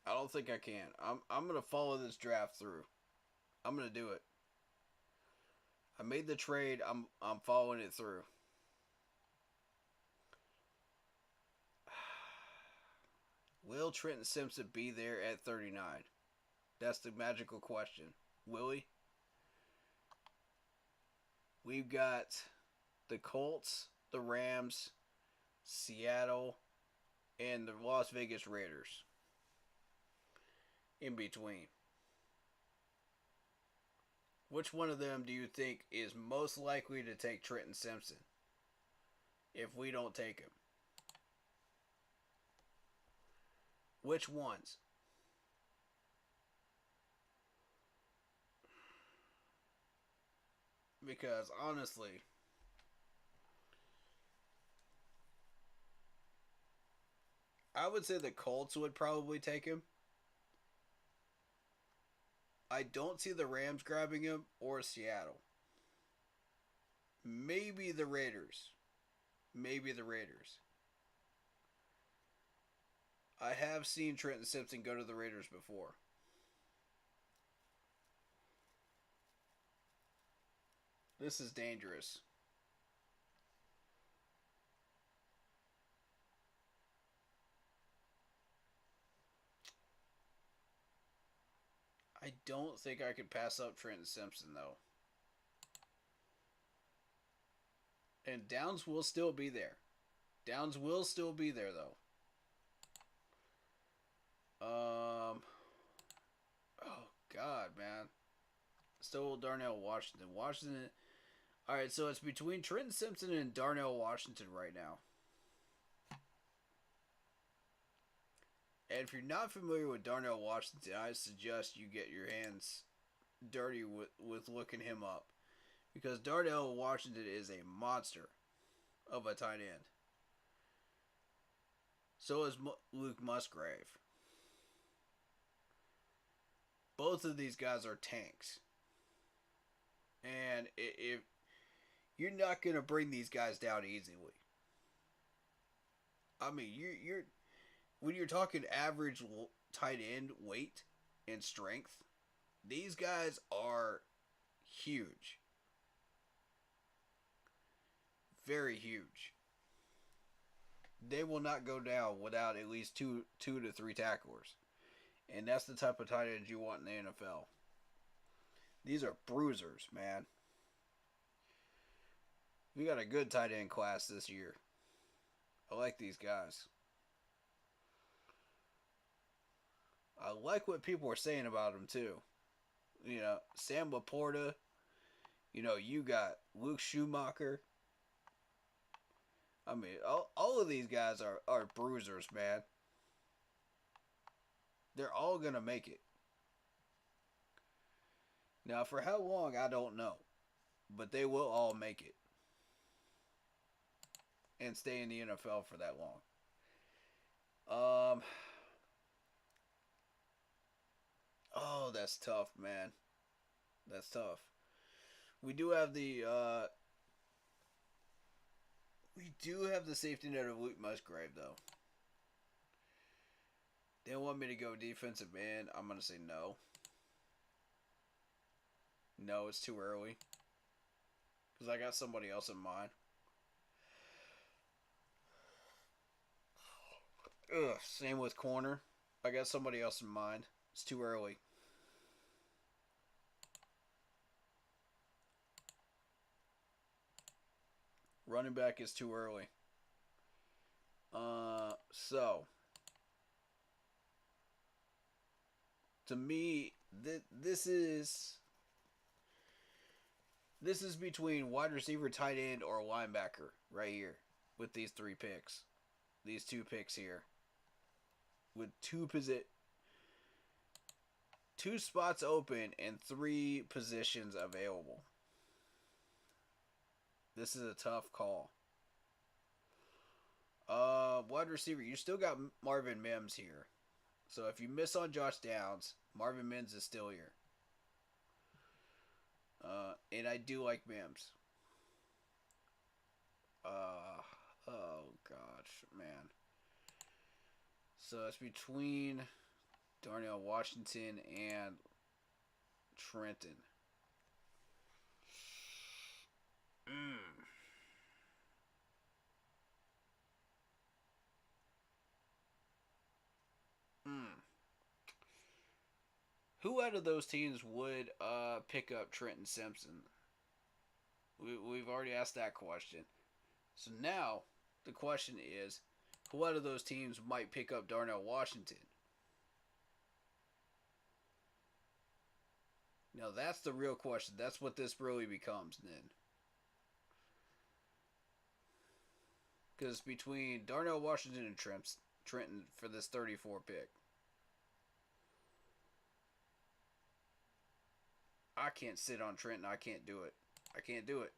I don't think I can. I'm gonna follow this draft through. I'm gonna do it. I made the trade. I'm following it through. Will Trenton Simpson be there at 39? That's the magical question. Will he? We've got the Colts, the Rams, Seattle, and the Las Vegas Raiders in between. Which one of them do you think is most likely to take Trenton Simpson if we don't take him? Which ones? Because honestly, I would say the Colts would probably take him. I don't see the Rams grabbing him or Seattle. Maybe the Raiders. Maybe the Raiders. I have seen Trenton Simpson go to the Raiders before. This is dangerous. I don't think I could pass up Trenton Simpson, though. And Downs will still be there. Downs will still be there, though. Oh, God, man. Still Darnell Washington. Washington. Alright, so it's between Trenton Simpson and Darnell Washington right now. And if you're not familiar with Darnell Washington, I suggest you get your hands dirty with looking him up. Because Darnell Washington is a monster of a tight end. So is Luke Musgrave. Both of these guys are tanks. And if you're not going to bring these guys down easily. I mean, you're when you're talking average tight end weight and strength, these guys are huge. Very huge. They will not go down without at least two to three tacklers. And that's the type of tight ends you want in the NFL. These are bruisers, man. We got a good tight end class this year. I like these guys. I like what people are saying about them, too. You know, Sam Laporta. You know, you got Luke Schumacher. I mean, all of these guys are bruisers, man. They're all going to make it. Now, for how long, I don't know. but they will all make it and stay in the NFL for that long. Oh, that's tough, man. That's tough. We do have the safety net of Luke Musgrave though. They want me to go defensive end. I'm gonna say no. No, it's too early. Because I got somebody else in mind. Ugh, same with corner. I got somebody else in mind. It's too early. Running back is too early. So to me, this is between wide receiver, tight end, or linebacker right here with these three picks. These two picks here. With two spots open and 3 positions available. This is a tough call. Wide receiver, you still got Marvin Mims here. So if you miss on Josh Downs, Marvin Mims is still here. And I do like Mims. Oh gosh, man. So it's between Darnell Washington and Trenton. Who out of those teams would pick up Trenton Simpson? We've already asked that question. So now the question is, who out of those teams might pick up Darnell Washington? Now that's the real question. That's what this really becomes then. Because between Darnell Washington and Trenton for this 34 pick. I can't sit on Trenton. I can't do it. I can't do it.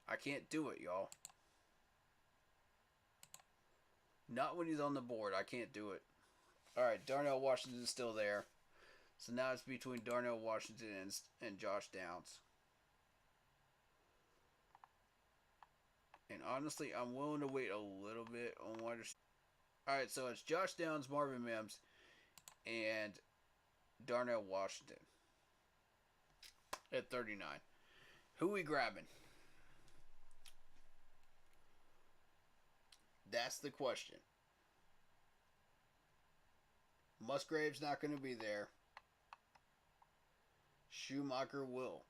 I can't do it, y'all. Not when he's on the board. I can't do it. Alright, Darnell Washington's still there. So now it's between Darnell Washington and Josh Downs. And honestly, I'm willing to wait a little bit on wide receiver. Alright, so it's Josh Downs, Marvin Mims, and Darnell Washington at 39. Who we grabbing? That's the question. Musgrave's not going to be there. Schumacher will.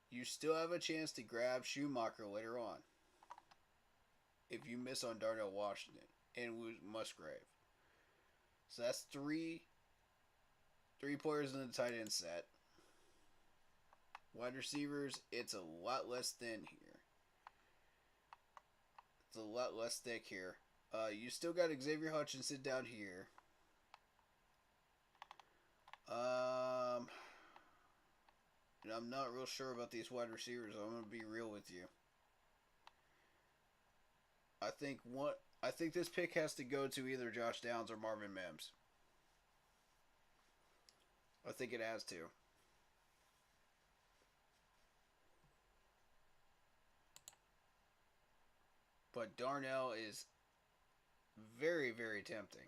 You still have a chance to grab Schumacher later on. If you miss on Darnell Washington and lose Musgrave. So that's three players in the tight end set. Wide receivers, it's a lot less thin here. It's a lot less thick here. You still got Xavier Hutchinson down here. And I'm not real sure about these wide receivers. I'm going to be real with you. I think this pick has to go to either Josh Downs or Marvin Mims. I think it has to. But Darnell is very, very tempting.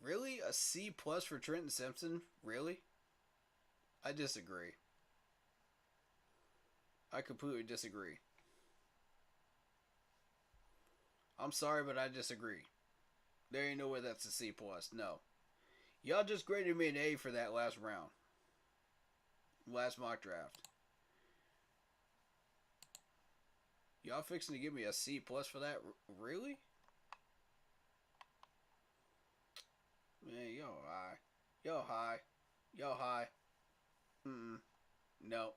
Really? A C plus for Trenton Simpson? Really? I disagree. I completely disagree. I'm sorry, but I disagree. There ain't no way that's a C plus. No. Y'all just graded me an A for that last round. Last mock draft. Y'all fixing to give me a C plus for that? Really? Man, yo high. Yo high. Yo high. No.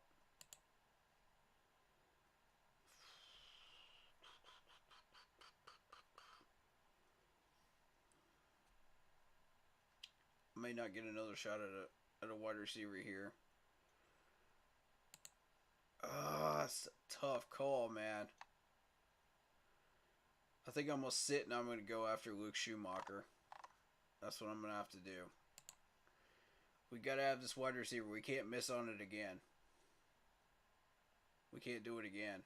I may not get another shot at a wide receiver here. It's a tough call, man. I think I'm going to sit and I'm going to go after Luke Schumacher. That's what I'm going to have to do. We got to have this wide receiver. We can't miss on it again. We can't do it again.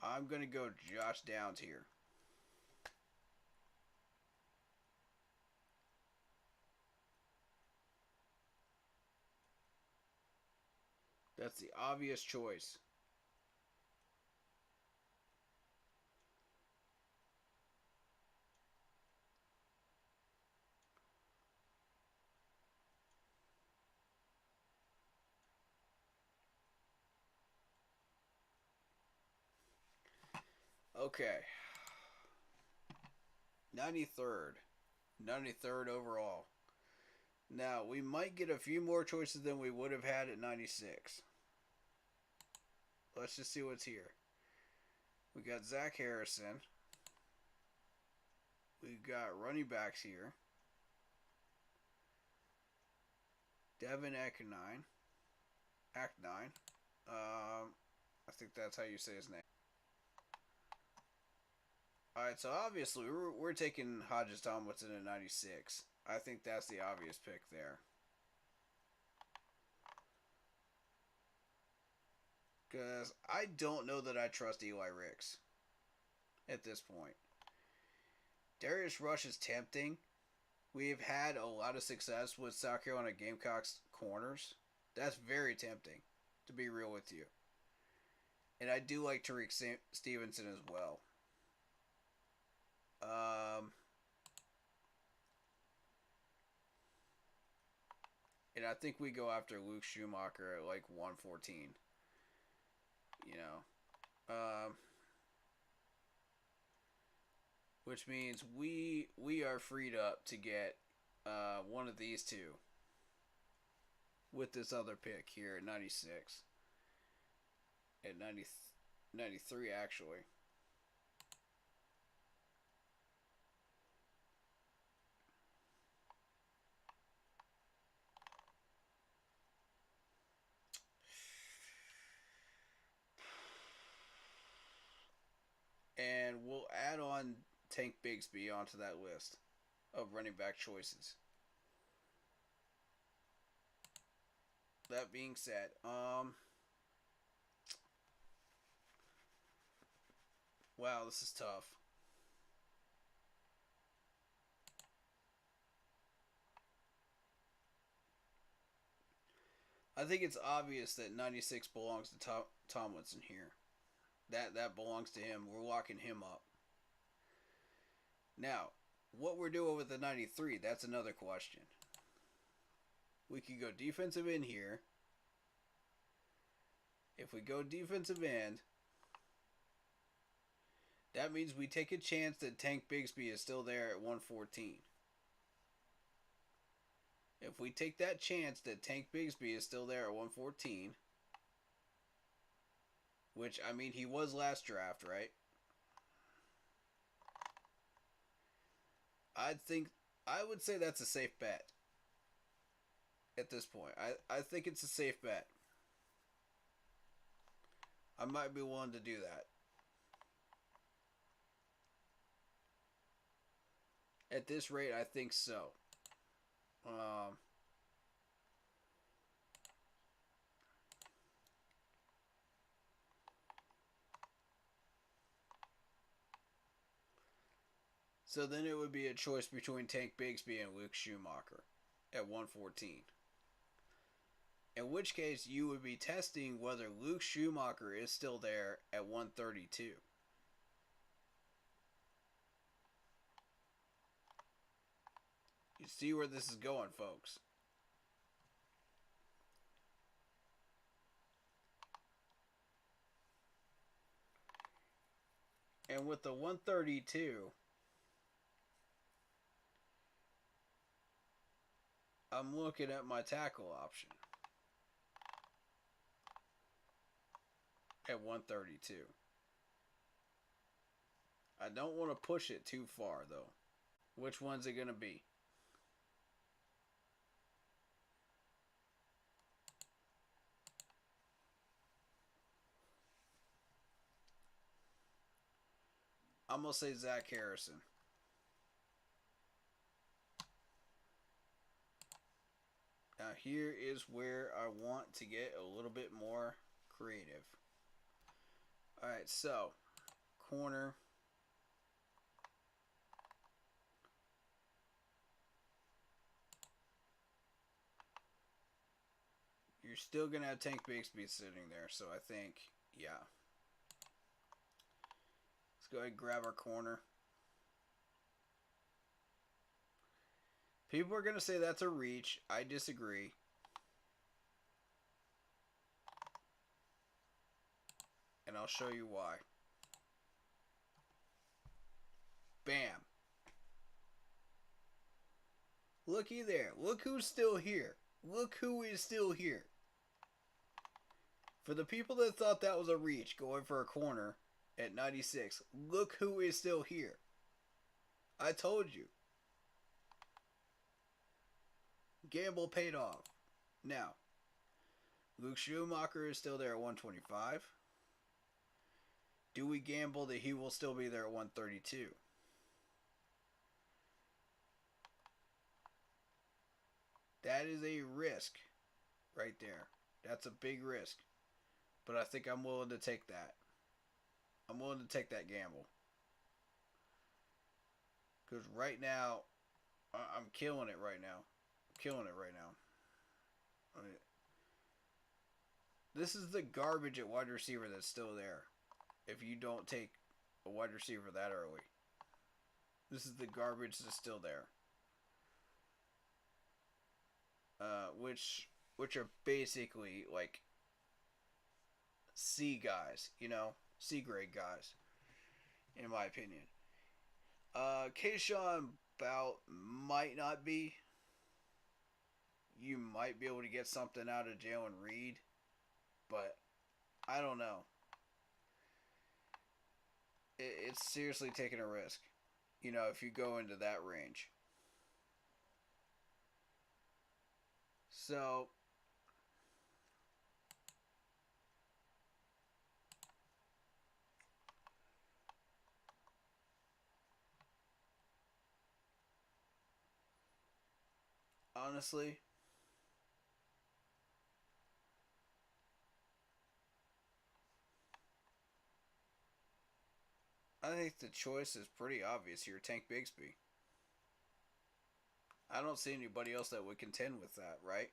I'm going to go Josh Downs here. That's the obvious choice. Okay. 93rd. 93rd overall. Now, we might get a few more choices than we would have had at 96. Let's just see what's here. We got Zach Harrison. We've got running backs here. Devin Akinine. I think that's how you say his name. Alright, so obviously we're taking Hodges Tomlinson at 96. I think that's the obvious pick there. Because I don't know that I trust Eli Ricks at this point. Darius Rush is tempting. We've had a lot of success with South Carolina Gamecocks corners. That's very tempting, to be real with you. And I do like Tariq Stevenson as well. And I think we go after Luke Schumacher at like 114. You know. Which means we are freed up to get one of these two with this other pick here at 96. At 93 actually. And we'll add on Tank Bigsby onto that list of running back choices. That being said, wow, this is tough. I think it's obvious that 96 belongs to Tomlinson here. That belongs to him. We're locking him up. Now, what we're doing with the 93, that's another question. We could go defensive end here. If we go defensive end, that means we take a chance that Tank Bigsby is still there at 114. If we take that chance that Tank Bigsby is still there at 114, which, I mean, he was last draft, right? I would say that's a safe bet at this point. I think it's a safe bet. I might be willing to do that. At this rate, I think so. So then it would be a choice between Tank Bigsby and Luke Schumacher at 114. In which case, you would be testing whether Luke Schumacher is still there at 132. You see where this is going, folks. And with the 132, I'm looking at my tackle option at 132. I don't want to push it too far, though. Which one's it going to be? I'm going to say Zach Harrison. Now, here is where I want to get a little bit more creative. Alright, so, corner. You're still going to have Tank Bigsby sitting there, so I think, yeah. Let's go ahead and grab our corner. People are going to say that's a reach. I disagree. And I'll show you why. Bam. Looky there. Look who's still here. Look who is still here. For the people that thought that was a reach going for a corner at 96, look who is still here. I told you. Gamble paid off. Now, Luke Schumacher is still there at 125. Do we gamble that he will still be there at 132? That is a risk right there. That's a big risk. But I think I'm willing to take that. I'm willing to take that gamble. Because right now, I'm killing it right now. Killing it right now. I mean, this is the garbage at wide receiver that's still there. If you don't take a wide receiver that early. This is the garbage that's still there. Which are basically like C guys, you know, C grade guys, in my opinion. Keyshawn Bout might not be. You might be able to get something out of Jalen Reed, but I don't know. It's seriously taking a risk, you know, if you go into that range. So, honestly, I think the choice is pretty obvious here. Tank Bigsby. I don't see anybody else that would contend with that, right?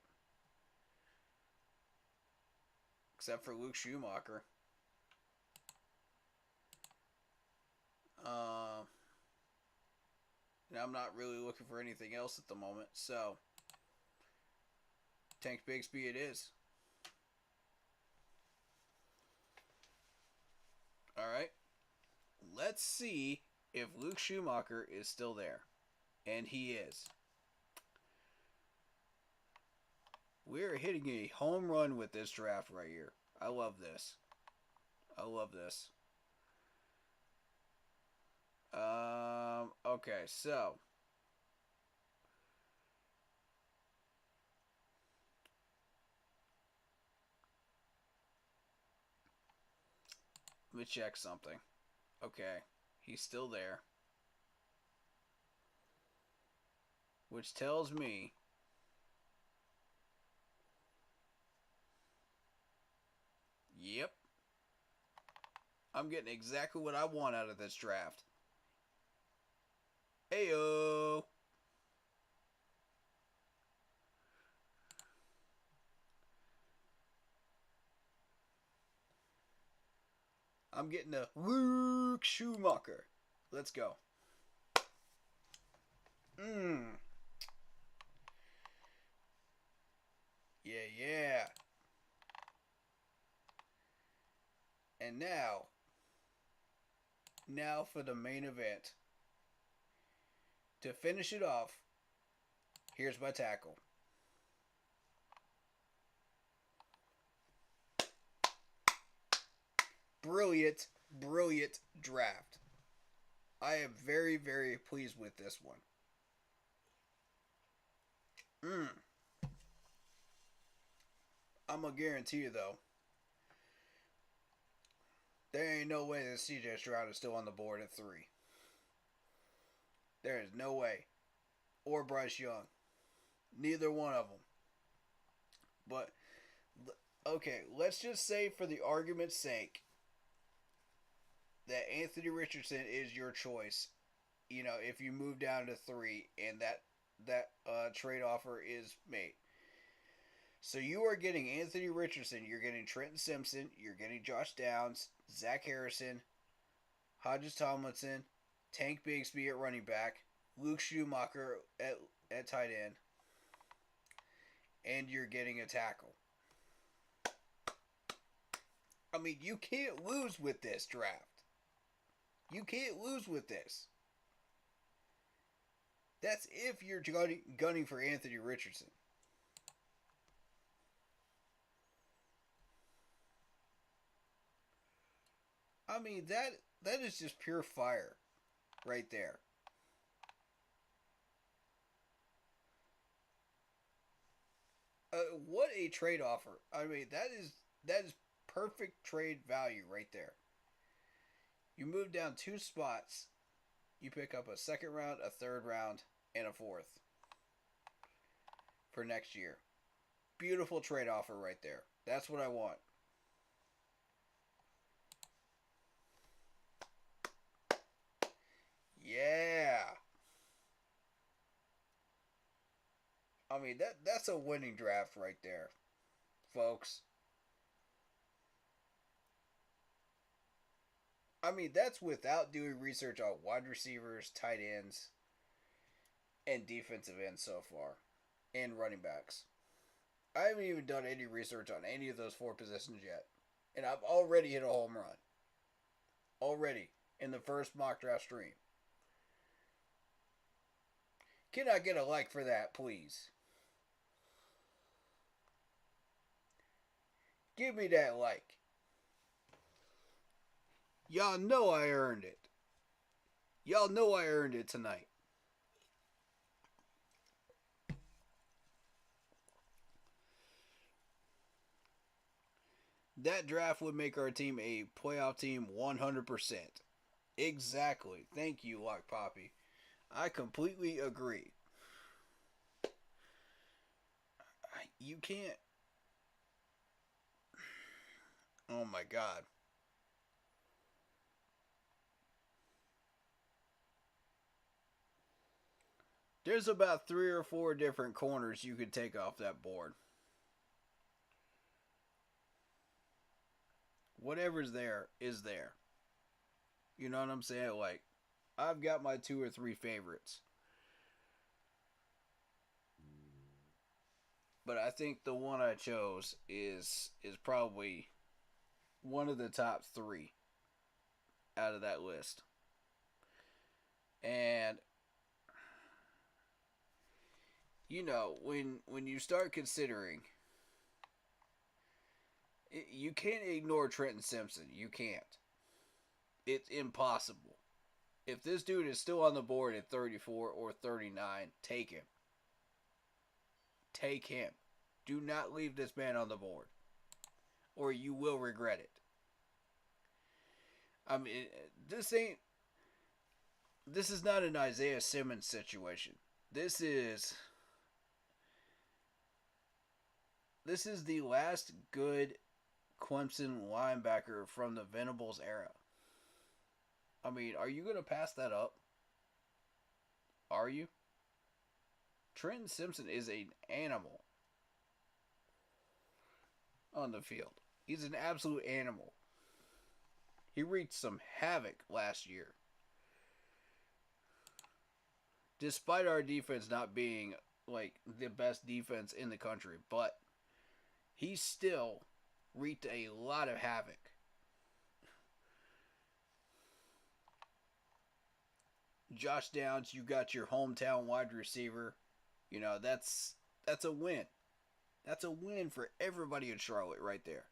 Except for Luke Schumacher. And I'm not really looking for anything else at the moment, so Tank Bigsby it is. Alright. Let's see if Luke Schumacher is still there. And he is. We're hitting a home run with this draft right here. I love this. I love this. Okay, so let me check something. Okay, he's still there. Which tells me yep. I'm getting exactly what I want out of this draft. Heyo. I'm getting a Luke Schumacher. Let's go. Yeah. And now for the main event. To finish it off, here's my tackle. Brilliant draft. I am very, very pleased with this one. I'm going to guarantee you, though, there ain't no way that CJ Stroud is still on the board at 3. There is no way. Or Bryce Young. Neither one of them. But, okay, let's just say for the argument's sake that Anthony Richardson is your choice. You know, if you move down to 3 and that trade offer is made. So you are getting Anthony Richardson, you're getting Trenton Simpson, you're getting Josh Downs, Zach Harrison, Hodges Tomlinson, Tank Bigsby at running back, Luke Schumacher at tight end, and you're getting a tackle. I mean, you can't lose with this draft. You can't lose with this. That's if you're gunning for Anthony Richardson. I mean, that is just pure fire right there. What a trade offer. I mean, that is perfect trade value right there. You move down 2 spots. You pick up a second round, a third round, and a fourth for next year. Beautiful trade offer right there. That's what I want. Yeah. I mean, that's a winning draft right there, folks. I mean, that's without doing research on wide receivers, tight ends, and defensive ends so far, and running backs. I haven't even done any research on any of those 4 positions yet, and I've already hit a home run. Already in the first mock draft stream. Can I get a like for that, please? Give me that like. Y'all know I earned it. Y'all know I earned it tonight. That draft would make our team a playoff team 100%. Exactly. Thank you, Lock Poppy. I completely agree. You can't. Oh my God. There's about 3 or 4 different corners you could take off that board. Whatever's there is there. You know what I'm saying? Like, I've got my 2 or 3 favorites. But I think the one I chose is probably one of the top 3 out of that list. And you know, when you start considering, you can't ignore Trenton Simpson. You can't. It's impossible. If this dude is still on the board at 34 or 39, take him. Take him. Do not leave this man on the board, or you will regret it. I mean, this is not an Isaiah Simmons situation. This is the last good Clemson linebacker from the Venables era. I mean, are you going to pass that up? Are you? Trenton Simpson is an animal on the field. He's an absolute animal. He wreaked some havoc last year. Despite our defense not being like the best defense in the country, but he still wreaked a lot of havoc. Josh Downs, you got your hometown wide receiver. You know, that's a win. That's a win for everybody in Charlotte right there.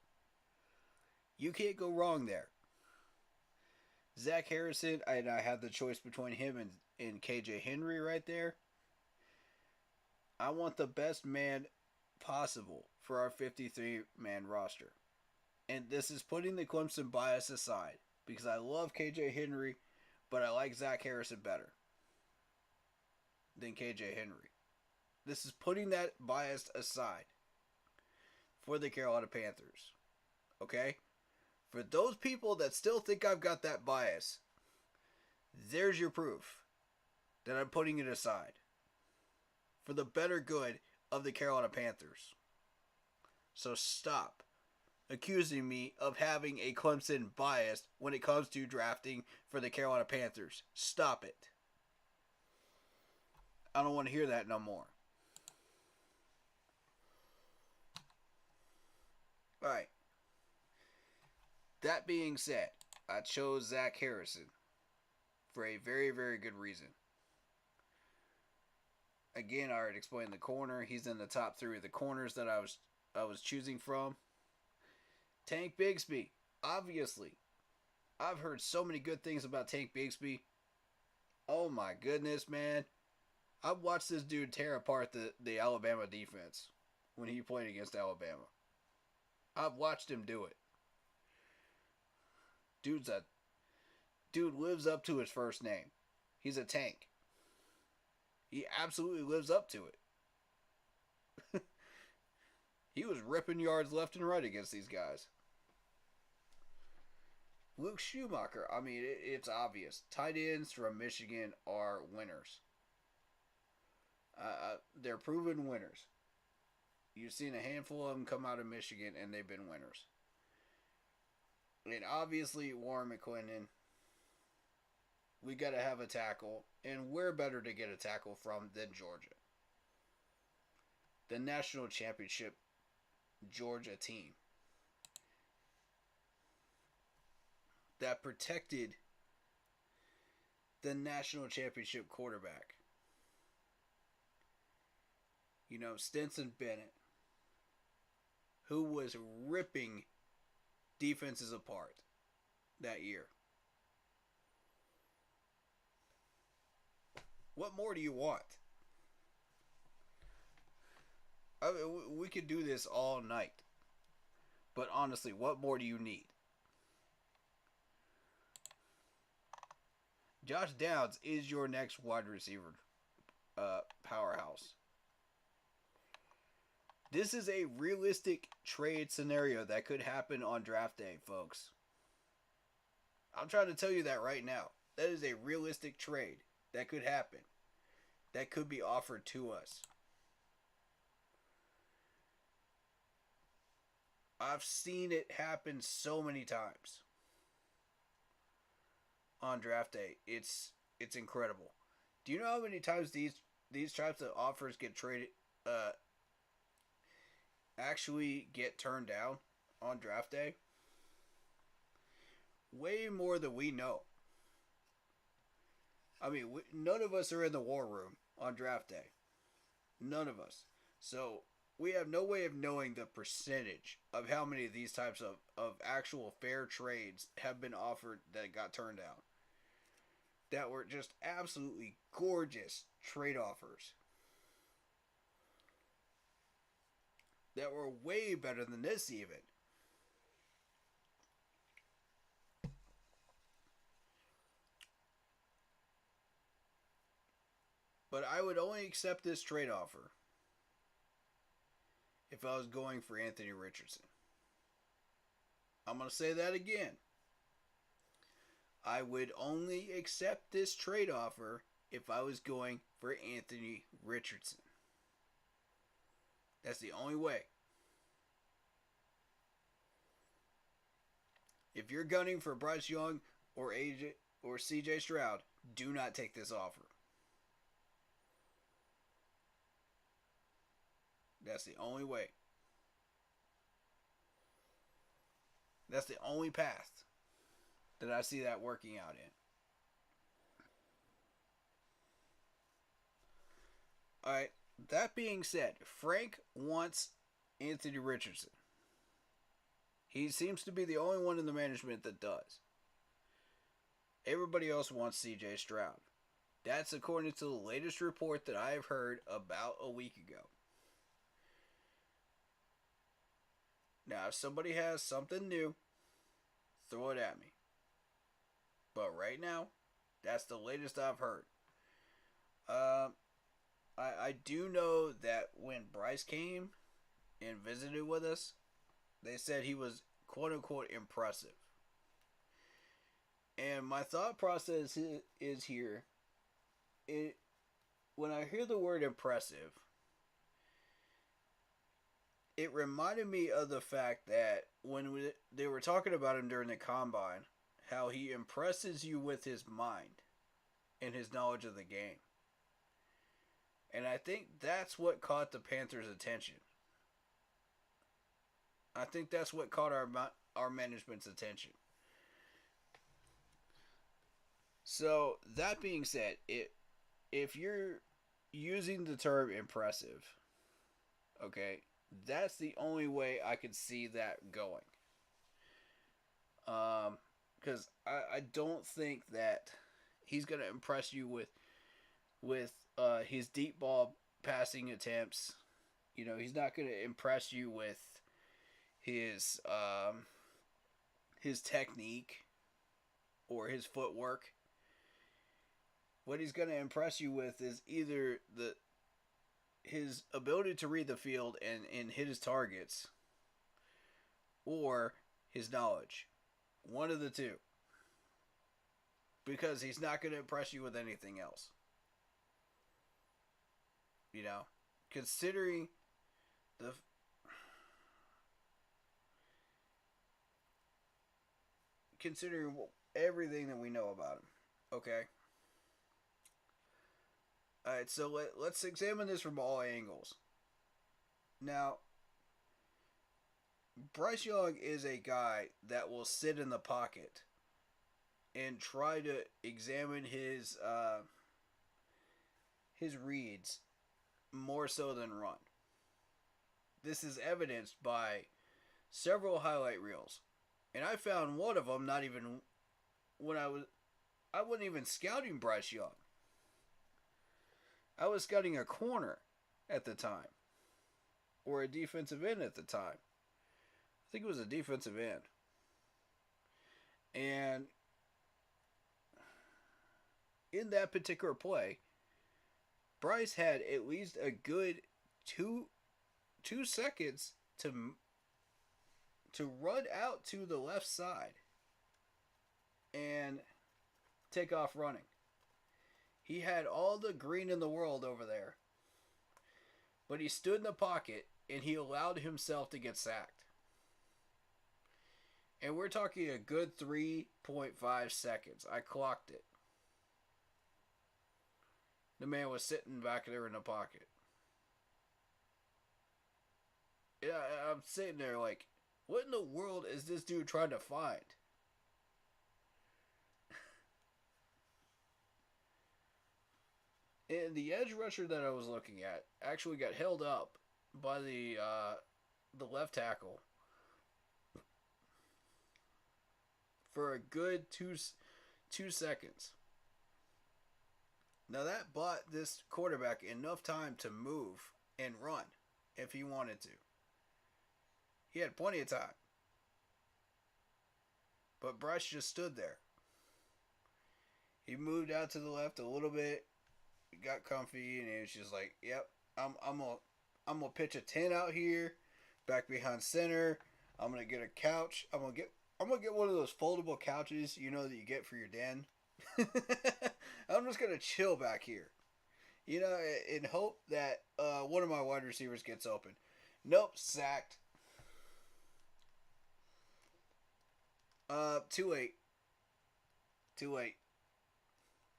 You can't go wrong there. Zach Harrison, and I had the choice between him and KJ Henry right there. I want the best man possible for our 53-man roster. And this is putting the Clemson bias aside, because I love KJ Henry, but I like Zach Harrison better. than KJ Henry. This is putting that bias aside for the Carolina Panthers. Okay? For those people that still think I've got that bias, there's your proof that I'm putting it aside for the better good of the Carolina Panthers. So stop accusing me of having a Clemson bias when it comes to drafting for the Carolina Panthers. Stop it. I don't want to hear that no more. Alright. That being said, I chose Zach Harrison for a very, very good reason. Again, I already explained the corner. He's in the top 3 of the corners that I was choosing from. Tank Bigsby, obviously. I've heard so many good things about Tank Bigsby. Oh my goodness, man. I've watched this dude tear apart the Alabama defense when he played against Alabama. I've watched him do it. Dude lives up to his first name. He's a tank. He absolutely lives up to it. He was ripping yards left and right against these guys. Luke Schumacher, I mean, it's obvious. Tight ends from Michigan are winners. They're proven winners. You've seen a handful of them come out of Michigan, and they've been winners. And obviously, Warren McClendon, we got to have a tackle, and where better to get a tackle from than Georgia? The national championship Georgia team that protected the national championship quarterback. You know, Stetson Bennett, who was ripping defenses apart that year. What more do you want? I mean, we could do this all night. But honestly, what more do you need? Josh Downs is your next wide receiver powerhouse. This is a realistic trade scenario that could happen on draft day, folks. I'm trying to tell you that right now. That is a realistic trade that could happen. That could be offered to us. I've seen it happen so many times on draft day. It's incredible. Do you know how many times these types of offers get traded actually get turned down on draft day? Way more than we know. I mean, none of us are in the war room on draft day. None of us. So we have no way of knowing the percentage of how many of these types of actual fair trades have been offered that got turned down. That were just absolutely gorgeous trade offers. That were way better than this even. But I would only accept this trade offer if I was going for Anthony Richardson. I'm going to say that again. I would only accept this trade offer if I was going for Anthony Richardson. That's the only way. If you're gunning for Bryce Young or CJ Stroud, do not take this offer. That's the only way. That's the only path that I see that working out in. Alright, that being said, Frank wants Anthony Richardson. He seems to be the only one in the management that does. Everybody else wants CJ Stroud. That's according to the latest report that I have heard about a week ago. Now, if somebody has something new, throw it at me. But right now, that's the latest I've heard. I do know that when Bryce came and visited with us, they said he was quote unquote impressive. And my thought process is here. It When I hear the word impressive, it reminded me of the fact that they were talking about him during the combine, how he impresses you with his mind and his knowledge of the game. And I think that's what caught the Panthers' attention. I think that's what caught our management's attention. So that being said, if you're using the term impressive, okay, that's the only way I could see that going. Because I don't think that he's gonna impress you with his deep ball passing attempts. You know, he's not gonna impress you with his technique or his footwork. What he's going to impress you with is either his ability to read the field and hit his targets, or his knowledge. One of the two. Because he's not going to impress you with anything else. You know, considering the considering everything that we know about him. Okay. Alright, so let's examine this from all angles. Now, Bryce Young is a guy that will sit in the pocket and try to examine his reads more so than run. This is evidenced by several highlight reels. And I found one of them not even when I wasn't even scouting Bryce Young. I was scouting a corner at the time. Or a defensive end at the time. I think it was a defensive end. And in that particular play, Bryce had at least a good two seconds to run out to the left side and take off running. He had all the green in the world over there. But he stood in the pocket and he allowed himself to get sacked. And we're talking a good 3.5 seconds. I clocked it. The man was sitting back there in the pocket. Yeah, I'm sitting there like, what in the world is this dude trying to find? And the edge rusher that I was looking at actually got held up by the left tackle for a good two seconds. Now that bought this quarterback enough time to move and run if he wanted to. He had plenty of time. But Bryce just stood there. He moved out to the left a little bit, got comfy, and he was just like, "Yep, I'm gonna pitch a 10 out here, back behind center. I'm gonna get a couch. I'm gonna get one of those foldable couches, you know, that you get for your den. I'm just gonna chill back here, you know, in hope that one of my wide receivers gets open. Nope, sacked. Too late. Too late.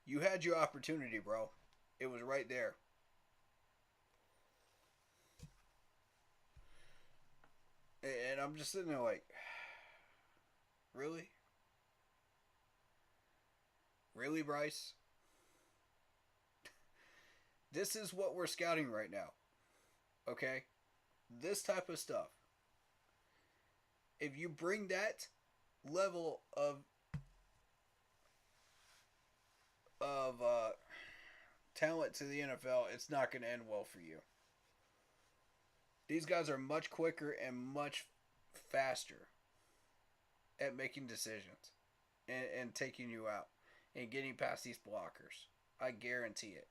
You had your opportunity, bro. It was right there. And I'm just sitting there like, really? Really, Bryce? This is what we're scouting right now. Okay? This type of stuff. If you bring that level of talent to the NFL, it's not going to end well for you. These guys are much quicker and much faster at making decisions and taking you out and getting past these blockers. I guarantee it.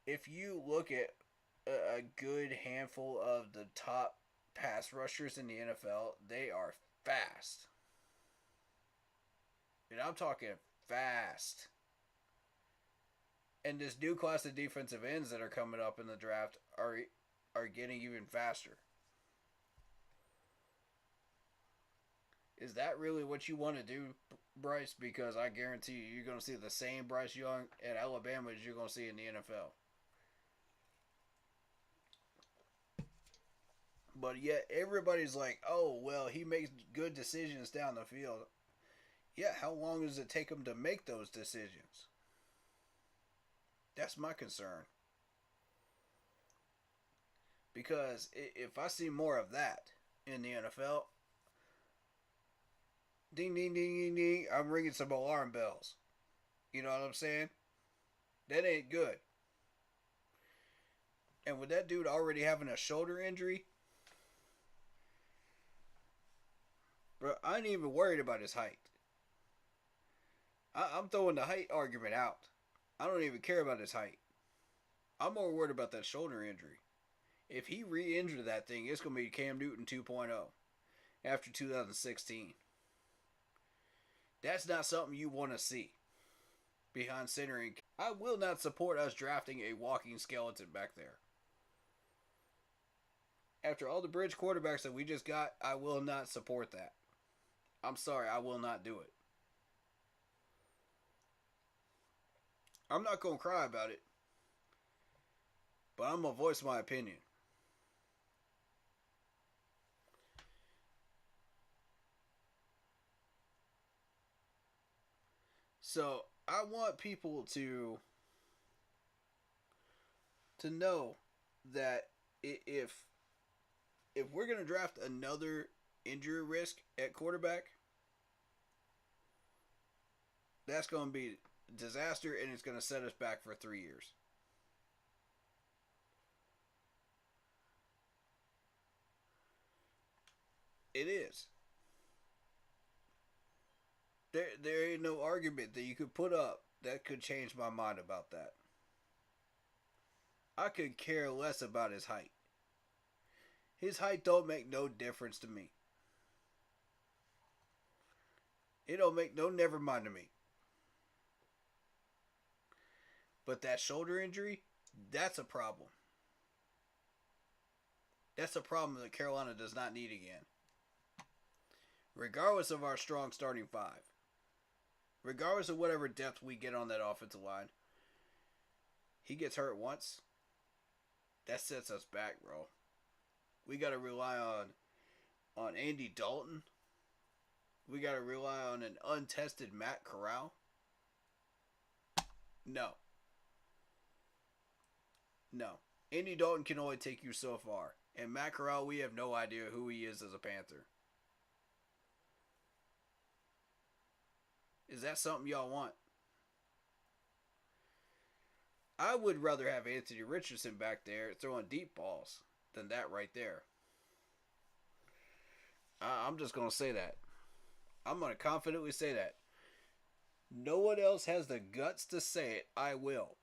if you look at a good handful of the top pass rushers in the NFL, they are fast. And I'm talking fast. And this new class of defensive ends that are coming up in the draft are getting even faster. Is that really what you want to do, Bryce? Because I guarantee you, you're going to see the same Bryce Young at Alabama as you're going to see in the NFL. But yet everybody's like, oh, well, he makes good decisions down the field. Yeah, how long does it take him to make those decisions? That's my concern. Because if I see more of that in the NFL, ding, ding, ding, ding, ding, I'm ringing some alarm bells. You know what I'm saying? That ain't good. And with that dude already having a shoulder injury, bro, I ain't even worried about his height. I'm throwing the height argument out. I don't even care about his height. I'm more worried about that shoulder injury. If he re-injured that thing, it's going to be Cam Newton 2.0 after 2016. That's not something you want to see behind centering. I will not support us drafting a walking skeleton back there. After all the bridge quarterbacks that we just got, I will not support that. I'm sorry, I will not do it. I'm not going to cry about it, but I'm going to voice my opinion. So, I want people to know that if we're going to draft another injury risk at quarterback, that's going to be a disaster, and it's going to set us back for 3 years. It is. There ain't no argument that you could put up that could change my mind about that. I could care less about his height. His height don't make no difference to me. It don't make no never mind to me. But that shoulder injury, that's a problem. That's a problem that Carolina does not need again. Regardless of our strong starting five. Regardless of whatever depth we get on that offensive line. He gets hurt once. That sets us back, bro. We got to rely on Andy Dalton. We got to rely on an untested Matt Corral. No. Andy Dalton can only take you so far. And Matt Corral, we have no idea who he is as a Panther. Is that something y'all want? I would rather have Anthony Richardson back there throwing deep balls than that right there. I'm just going to say that. I'm going to confidently say that. No one else has the guts to say it. I will.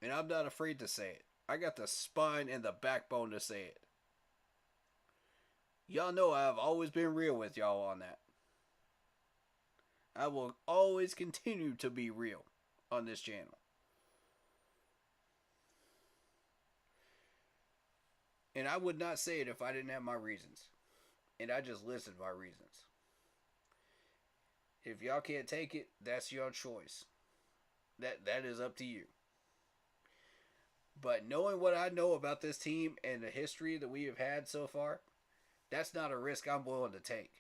And I'm not afraid to say it. I got the spine and the backbone to say it. Y'all know I've always been real with y'all on that. I will always continue to be real on this channel. And I would not say it if I didn't have my reasons. And I just listed my reasons. If y'all can't take it, that's your choice. That is up to you. But knowing what I know about this team and the history that we have had so far, that's not a risk I'm willing to take.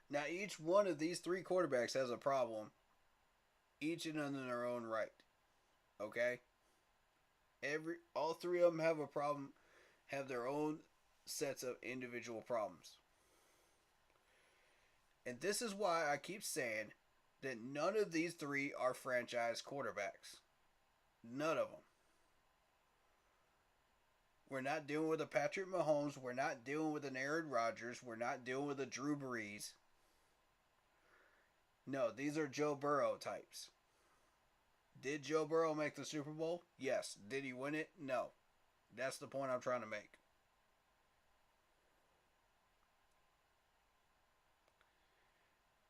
Now, each one of these three quarterbacks has a problem, each and in their own right. Okay? All three of them have a problem, have their own sets of individual problems. And this is why I keep saying that none of these three are franchise quarterbacks. None of them. We're not dealing with a Patrick Mahomes. We're not dealing with an Aaron Rodgers. We're not dealing with a Drew Brees. No, these are Joe Burrow types. Did Joe Burrow make the Super Bowl? Yes. Did he win it? No. That's the point I'm trying to make.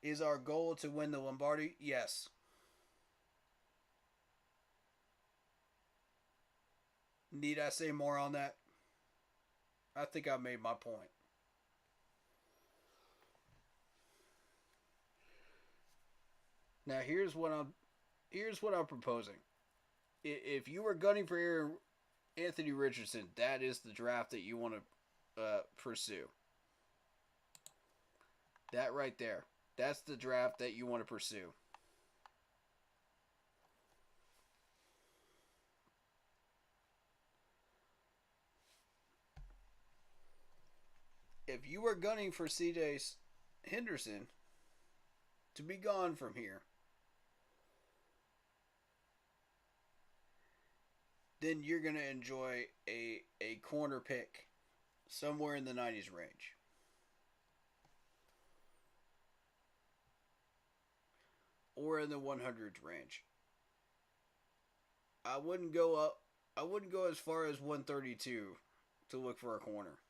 Is our goal to win the Lombardi? Yes. Need I say more on that? I think I made my point. Now here's what I'm proposing. If you were gunning for Anthony Richardson, that is the draft that you want to pursue. That right there. That's the draft that you want to pursue. If you were gunning for CJ Henderson to be gone from here, then you're going to enjoy a corner pick somewhere in the 90s range. Or in the 100s range. I wouldn't go up. I wouldn't go as far as 132 to look for a corner.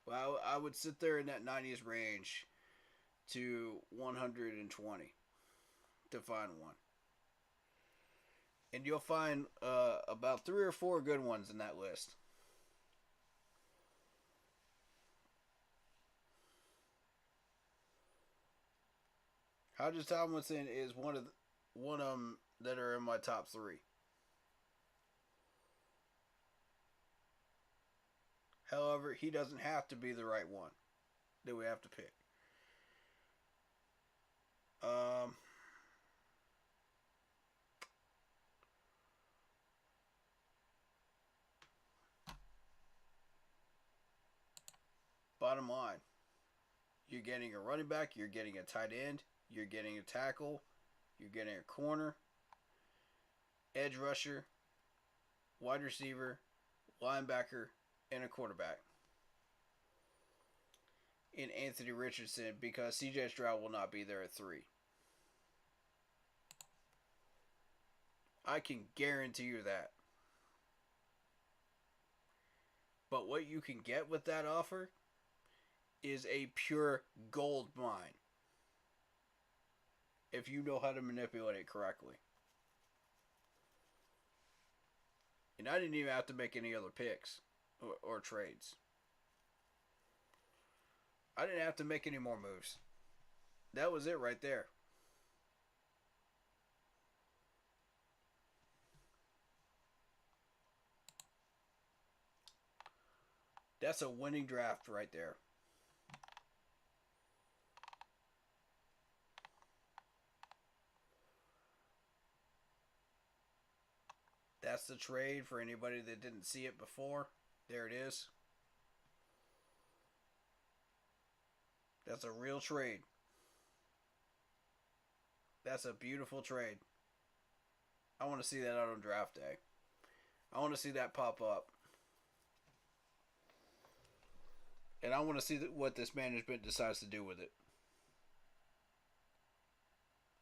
But I would sit there in that 90s range to 120 to find one. And you'll find about 3 or 4 good ones in that list. Hodges Tomlinson is one of them that are in my top 3. However, he doesn't have to be the right one that we have to pick. Bottom line, you're getting a running back, you're getting a tight end, you're getting a tackle, you're getting a corner, edge rusher, wide receiver, linebacker, and a quarterback. In Anthony Richardson, because CJ Stroud will not be there at 3. I can guarantee you that. But what you can get with that offer is a pure gold mine. If you know how to manipulate it correctly. And I didn't even have to make any other picks or trades. I didn't have to make any more moves. That was it right there. That's a winning draft right there. That's the trade for anybody that didn't see it before. There it is. That's a real trade. That's a beautiful trade. I want to see that out on draft day. I want to see that pop up. And I want to see what this management decides to do with it.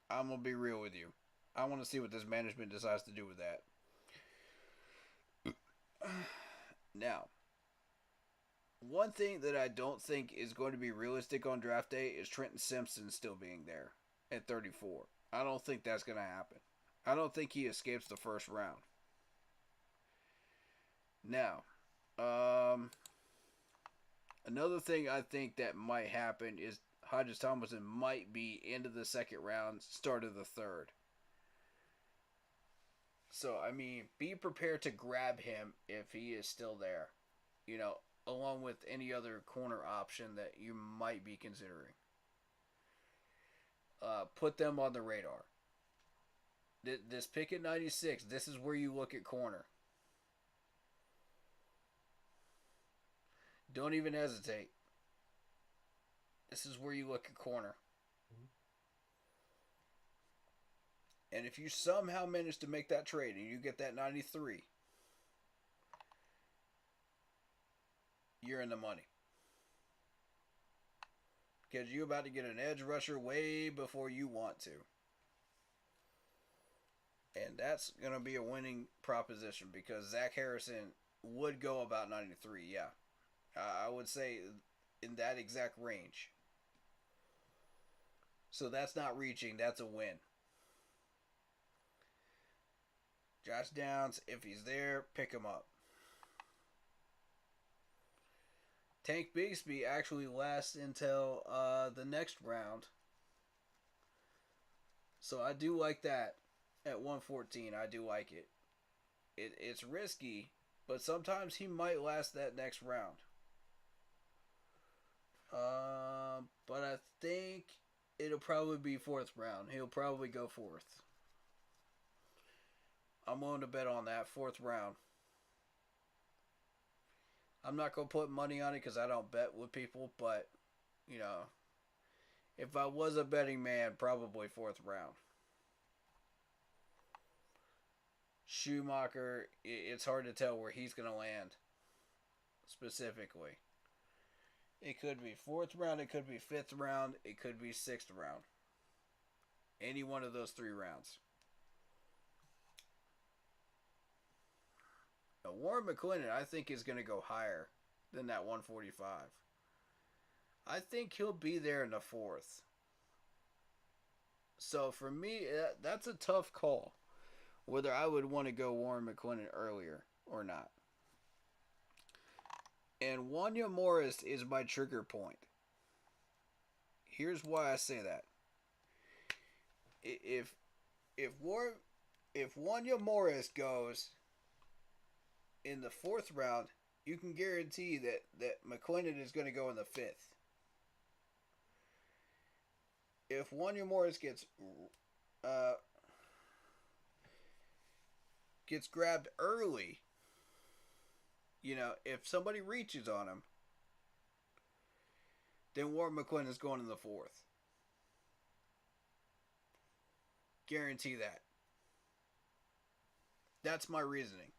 I'm going to be real with you. I want to see what this management decides to do with that. Now, one thing that I don't think is going to be realistic on draft day is Trenton Simpson still being there at 34. I don't think that's going to happen. I don't think he escapes the first round. Now, another thing I think that might happen is Hodges Tomlinson might be into the second round, start of the third. So, I mean, be prepared to grab him if he is still there. You know, along with any other corner option that you might be considering. Put them on the radar. This pick at 96, this is where you look at corner. Don't even hesitate. This is where you look at corner. And if you somehow manage to make that trade and you get that 93, you're in the money. because you're about to get an edge rusher way before you want to. And that's going to be a winning proposition because Zach Harrison would go about 93, yeah. I would say in that exact range. So that's not reaching, that's a win. Josh Downs, if he's there, pick him up. Tank Bigsby actually lasts until the next round. So I do like that at 114. I do like it. It's risky, but sometimes he might last that next round. But I think it'll probably be fourth round. He'll probably go fourth. I'm willing to bet on that fourth round. I'm not going to put money on it because I don't bet with people, but, you know, if I was a betting man, probably fourth round. Schumacher, it's hard to tell where he's going to land specifically. It could be fourth round, it could be fifth round, it could be sixth round. Any one of those 3 rounds. Now, Warren McClendon, I think, is going to go higher than that 145. I think he'll be there in the fourth. So for me, that's a tough call. Whether I would want to go Warren McClendon earlier or not. And Wanya Morris is my trigger point. Here's why I say that. If Wanya Morris goes in the fourth round, you can guarantee that McClendon is going to go in the fifth. If Wanya Morris gets grabbed early, you know, if somebody reaches on him, then Warren McClendon is going in the fourth. Guarantee that. That's my reasoning.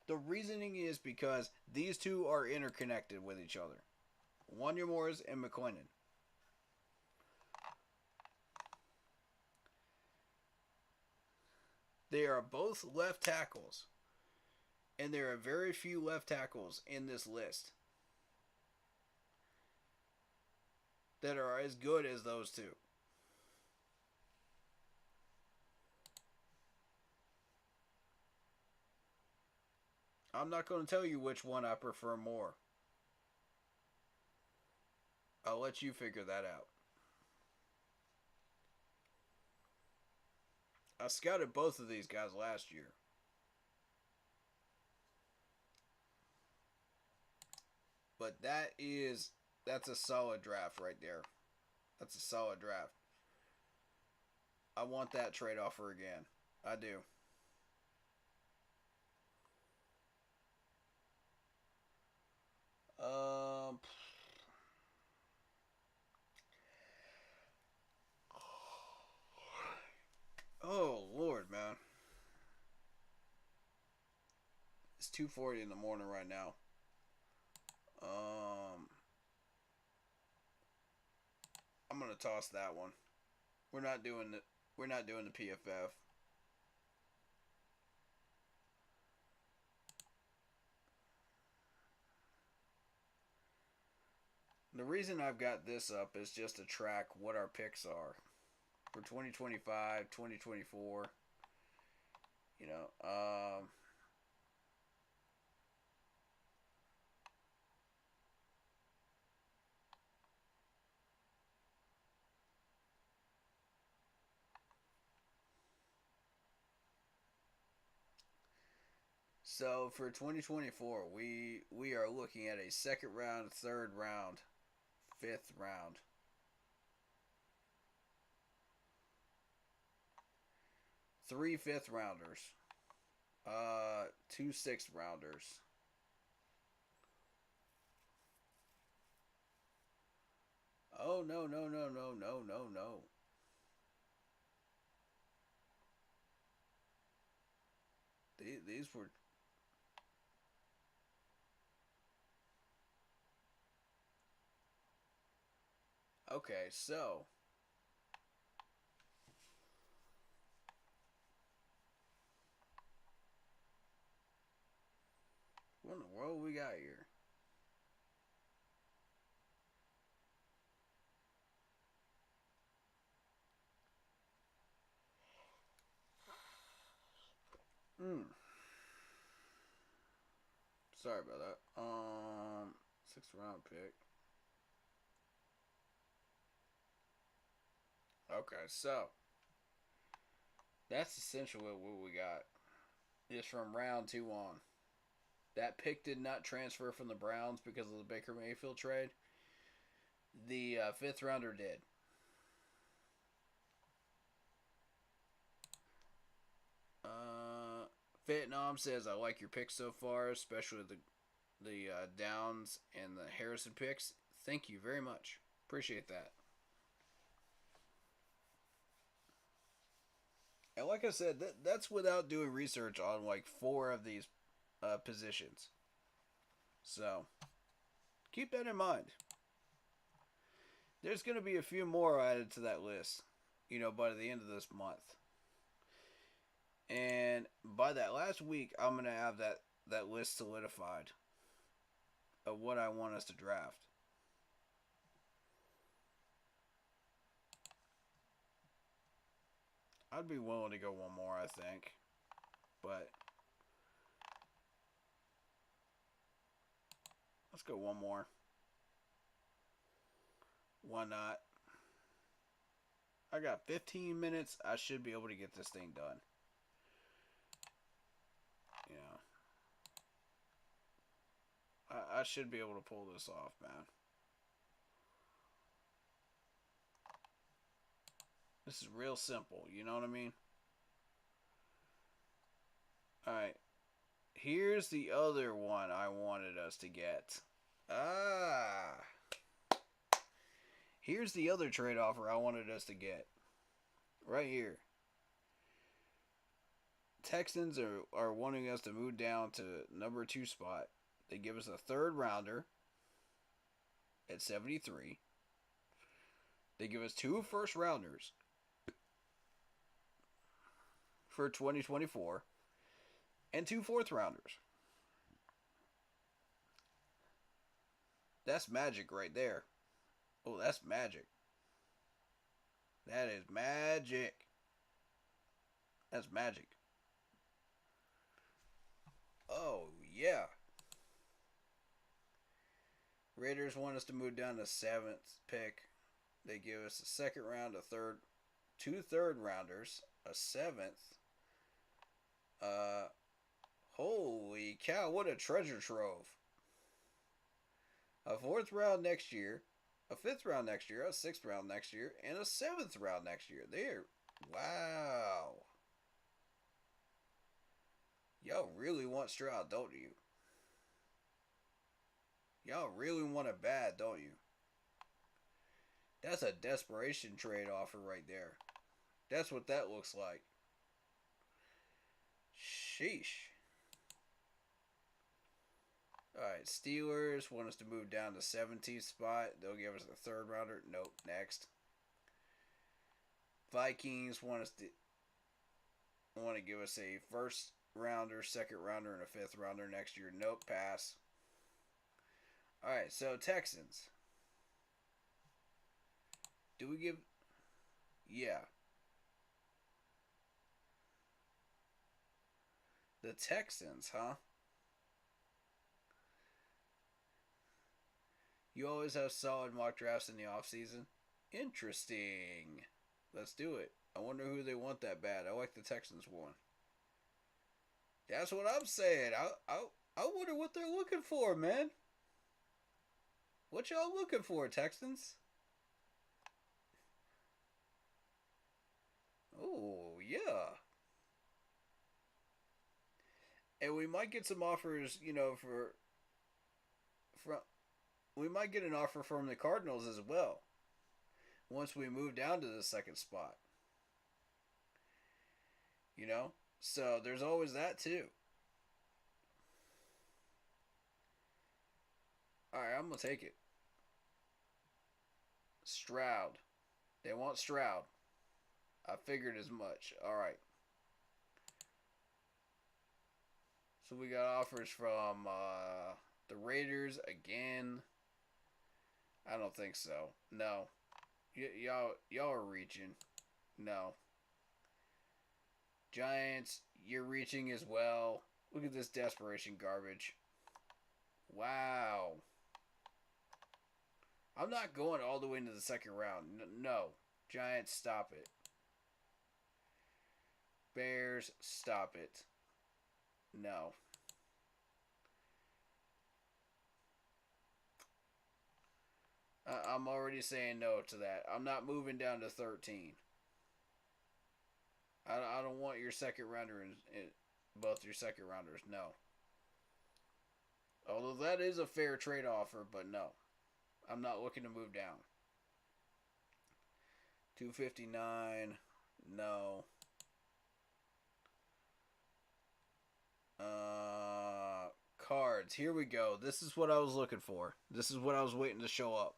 The reasoning is because these two are interconnected with each other. Wanya Morris and McClendon. They are both left tackles. And there are very few left tackles in this list that are as good as those two. I'm not going to tell you which one I prefer more. I'll let you figure that out. I scouted both of these guys last year. But that's a solid draft right there. That's a solid draft. I want that trade offer again. I do. Oh Lord, man. It's 2:40 in the morning right now. I'm gonna toss that one. We're not doing the PFF. The reason I've got this up is just to track what our picks are for 2025, 2024. You know, so for 2024, we are looking at a second round, third round, fifth round. 3 fifth rounders. 2 sixth rounders. Oh, no. These were... Okay, so what in the world we got here? Hmm. Sorry about that. Sixth round pick. Okay, so that's essentially what we got. Just from round two on. That pick did not transfer from the Browns because of the Baker Mayfield trade. The fifth rounder did. Uh, Vietnam says I like your picks so far, especially the Downs and the Harrison picks. Thank you very much. Appreciate that. And like I said, that's without doing research on like four of these positions. So keep that in mind. There's going to be a few more added to that list, by the end of this month. And by that last week, I'm going to have that list solidified of what I want us to draft. I'd be willing to go one more, I think. But let's go one more. Why not? I got 15 minutes. I should be able to get this thing done. You know, I should be able to pull this off, man. This is real simple. You know what I mean? Alright. Here's the other one I wanted us to get. Ah. Here's the other trade offer I wanted us to get. Right here. Texans are wanting us to move down to number 2 spot. They give us a third rounder at 73. They give us 2 first rounders for 2024 and 2 fourth rounders. That's magic right there. Oh, that's magic. That is magic. That's magic. Oh, yeah. Raiders want us to move down to 7th pick. They give us a second round, two third rounders, a 7th. Holy cow, what a treasure trove. A 4th round next year, a 5th round next year, a 6th round next year, and a 7th round next year. Wow. Y'all really want Stroud, don't you? Y'all really want it bad, don't you? That's a desperation trade offer right there. That's what that looks like. Sheesh. Alright, Steelers want us to move down to 17th spot. They'll give us a third rounder. Nope, next. Vikings want to give us a first rounder, second rounder, and a 5th rounder next year. Nope, pass. Alright, so Texans. Do we give... Yeah. The Texans, huh? You always have solid mock drafts in the offseason? Interesting. Let's do it. I wonder who they want that bad. I like the Texans one. That's what I'm saying. I wonder what they're looking for, man. What y'all looking for, Texans? Oh, yeah. And we might get some offers, from we might get an offer from the Cardinals as well. Once we move down to the 2nd spot. So there's always that too. Alright, I'm going to take it. Stroud. They want Stroud. I figured as much. Alright. So we got offers from the Raiders again. I don't think so. No. Y'all are reaching. No. Giants, you're reaching as well. Look at this desperation garbage. Wow. I'm not going all the way into the second round. No. Giants, stop it. Bears, stop it. No. I'm already saying no to that. I'm not moving down to 13. I don't want your second rounder in both your second rounders. No. Although that is a fair trade offer, but no. I'm not looking to move down. 259. No. Cards. Here we go. This is what I was looking for. This is what I was waiting to show up.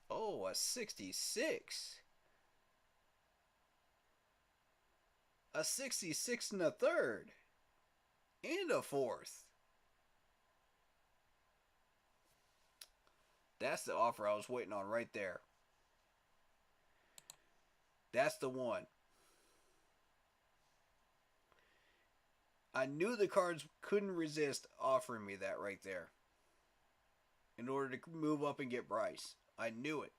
Oh, a 66. A 66 and a third. And a fourth. That's the offer I was waiting on right there. That's the one. I knew the Cards couldn't resist offering me that right there. In order to move up and get Bryce. I knew it.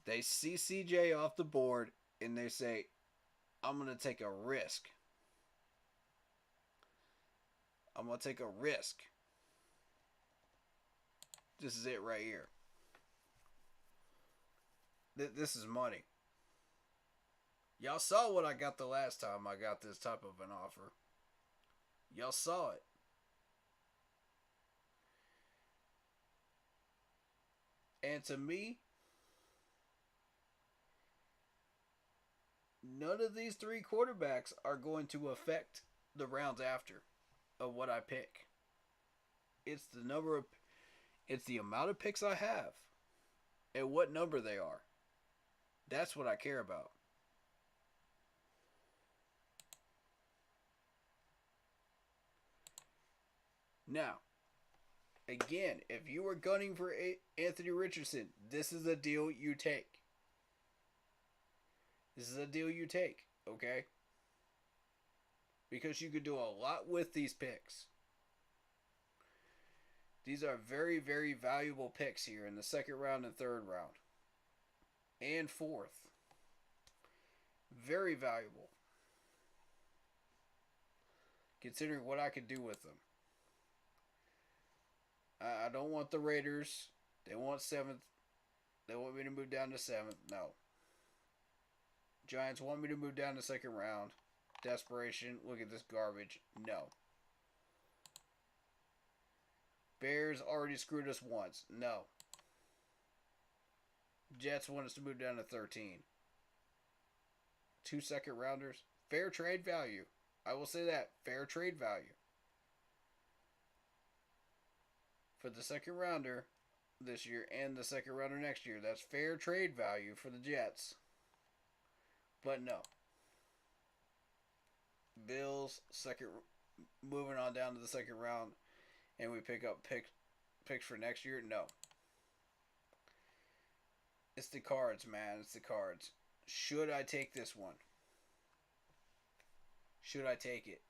They see CJ off the board and they say, I'm going to take a risk. I'm going to take a risk. This is it right here. This is money. Y'all saw what I got the last time I got this type of an offer. Y'all saw it. And to me, none of these three quarterbacks are going to affect the rounds after of what I pick. It's the amount of picks I have and what number they are. That's what I care about. Now, again, if you were gunning for Anthony Richardson, this is a deal you take. This is a deal you take, okay? Because you could do a lot with these picks. These are very, very valuable picks here in the second round and third round. And fourth. Very valuable. Considering what I could do with them. I don't want the Raiders. They want 7th. They want me to move down to 7th. No. Giants want me to move down to second round. Desperation. Look at this garbage. No. Bears already screwed us once. No. Jets want us to move down to 13. 2 second rounders. Fair trade value. I will say that. Fair trade value. For the second rounder this year and the second rounder next year. That's fair trade value for the Jets. But no. Bills, moving on down to the second round, and we pick up picks for next year. No. It's the Cards, man. It's the Cards. Should I take this one? Should I take it?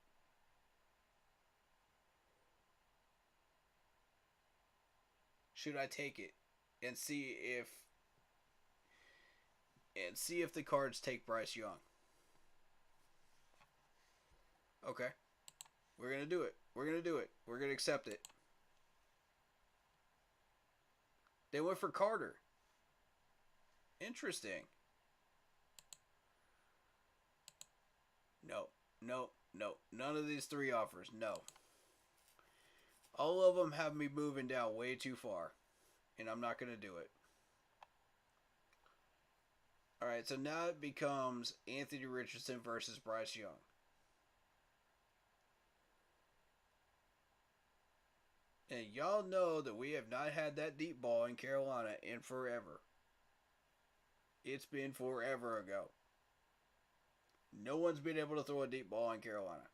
Should I take it and see if the Cards take Bryce Young? Okay. We're going to do it. We're going to do it. We're going to accept it. They went for Carter. Interesting. No. No. No. None of these three offers. No. All of them have me moving down way too far. And I'm not going to do it. Alright, so now it becomes Anthony Richardson versus Bryce Young. And y'all know that we have not had that deep ball in Carolina in forever. It's been forever ago. No one's been able to throw a deep ball in Carolina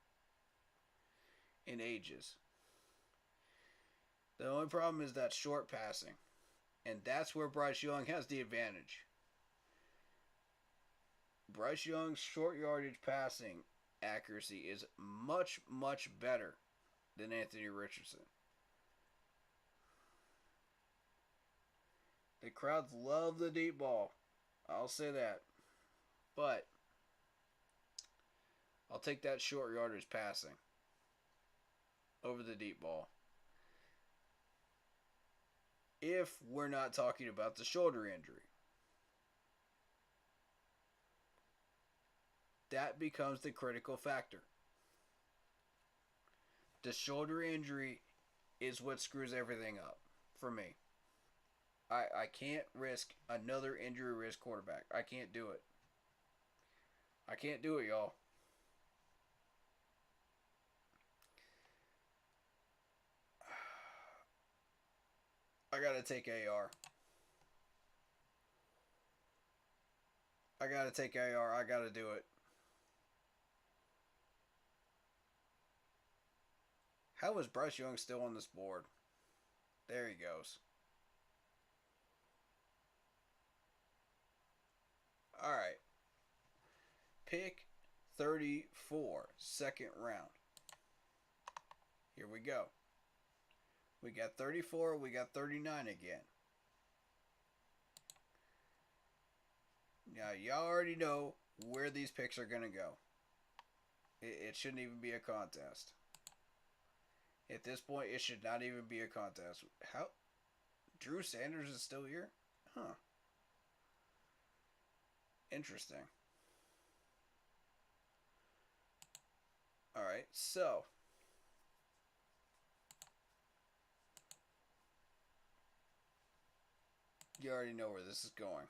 in ages. The only problem is that short passing. And that's where Bryce Young has the advantage. Bryce Young's short yardage passing accuracy is much, much better than Anthony Richardson. The crowds love the deep ball. I'll say that. But I'll take that short yardage passing over the deep ball. If we're not talking about the shoulder injury. That becomes the critical factor. The shoulder injury is what screws everything up for me. I can't risk another injury risk quarterback. I can't do it. I can't do it, y'all. I gotta take AR. I gotta take AR. I gotta do it. How is Bryce Young still on this board? There he goes. Alright. Pick 34, second round. Here we go. We got 34, we got 39 again. Now, y'all already know where these picks are going to go. It shouldn't even be a contest. At this point, it should not even be a contest. How? Drew Sanders is still here? Huh. Interesting. Alright, so. You already know where this is going.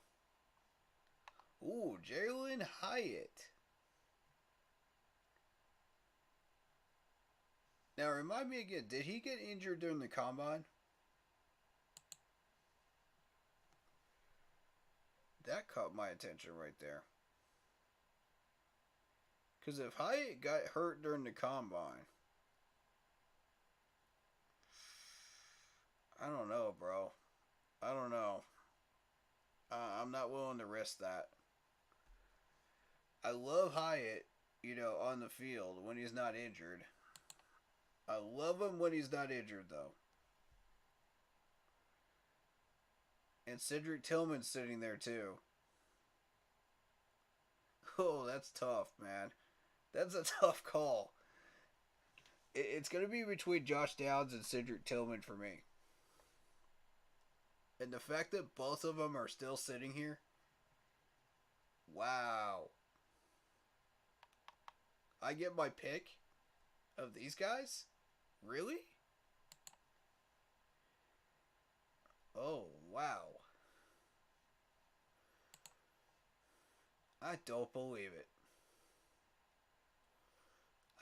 Ooh, Jalen Hyatt. Now, remind me again, did he get injured during the combine? That caught my attention right there. Because if Hyatt got hurt during the combine, I don't know, bro. I don't know. I'm not willing to risk that. I love Hyatt, on the field when he's not injured. I love him when he's not injured, though. And Cedric Tillman's sitting there, too. Oh, that's tough, man. That's a tough call. It's going to be between Josh Downs and Cedric Tillman for me. And the fact that both of them are still sitting here. Wow. I get my pick of these guys? Really? Oh, wow. I don't believe it.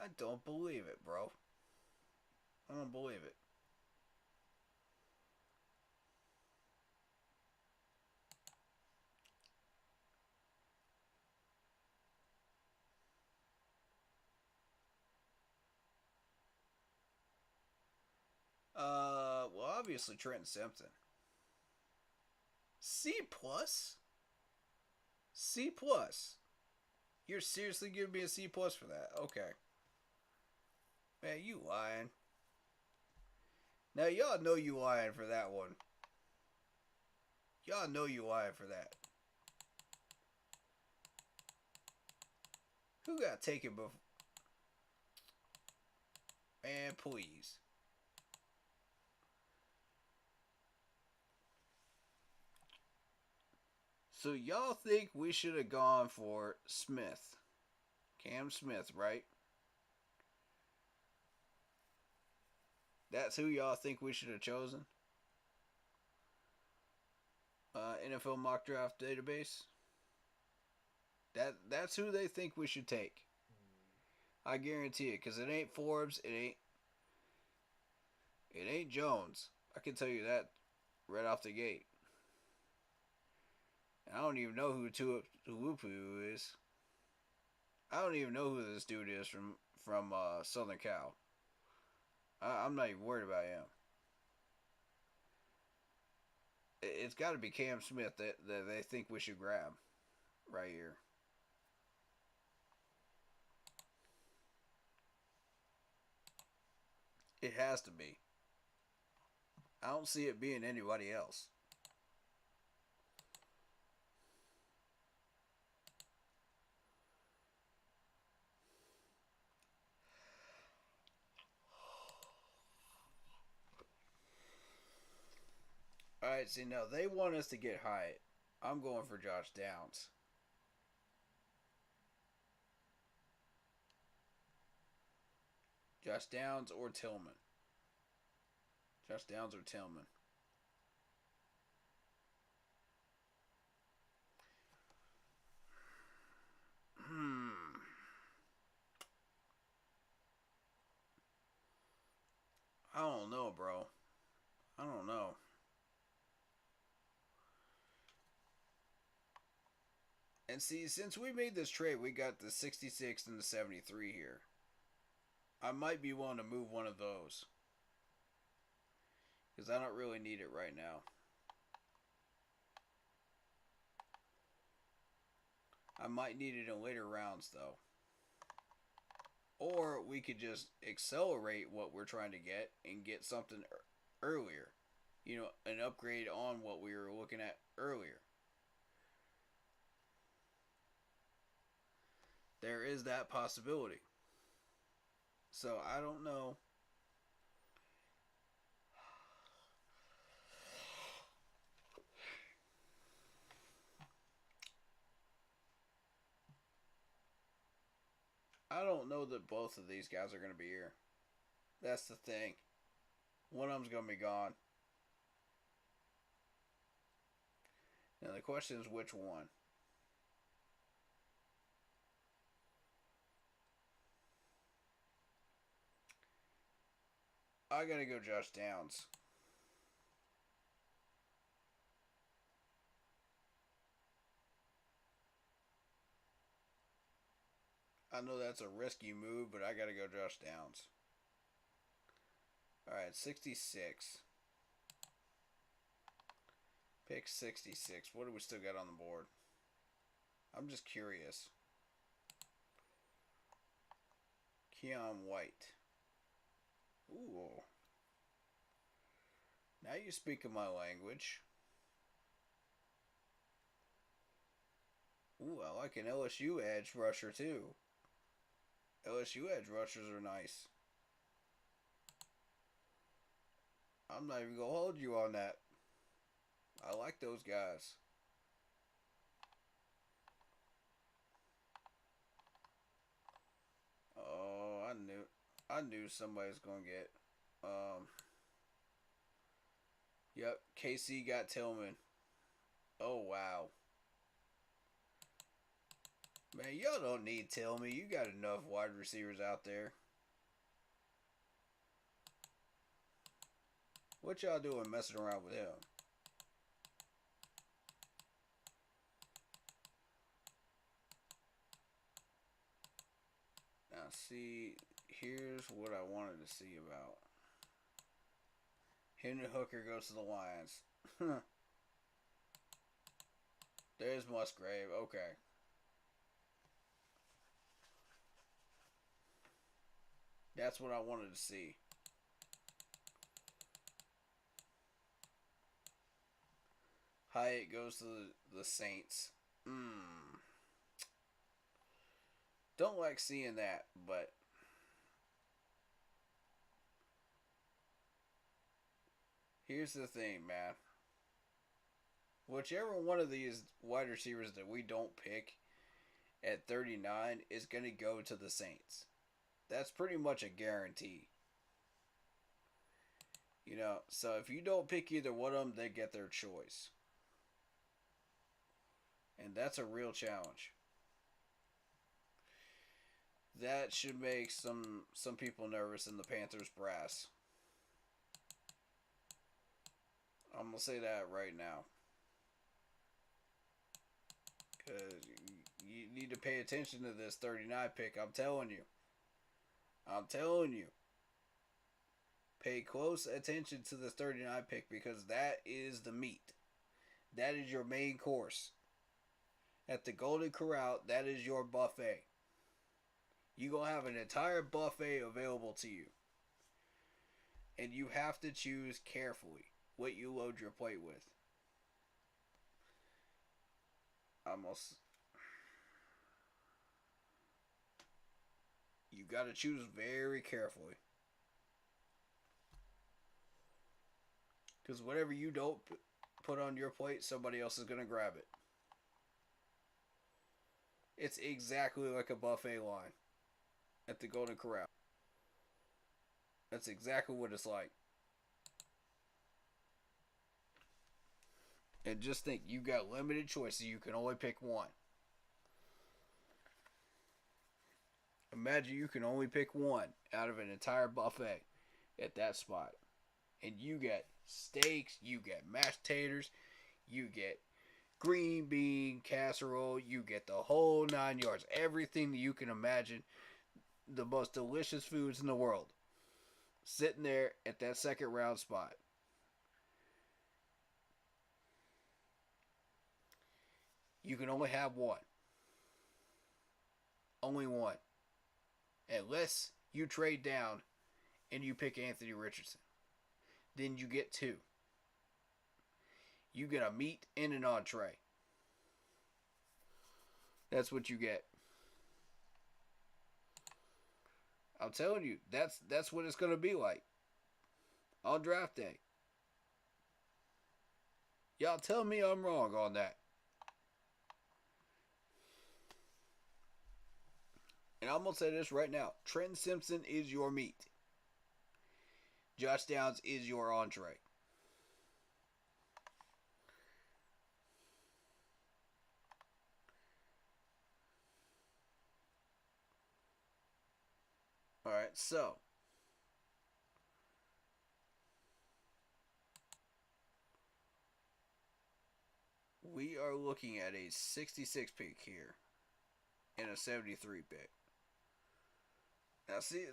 I don't believe it, bro. I don't believe it. Well, obviously Trenton Simpson. C plus? C plus. You're seriously giving me a C plus for that? Okay. Man, you lying. Now, y'all know you lying for that one. Y'all know you lying for that. Who got taken before? Man, please. So y'all think we should have gone for Smith. Cam Smith, right? That's who y'all think we should have chosen? NFL mock draft database. That's who they think we should take. I guarantee it, because it ain't Forbes, it It ain't Jones. I can tell you that right off the gate. I don't even know who Tuupu is. I don't even know who this dude is from Southern Cal. I'm not even worried about him. It's got to be Cam Smith that they think we should grab right here. It has to be. I don't see it being anybody else. Alright, see, now they want us to get Hyatt. I'm going for Josh Downs. Josh Downs or Tillman. Josh Downs or Tillman. I don't know, bro. I don't know. And see, since we made this trade, we got the 66 and the 73 here. I might be willing to move one of those. Because I don't really need it right now. I might need it in later rounds, though. Or we could just accelerate what we're trying to get and get something earlier. You know, an upgrade on what we were looking at earlier. There is that possibility. So I don't know. I don't know that both of these guys are going to be here. That's the thing. One of them's going to be gone. Now the question is which one. I got to go Josh Downs. I know that's a risky move, but I got to go Josh Downs. Alright, 66. Pick 66. What do we still got on the board? I'm just curious. Keon White. Ooh. Now you speak my language. Ooh, I like an LSU edge rusher too. LSU edge rushers are nice. I'm not even going to hold you on that. I like those guys. Oh, I knew somebody's going to get. Yep, KC got Tillman. Oh, wow. Man, y'all don't need Tillman. You got enough wide receivers out there. What y'all doing messing around with him? Now, see, here's what I wanted to see about. Henry Hooker goes to the Lions. There's Musgrave. Okay. That's what I wanted to see. Hyatt goes to the Saints. Don't like seeing that, but here's the thing, man. Whichever one of these wide receivers that we don't pick at 39 is going to go to the Saints. That's pretty much a guarantee. You know, so if you don't pick either one of them, they get their choice. And that's a real challenge. That should make some people nervous in the Panthers brass. I'm gonna say that right now, because you need to pay attention to this 39 pick. I'm telling you. I'm telling you. Pay close attention to this 39 pick because that is the meat. That is your main course. At the Golden Corral, that is your buffet. You're going to have an entire buffet available to you. And you have to choose carefully what you load your plate with. You got to choose very carefully. Because whatever you don't put on your plate, somebody else is going to grab it. It's exactly like a buffet line at the Golden Corral. That's exactly what it's like. And just think, you've got limited choices. You can only pick one. Imagine you can only pick one out of an entire buffet at that spot. And you get steaks, you get mashed taters, you get green bean casserole, you get the whole 9 yards. Everything that you can imagine, the most delicious foods in the world, sitting there at that second round spot. You can only have one. Only one. Unless you trade down and you pick Anthony Richardson. Then you get two. You get a meat and an entree. That's what you get. I'm telling you, that's what it's going to be like on draft day. Y'all tell me I'm wrong on that. And I'm going to say this right now. Trenton Simpson is your meat. Josh Downs is your entree. Alright, so. We are looking at a 66 pick here. And a 73 pick. Now see,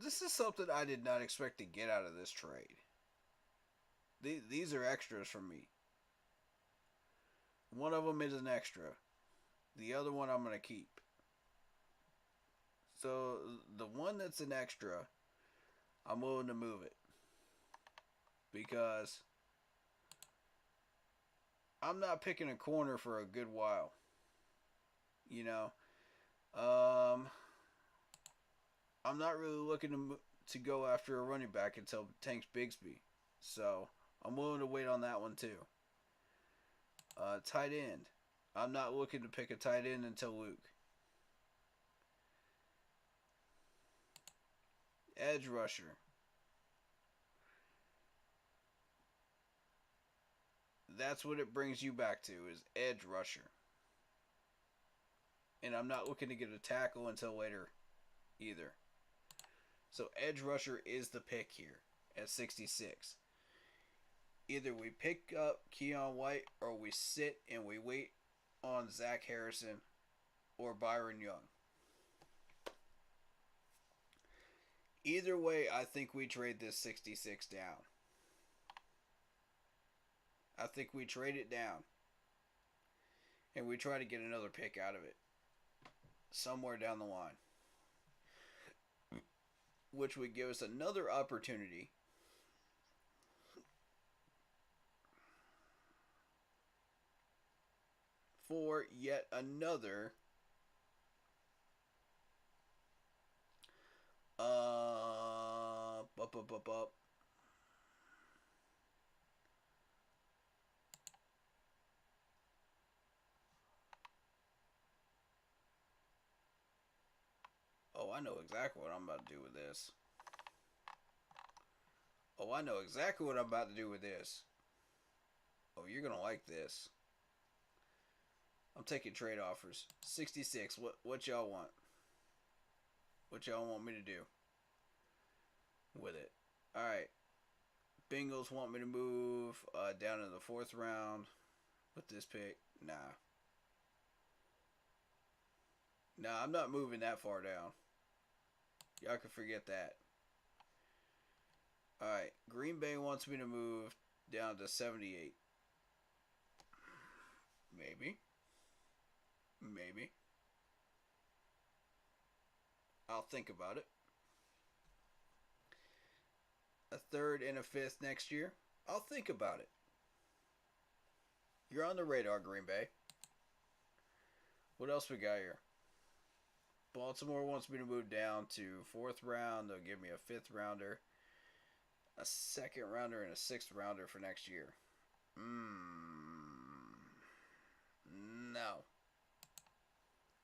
this is something I did not expect to get out of this trade. These are extras for me. One of them is an extra. The other one I'm going to keep. So, the one that's an extra, I'm willing to move it. Because I'm not picking a corner for a good while. You know, I'm not really looking to go after a running back until Tanks Bigsby. So, I'm willing to wait on that one too. Tight end. I'm not looking to pick a tight end until Luke. Edge rusher. That's what it brings you back to, is edge rusher. And I'm not looking to get a tackle until later either. So edge rusher is the pick here at 66. Either we pick up Keon White or we sit and we wait on Zach Harrison or Byron Young. Either way, I think we trade this 66 down. I think we trade it down. And we try to get another pick out of it. Somewhere down the line. Which would give us another opportunity for yet another Oh, I know exactly what I'm about to do with this. Oh, I know exactly what I'm about to do with this. Oh, you're going to like this. I'm taking trade offers. 66. What y'all want? What y'all want me to do with it? Alright. Bengals want me to move down in the 4th round with this pick. Nah. Nah, I'm not moving that far down. Y'all can forget that. Alright, Green Bay wants me to move down to 78. Maybe. Maybe. I'll think about it. A 3rd and a 5th next year. I'll think about it. You're on the radar, Green Bay. What else we got here? Baltimore wants me to move down to 4th round. They'll give me a 5th rounder, a 2nd rounder, and a 6th rounder for next year. No.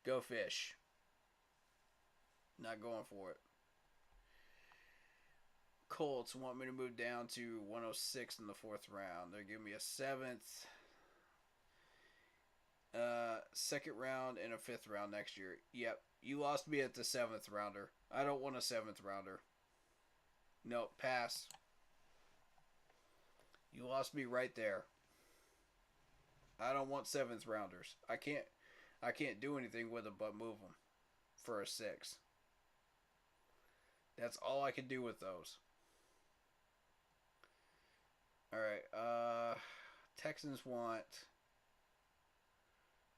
Go Fish. Not going for it. Colts want me to move down to 106 in the 4th round. They're giving me a 7th, 2nd round, and a 5th round next year. Yep, you lost me at the 7th rounder. I don't want a 7th rounder. No, pass. You lost me right there. I don't want 7th rounders. I can't do anything with them but move them for a 6. That's all I can do with those. Alright, Texans want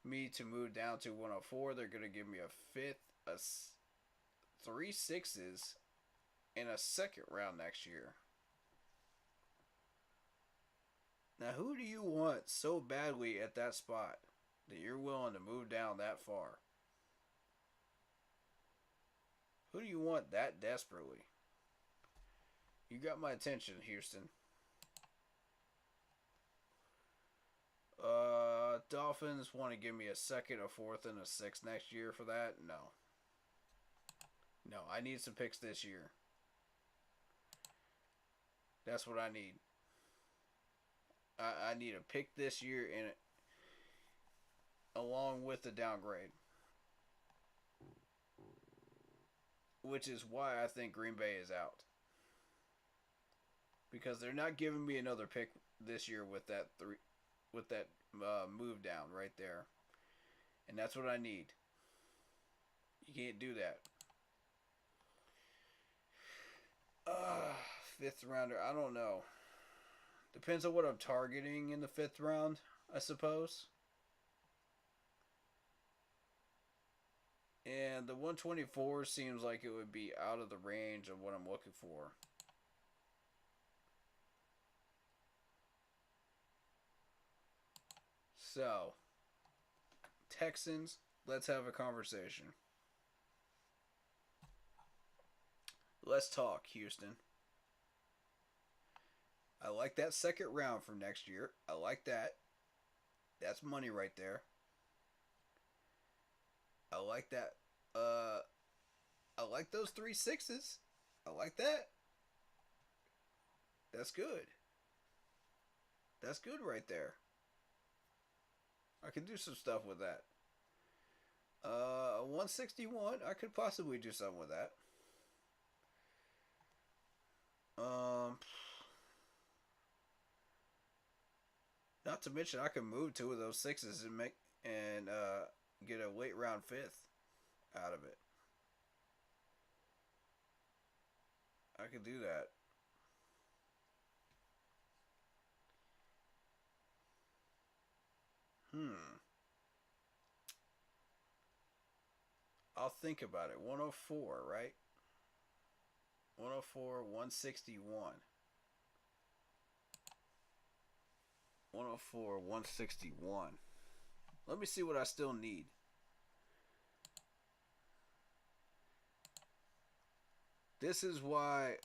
me to move down to 104. They're going to give me a 5th, 3 6s, and a 2nd round next year. Now, who do you want so badly at that spot that you're willing to move down that far? Who do you want that desperately? You got my attention, Houston. Dolphins want to give me a 2nd, a 4th, and a 6th next year for that? No. No, I need some picks this year. That's what I need. I need a pick this year in it, along with the downgrade. Which is why I think Green Bay is out. Because they're not giving me another pick this year with that move down right there. And that's what I need. You can't do that. 5th rounder, I don't know. Depends on what I'm targeting in the 5th round, I suppose. And the 124 seems like it would be out of the range of what I'm looking for. So, Texans, let's have a conversation. Let's talk, Houston. I like that 2nd round for next year. I like that. That's money right there. I like that. I like those 3 6s. I like that. That's good. That's good right there. I could do some stuff with that. 161, I could possibly do something with that. Not to mention, I can move 2 of those 6s and get a late round 5th out of it. I could do that. I'll think about it. 104, right? 104, 161. 104, 161. Let me see what I still need. This is why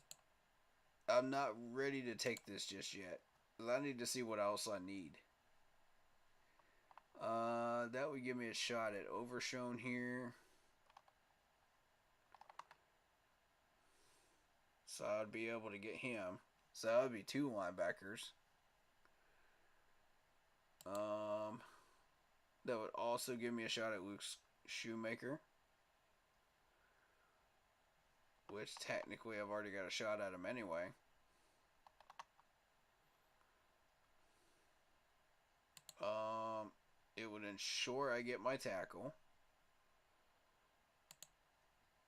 I'm not ready to take this just yet. Because I need to see what else I need. That would give me a shot at Overshown here. So I'd be able to get him. So that would be 2 linebackers. That would also give me a shot at Luke Shoemaker. Which technically I've already got a shot at him anyway. ensure I get my tackle.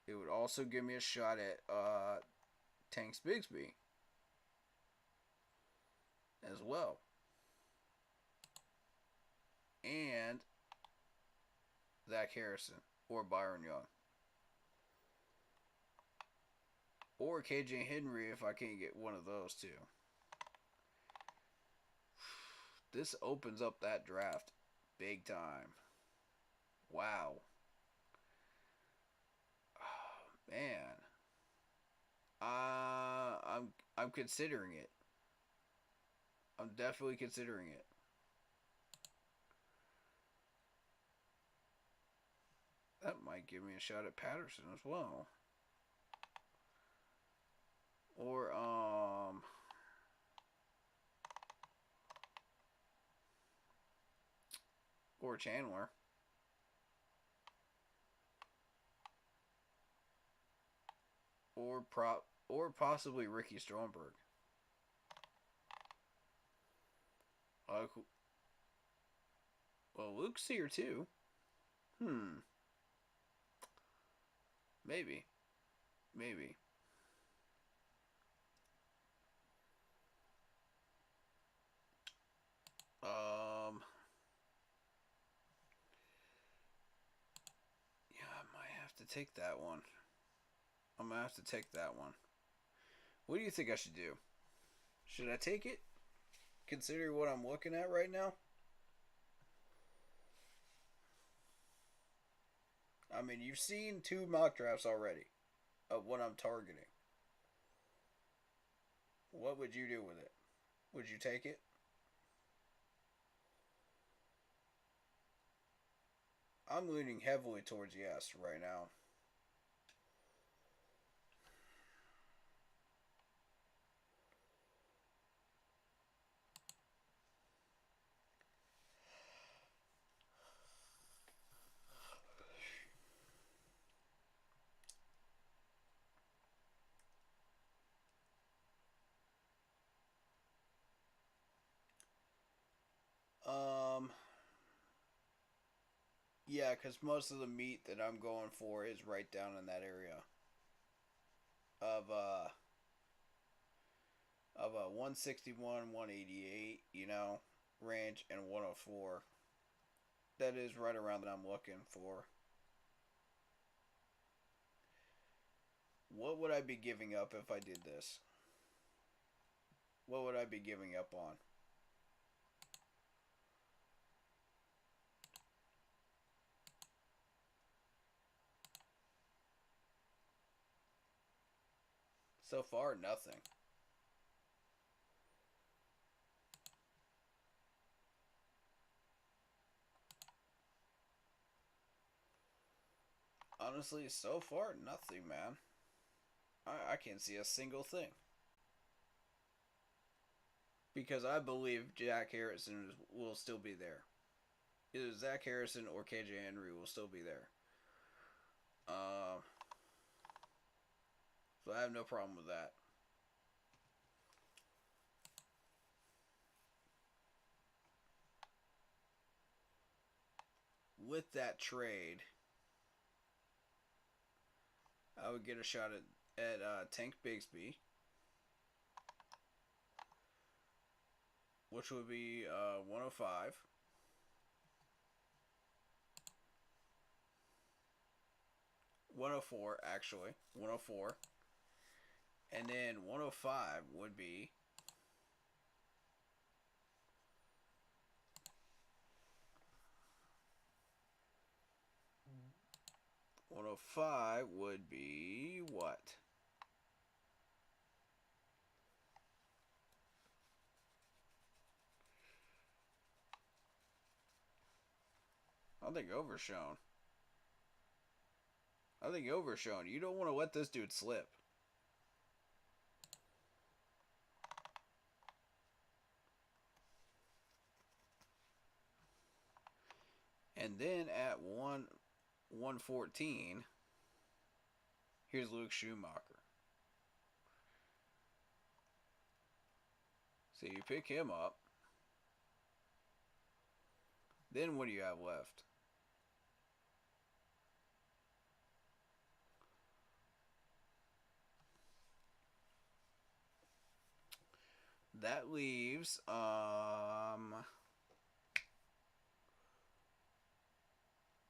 It would also give me a shot at Tanks Bigsby as well. And Zach Harrison or Byron Young. Or KJ Henry if I can't get one of those two. This opens up that draft big time. Wow. Oh, man. I'm considering it. I'm definitely considering it. That might give me a shot at Patterson as well. Or Chandler. Or possibly Ricky Stromberg. Well, Luke's here too. Maybe. Yeah, I might have to take that one. I'm gonna have to take that one. What do you think I should do? Should I take it? Considering what I'm looking at right now? I mean, you've seen 2 mock drafts already of what I'm targeting. What would you do with it? Would you take it? I'm leaning heavily towards yes right now. Yeah, because most of the meat that I'm going for is right down in that area of 161, 188, range, and 104. That is right around that I'm looking for. What would I be giving up if I did this? What would I be giving up on? So far, nothing. Honestly, so far, nothing, man. I can't see a single thing. Because I believe Jack Harrison will still be there. Either Zach Harrison or KJ Henry will still be there. So I have no problem with that. With that trade, I would get a shot at Tank Bigsby, which would be 105. $104 actually, 104, and then 105 would be 105 would be what? I think overshown. You don't want to let this dude slip. And then at 114, here's Luke Schumacher. So you pick him up. Then what do you have left? That leaves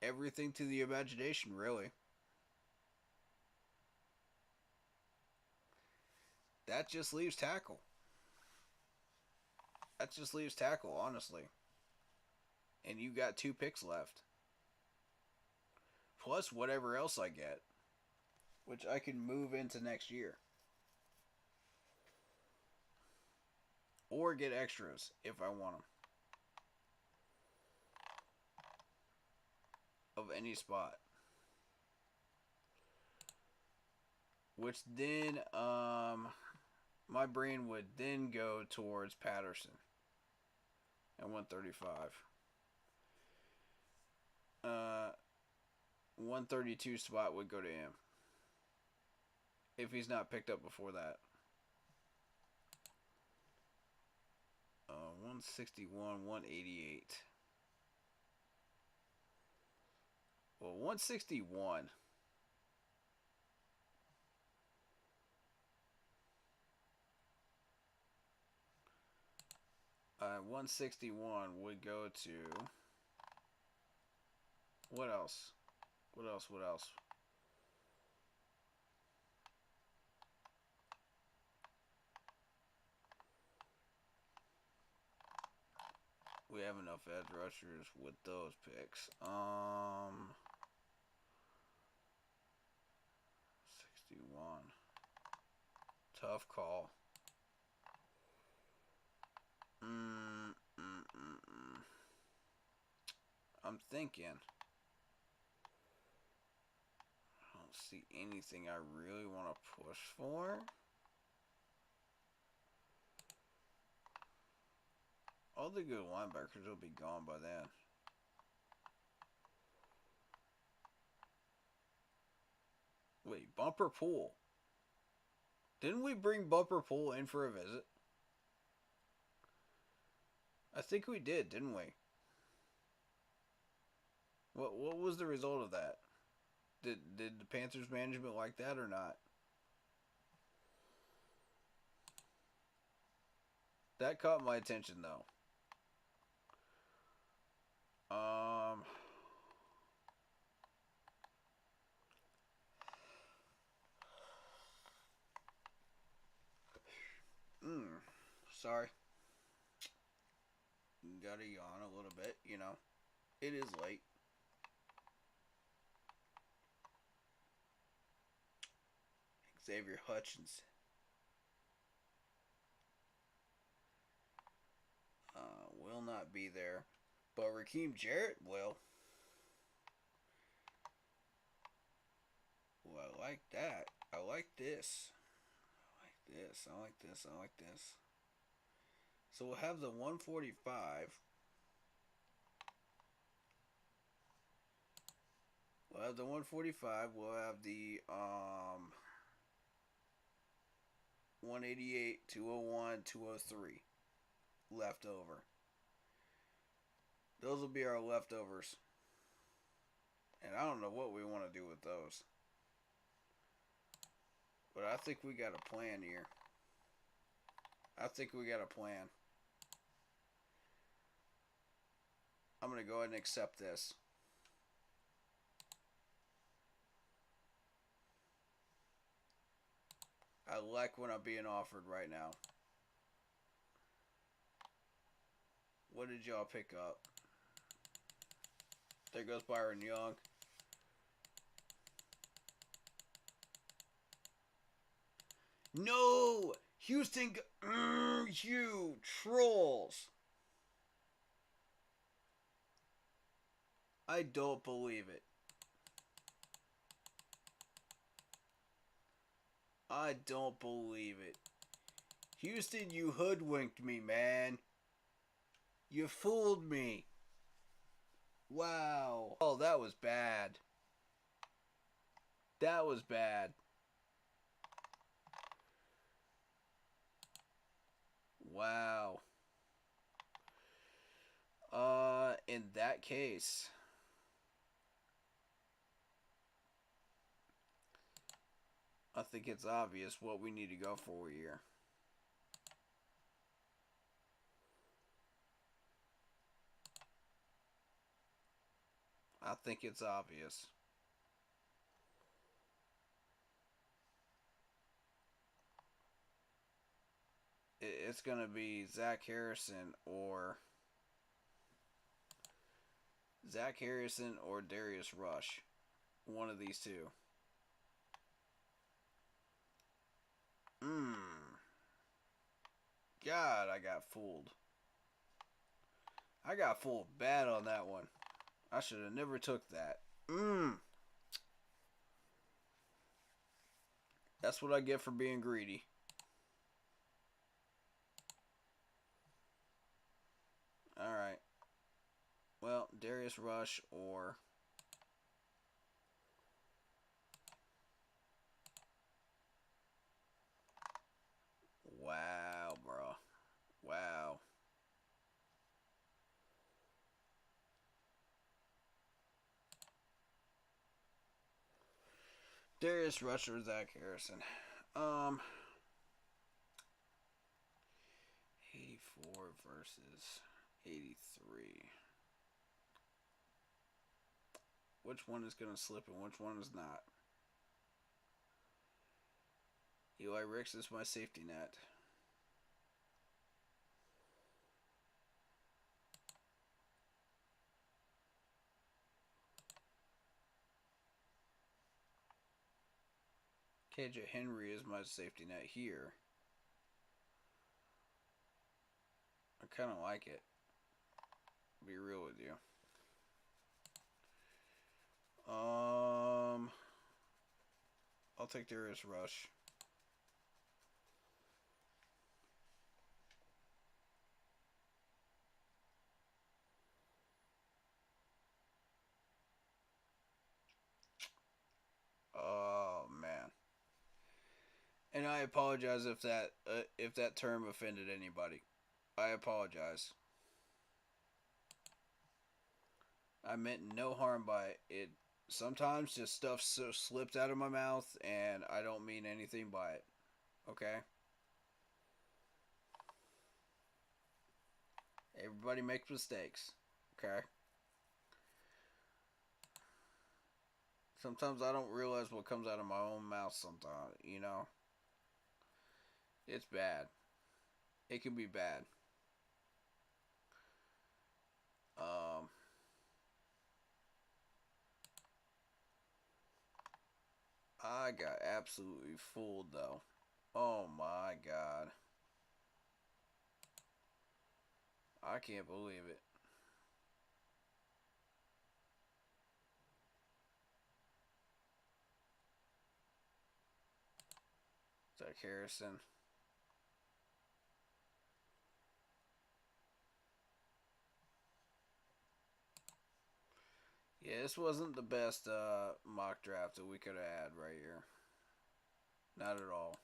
everything to the imagination, really. That just leaves tackle. That just leaves tackle, honestly. And you got 2 picks left. Plus whatever else I get, which I can move into next year. Or get extras if I want them. Of any spot. Which then, my brain would then go towards Patterson at 135. 132 spot would go to him. If he's not picked up before that. 161, 188. Well, 161. 161 would go to... What else? What else? What else? We have enough edge rushers with those picks. 61. Tough call. I'm thinking. I don't see anything I really want to push for. All the good linebackers will be gone by then. Wait, Bumper Pool. Didn't we bring Bumper Pool in for a visit? I think we did, didn't we? What was the result of that? Did the Panthers management like that or not? That caught my attention though. Sorry. Gotta yawn a little bit, you know. It is late. Xavier Hutchins. Will not be there. But Raheem Jarrett will. Well, I like that. I like this. I like this. I like this. I like this. So we'll have the 145. We'll have the 145. We'll have the 188, 201, 203 left over. Those will be our leftovers. And I don't know what we want to do with those. But I think we got a plan here. I think we got a plan. I'm going to go ahead and accept this. I like what I'm being offered right now. What did y'all pick up? There goes Byron Young. No! Houston, you trolls. I don't believe it. I don't believe it. Houston, you hoodwinked me, man. You fooled me. Wow. Oh, that was bad. That was bad. Wow. In that case, I think it's obvious what we need to go for here. I think it's obvious. It's going to be Zach Harrison or Darius Rush. One of these two. God, I got fooled. I got fooled bad on that one. I should have never took that. That's what I get for being greedy. Alright. Well, Darius Rush or... Wow, bro. Wow. Darius Rush or Zach Harrison. 84 versus 83. Which one is going to slip and which one is not? Eli Ricks is my safety net. KJ Henry is my safety net here. I kind of like it. I'll be real with you. I'll take Darius Rush. Oh man. And I apologize if that term offended anybody. I apologize. I meant no harm by it. It sometimes just stuff slips out of my mouth and I don't mean anything by it. Okay? Everybody makes mistakes. Okay? Sometimes I don't realize what comes out of my own mouth sometimes, you know? It's bad. It can be bad. I got absolutely fooled though. Oh my god. I can't believe it. Zach Harrison. Yeah, this wasn't the best mock draft that we could have had right here. Not at all.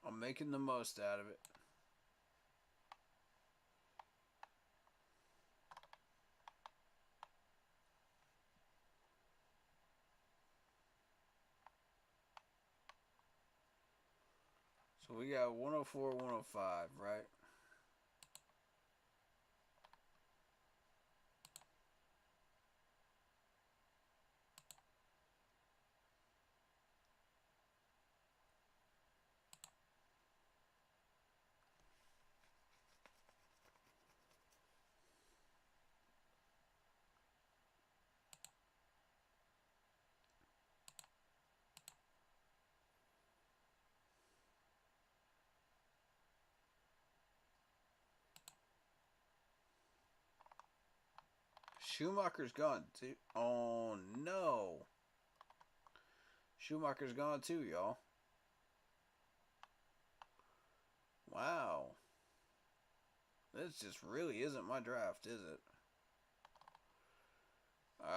I'm making the most out of it. So we got 104, 105, right? Schumacher's gone too. Oh no. Schumacher's gone too, y'all. Wow. This just really isn't my draft, is it?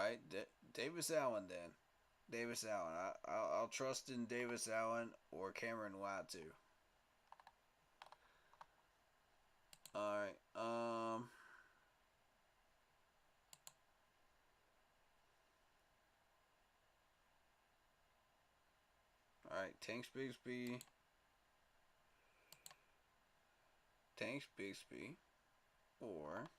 right, Davis Allen then. Davis Allen. I'll trust in Davis Allen or Cameron Watu. All right. All right. Tanks Bixby, or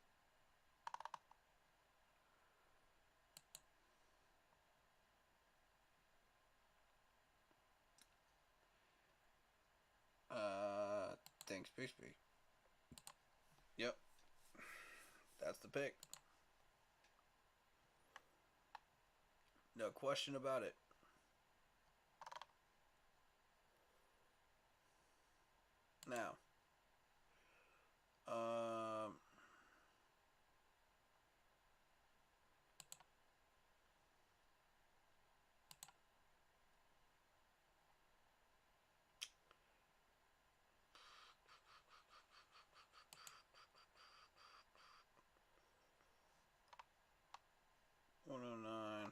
Tanks Bixby. Yep, that's the pick. No question about it. Now, um, 109.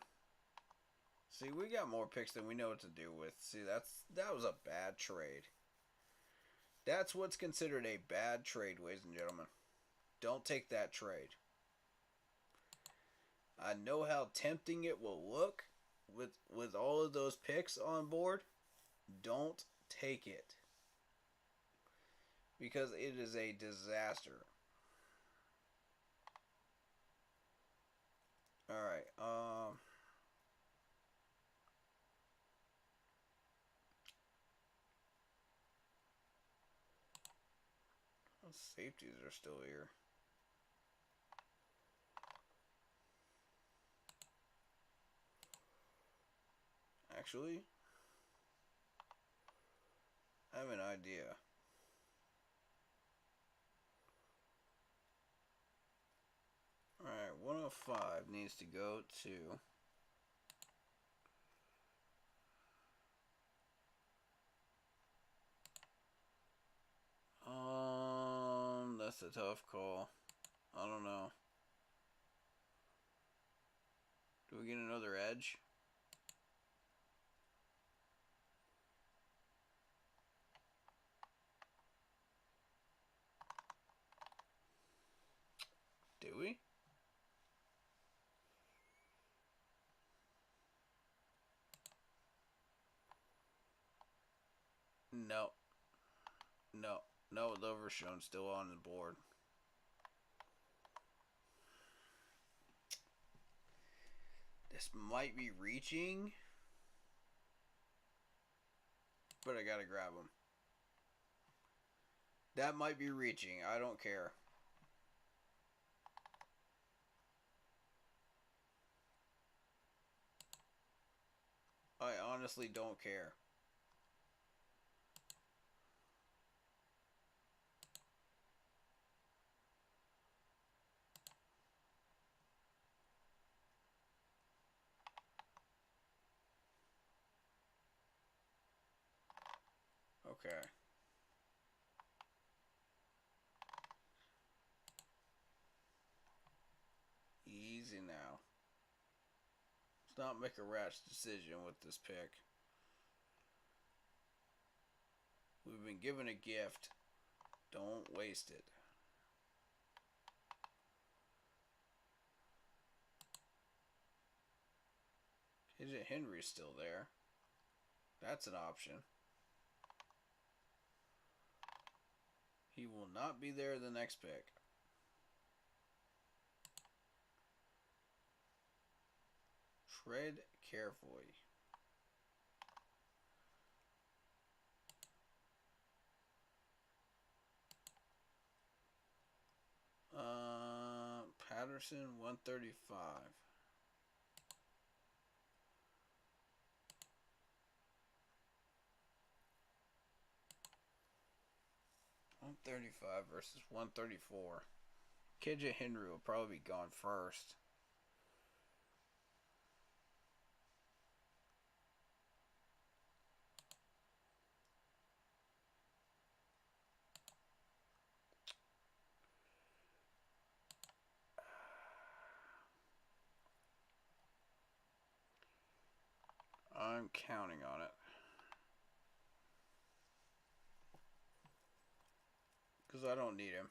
See, we got more picks than we know what to do with. See, that was a bad trade. That's what's considered a bad trade, ladies and gentlemen. Don't take that trade. I know how tempting it will look with all of those picks on board. Don't take it. Because it is a disaster. Alright, safeties are still here. Actually, I have an idea. Alright, 105 needs to go to that's a tough call. I don't know. Do we get another edge? Do we? No. No. No, Overshown still on the board. This might be reaching, but I gotta grab him. That might be reaching. I don't care. I honestly don't care. Okay. Easy now. Let's not make a rash decision with this pick. We've been given a gift. Don't waste it. KJ Henry's still there. That's an option. He will not be there the next pick. Tread carefully. Patterson, 135. $135 versus 134. KJ Henry will probably be gone first. I'm counting on it. Because I don't need him.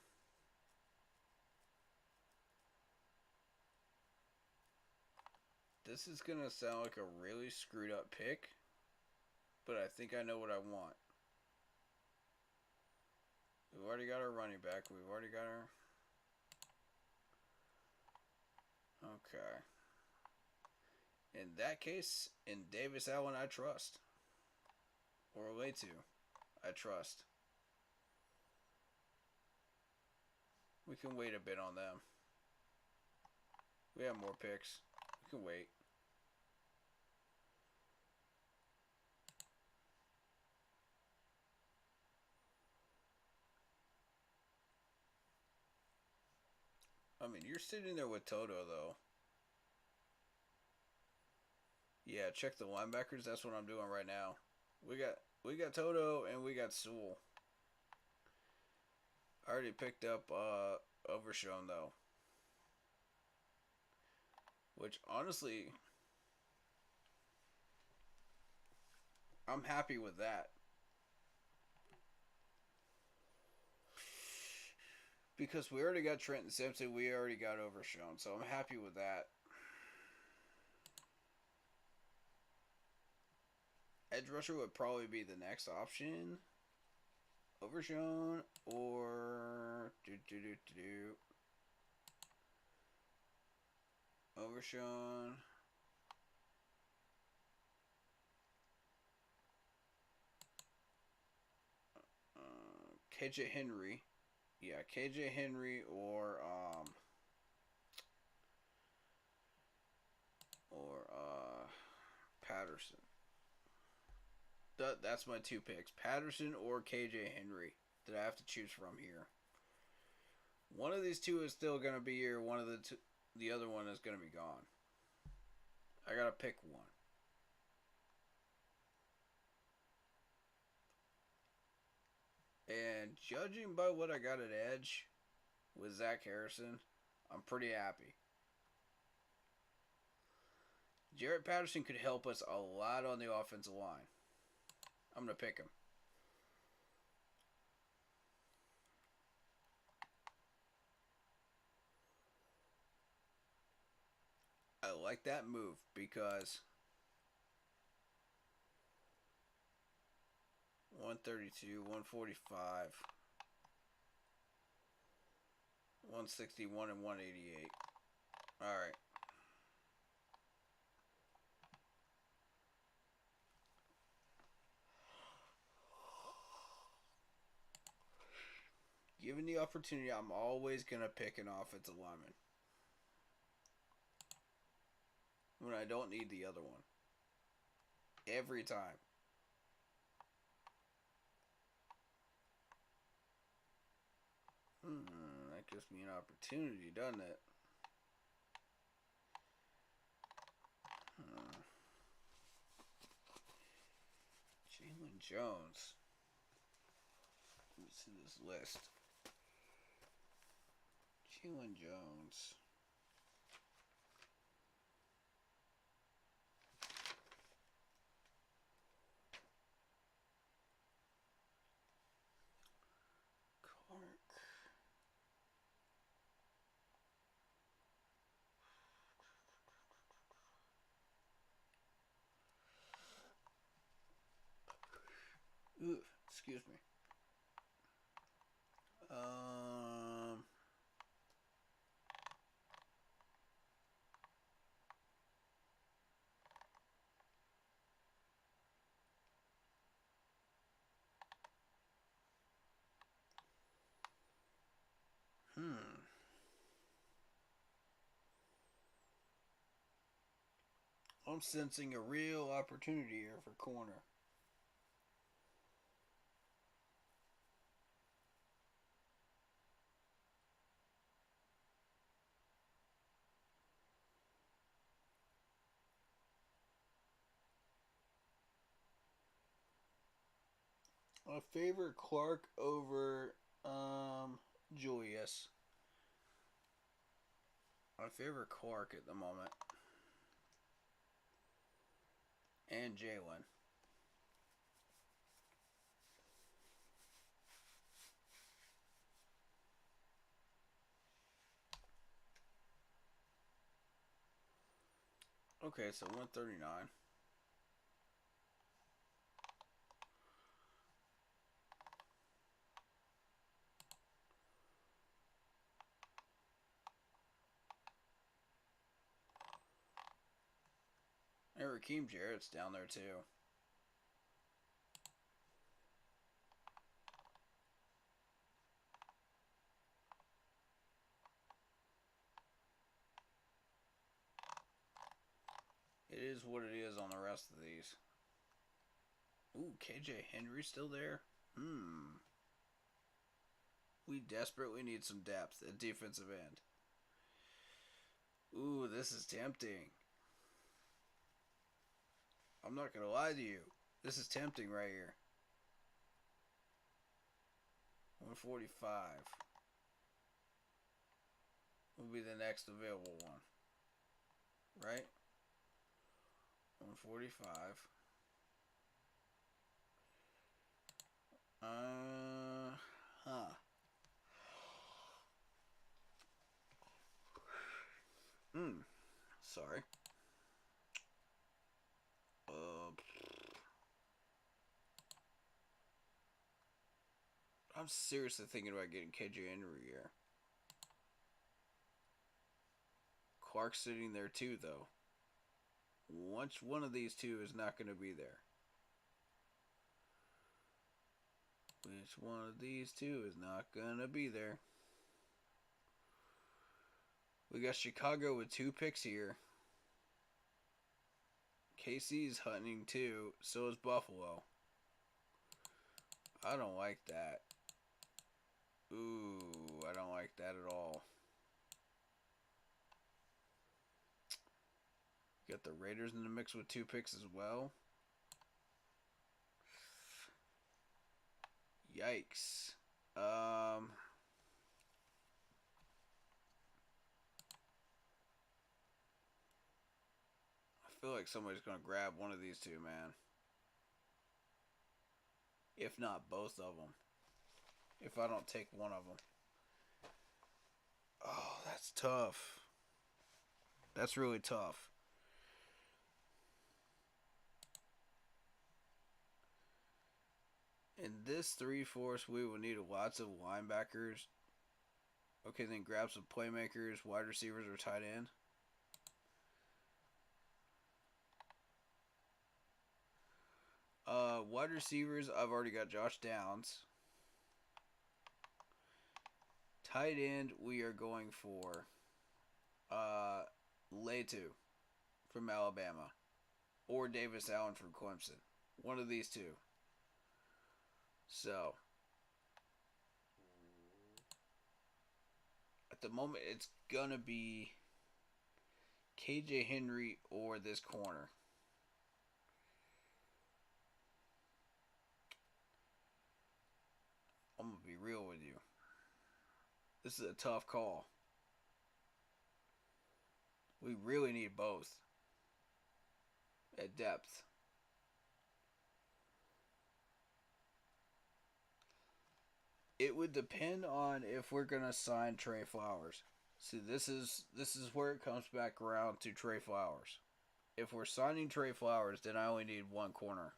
This is going to sound like a really screwed up pick. But I think I know what I want. We've already got our running back. We've already got our... Okay. In that case, in Davis Allen, I trust. Or Letu, I trust. We can wait a bit on them. We have more picks. We can wait. I mean, you're sitting there with Toto, though. Yeah, check the linebackers. That's what I'm doing right now. We got Toto and we got Sewell. I already picked up Overshown, though. Which, honestly, I'm happy with that. Because we already got Trenton Simpson, we already got Overshown, so I'm happy with that. Edge rusher would probably be the next option. Overshown or Overshown. KJ Henry. Yeah, KJ Henry or Patterson. That's my two picks. Patterson or KJ Henry that I have to choose from here. One of these two is still going to be here. One of the other one is going to be gone. I got to pick one. And judging by what I got at edge with Zach Harrison, I'm pretty happy. Jarrett Patterson could help us a lot on the offensive line. I'm going to pick him. I like that move because 132, 145, 161, and 188. All right. Given the opportunity, I'm always going to pick an offensive lineman when I don't need the other one. Every time. That gives me an opportunity, doesn't it? Jalen Jones. Let me see this list. Jalen Jones. Clark. Ooh, excuse me. I'm sensing a real opportunity here for corner. I favor Clark over Julius. I favor Clark at the moment. and Jalen. Okay, so 139. And Raheem Jarrett's down there too. It is what it is on the rest of these. Ooh, KJ Henry's still there? We desperately need some depth at defensive end. Ooh, this is tempting. I'm not going to lie to you. This is tempting right here. 145 will be the next available one. Right? 145. Sorry. I'm seriously thinking about getting KJ Henry here. Clark's sitting there too, though. Once one of these two is not going to be there. Which one of these two is not going to be there? We got Chicago with 2 picks here. KC's hunting too. So is Buffalo. I don't like that. Ooh, I don't like that at all. Got the Raiders in the mix with 2 picks as well. Yikes. I feel like somebody's going to grab one of these two, man. If not both of them. If I don't take one of them. Oh, that's tough. That's really tough. In this 3-4, we will need lots of linebackers. Okay, then grab some playmakers, wide receivers, or tight end. Wide receivers, I've already got Josh Downs. Tight end, we are going for Letu from Alabama or Davis Allen from Clemson. One of these two. So, at the moment, it's going to be KJ Henry or this corner. I'm going to be real with you. This is a tough call. We really need both at depth. It would depend on if we're gonna sign Trey Flowers. See, this is where it comes back around to Trey Flowers. If we're signing Trey Flowers, then I only need one corner.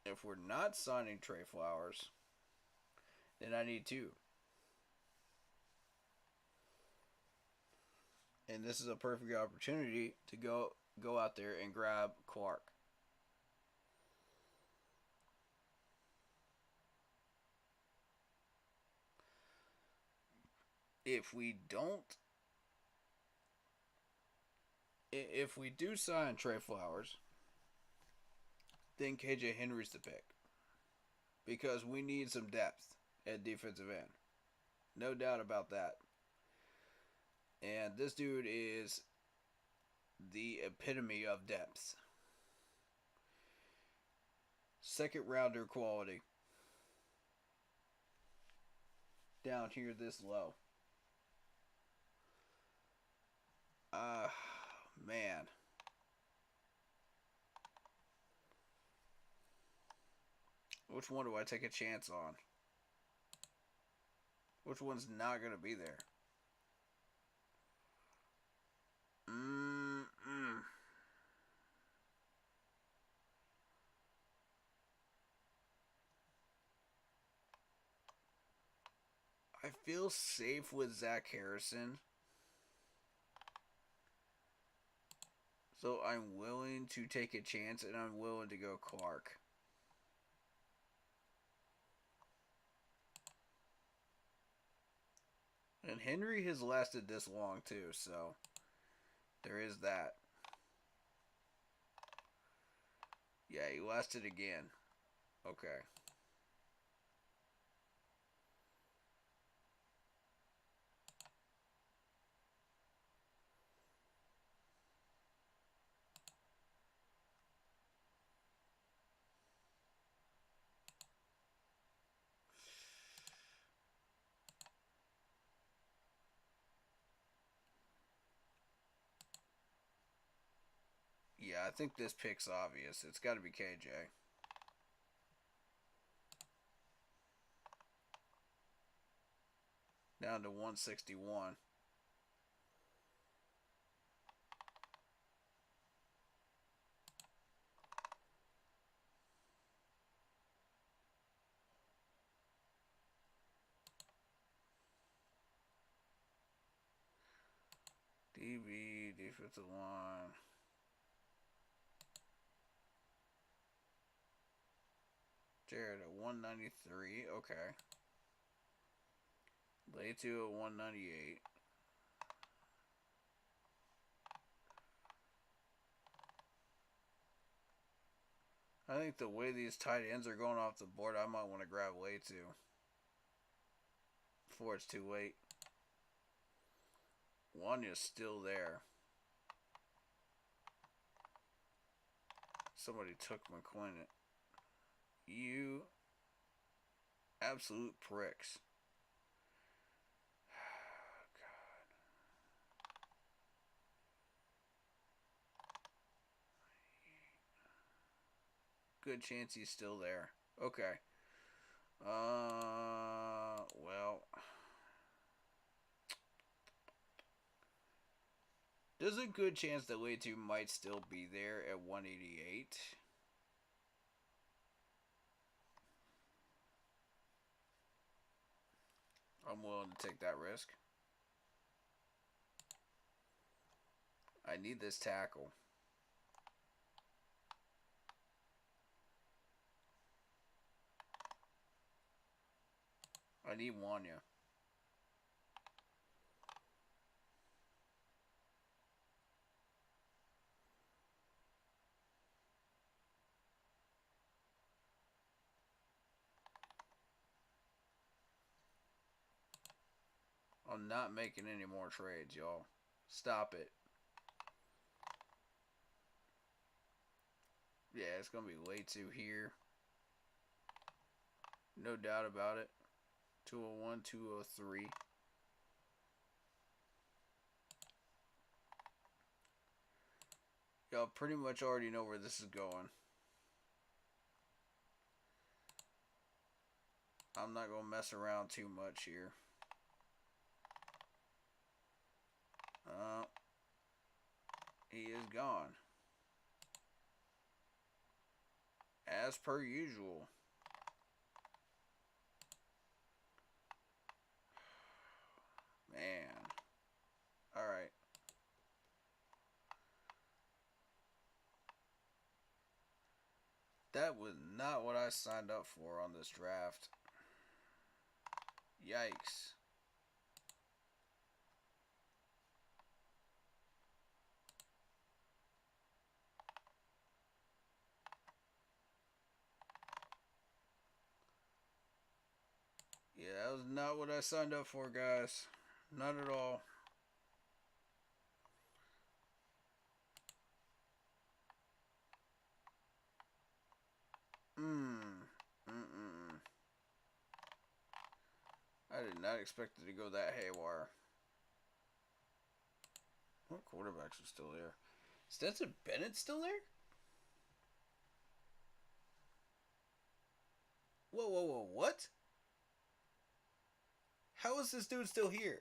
If we're not signing Trey Flowers, then I need 2. And this is a perfect opportunity to go out there and grab Clark. If we do sign Trey Flowers, then KJ Henry's the pick. Because we need some depth at defensive end. No doubt about that. And this dude is the epitome of depth. Second rounder quality. Down here this low. Man. Which one do I take a chance on? Which one's not going to be there? I feel safe with Zach Harrison. So I'm willing to take a chance, and I'm willing to go Clark. And Henry has lasted this long too, so there is that. Yeah, he lasted again. Okay. Yeah, I think this pick's obvious. It's got to be KJ. Down to 161. DB, defensive line. Jared at 193. Okay. Lay2 at 198. I think the way these tight ends are going off the board, I might want to grab Lay2 before it's too late. Wanya's still there. Somebody took McClinton. You absolute pricks. Good chance he's still there. Okay. Well. There's a good chance that Lay2 might still be there at 188. I'm willing to take that risk. I need this tackle. I need Wanya. I'm not making any more trades, y'all. Stop it. Yeah, it's going to be Lay2 here. No doubt about it. 201, 203. Y'all pretty much already know where this is going. I'm not going to mess around too much here. He is gone. As per usual. Man. Alright. That was not what I signed up for on this draft. Yikes. Yeah, that was not what I signed up for, guys. Not at all. I did not expect it to go that haywire. What quarterbacks are still there? Stetson Bennett's still there? Whoa, whoa, whoa, what? How is this dude still here?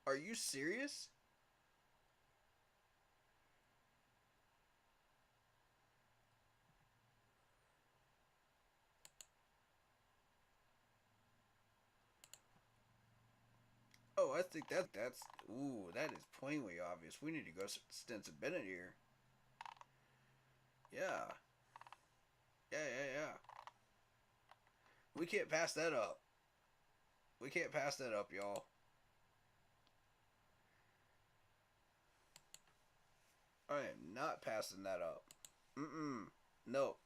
Are you serious? Oh, I think that's ooh, that is plainly obvious. We need to go Stinson Bennett here. Yeah. Yeah, yeah, yeah. We can't pass that up. We can't pass that up, y'all. I am not passing that up. Mm-mm. No.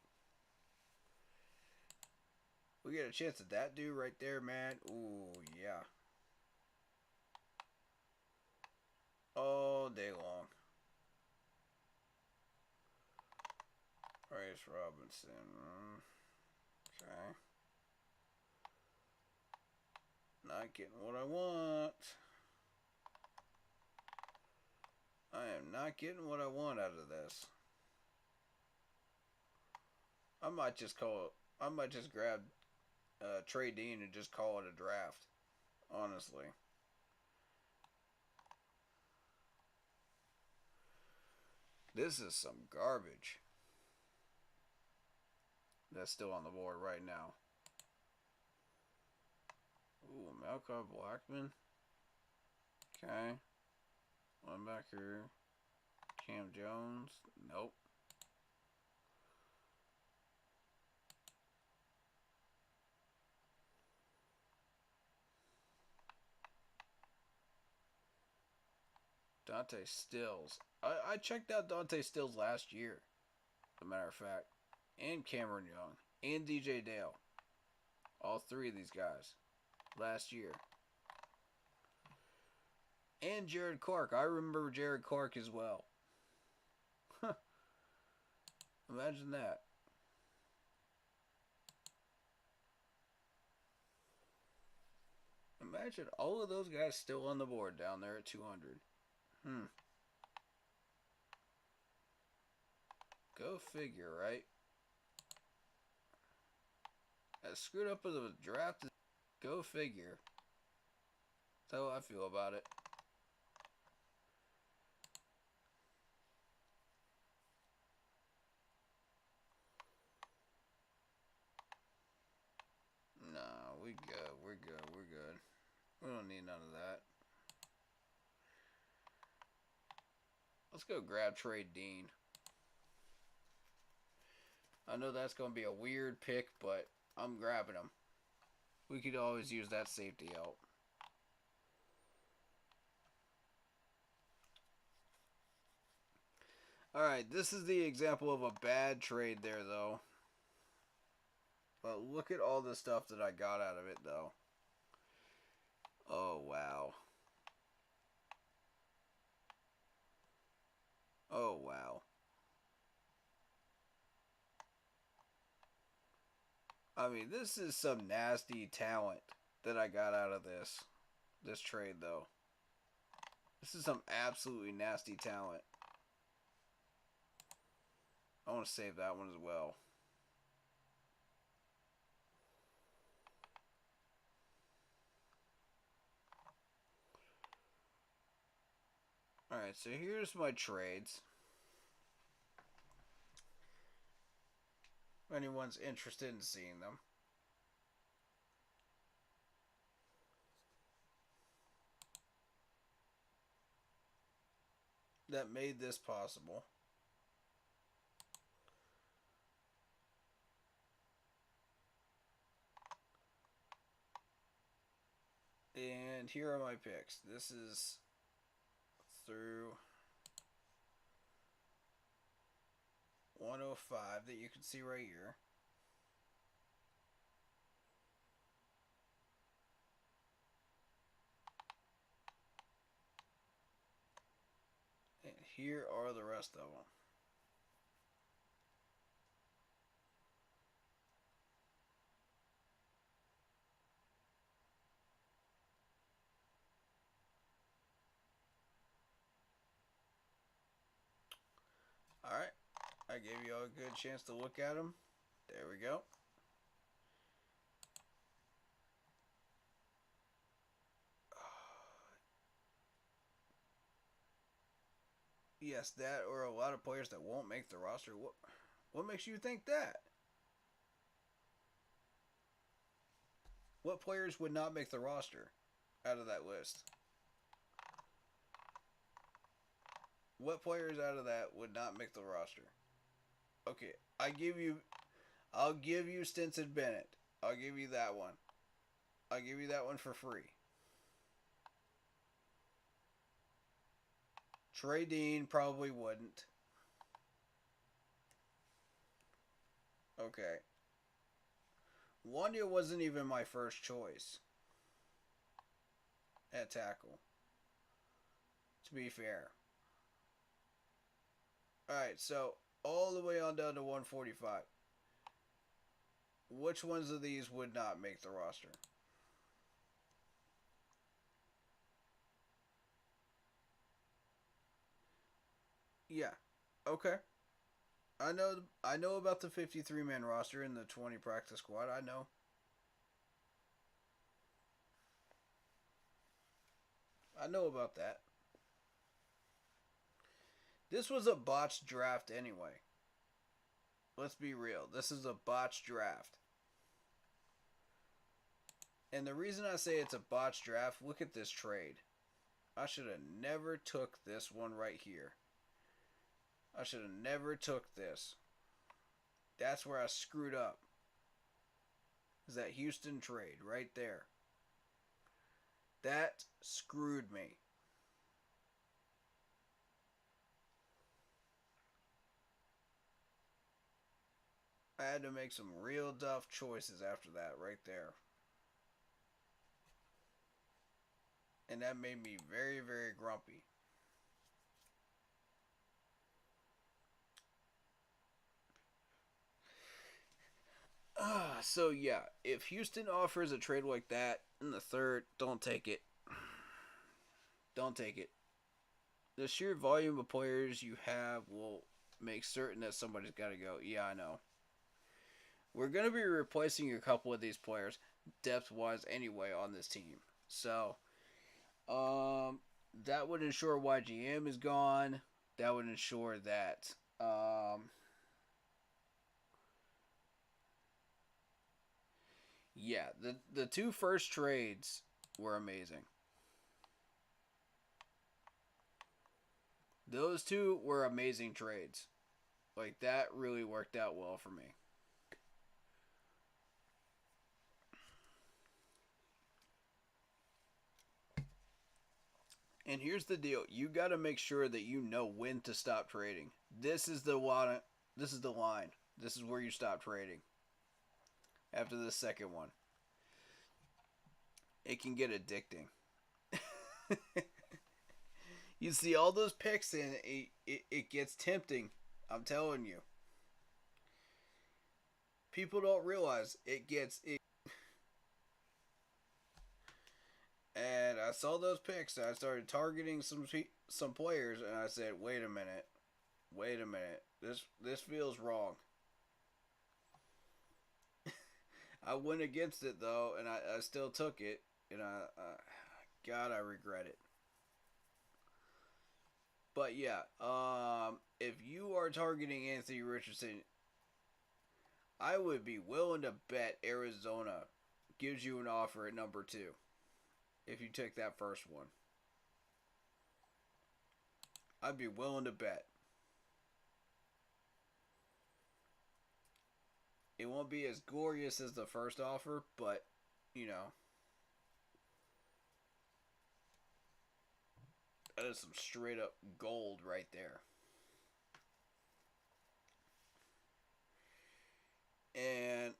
We get a chance at that dude right there, man. Ooh, yeah. All day long. Bryce Robinson. Okay. Not getting what I want. I am not getting what I want out of this. I might just grab Trey Dean and just call it a draft. Honestly. This is some garbage. That's still on the board right now. Ooh, Malcolm Blackman. Okay. Linebacker. Cam Jones. Nope. Dante Stills. I checked out Dante Stills last year, as a matter of fact. And Cameron Young. And DJ Dale. All three of these guys. Last year. And Jared Clark. I remember Jared Clark as well. Imagine that. Imagine all of those guys still on the board down there at 200. Go figure, right? As screwed up as a draft, go figure. That's how I feel about it. Nah, we good. We're good. We're good. We don't need none of that. Let's go grab Trey Dean. I know that's going to be a weird pick, but I'm grabbing him. We could always use that safety help. Alright, this is the example of a bad trade there, though. But look at all the stuff that I got out of it, though. Oh, wow. Oh, wow. I mean, this is some nasty talent that I got out of this trade, though. This is some absolutely nasty talent. I want to save that one as well. Alright, so here's my trades. If anyone's interested in seeing them. That made this possible. And here are my picks. This is through 105 that you can see right here. And here are the rest of them. I gave you all a good chance to look at them. There we go. Yes, that or a lot of players that won't make the roster. What makes you think that? What players would not make the roster out of that list? What players out of that would not make the roster? Okay, I'll give you Stinson Bennett. I'll give you that one. I'll give you that one for free. Trey Dean probably wouldn't. Okay. Wanya wasn't even my first choice at tackle. To be fair. Alright, so all the way on down to 145. Which ones of these would not make the roster? Yeah. Okay. I know about the 53-man roster and the 20 practice squad. I know. I know about that. This was a botched draft anyway. Let's be real. This is a botched draft. And the reason I say it's a botched draft, look at this trade. I should have never took this one right here. I should have never took this. That's where I screwed up. Is that Houston trade right there. That screwed me. I had to make some real tough choices after that right there. And that made me very, very grumpy. So yeah, if Houston offers a trade like that in the third, don't take it. Don't take it. The sheer volume of players you have will make certain that somebody's got to go. Yeah, I know. We're going to be replacing a couple of these players depth-wise anyway on this team. So, that would ensure YGM is gone. That would ensure that yeah, the two first trades were amazing. Those two were amazing trades. Like, that really worked out well for me. And here's the deal. You got to make sure that you know when to stop trading. This is the line. This is the line. This is where you stop trading. After the second one. It can get addicting. You see all those picks and it gets tempting. I'm telling you. People don't realize it gets... And I saw those picks and I started targeting some players and I said, wait a minute. This feels wrong. I went against it though, and I still took it, and God, I regret it. But yeah, if you are targeting Anthony Richardson, I would be willing to bet Arizona gives you an offer at number 2 if you take that first one. I'd be willing to bet. It won't be as glorious as the first offer, but, you know, that is some straight up gold right there. And,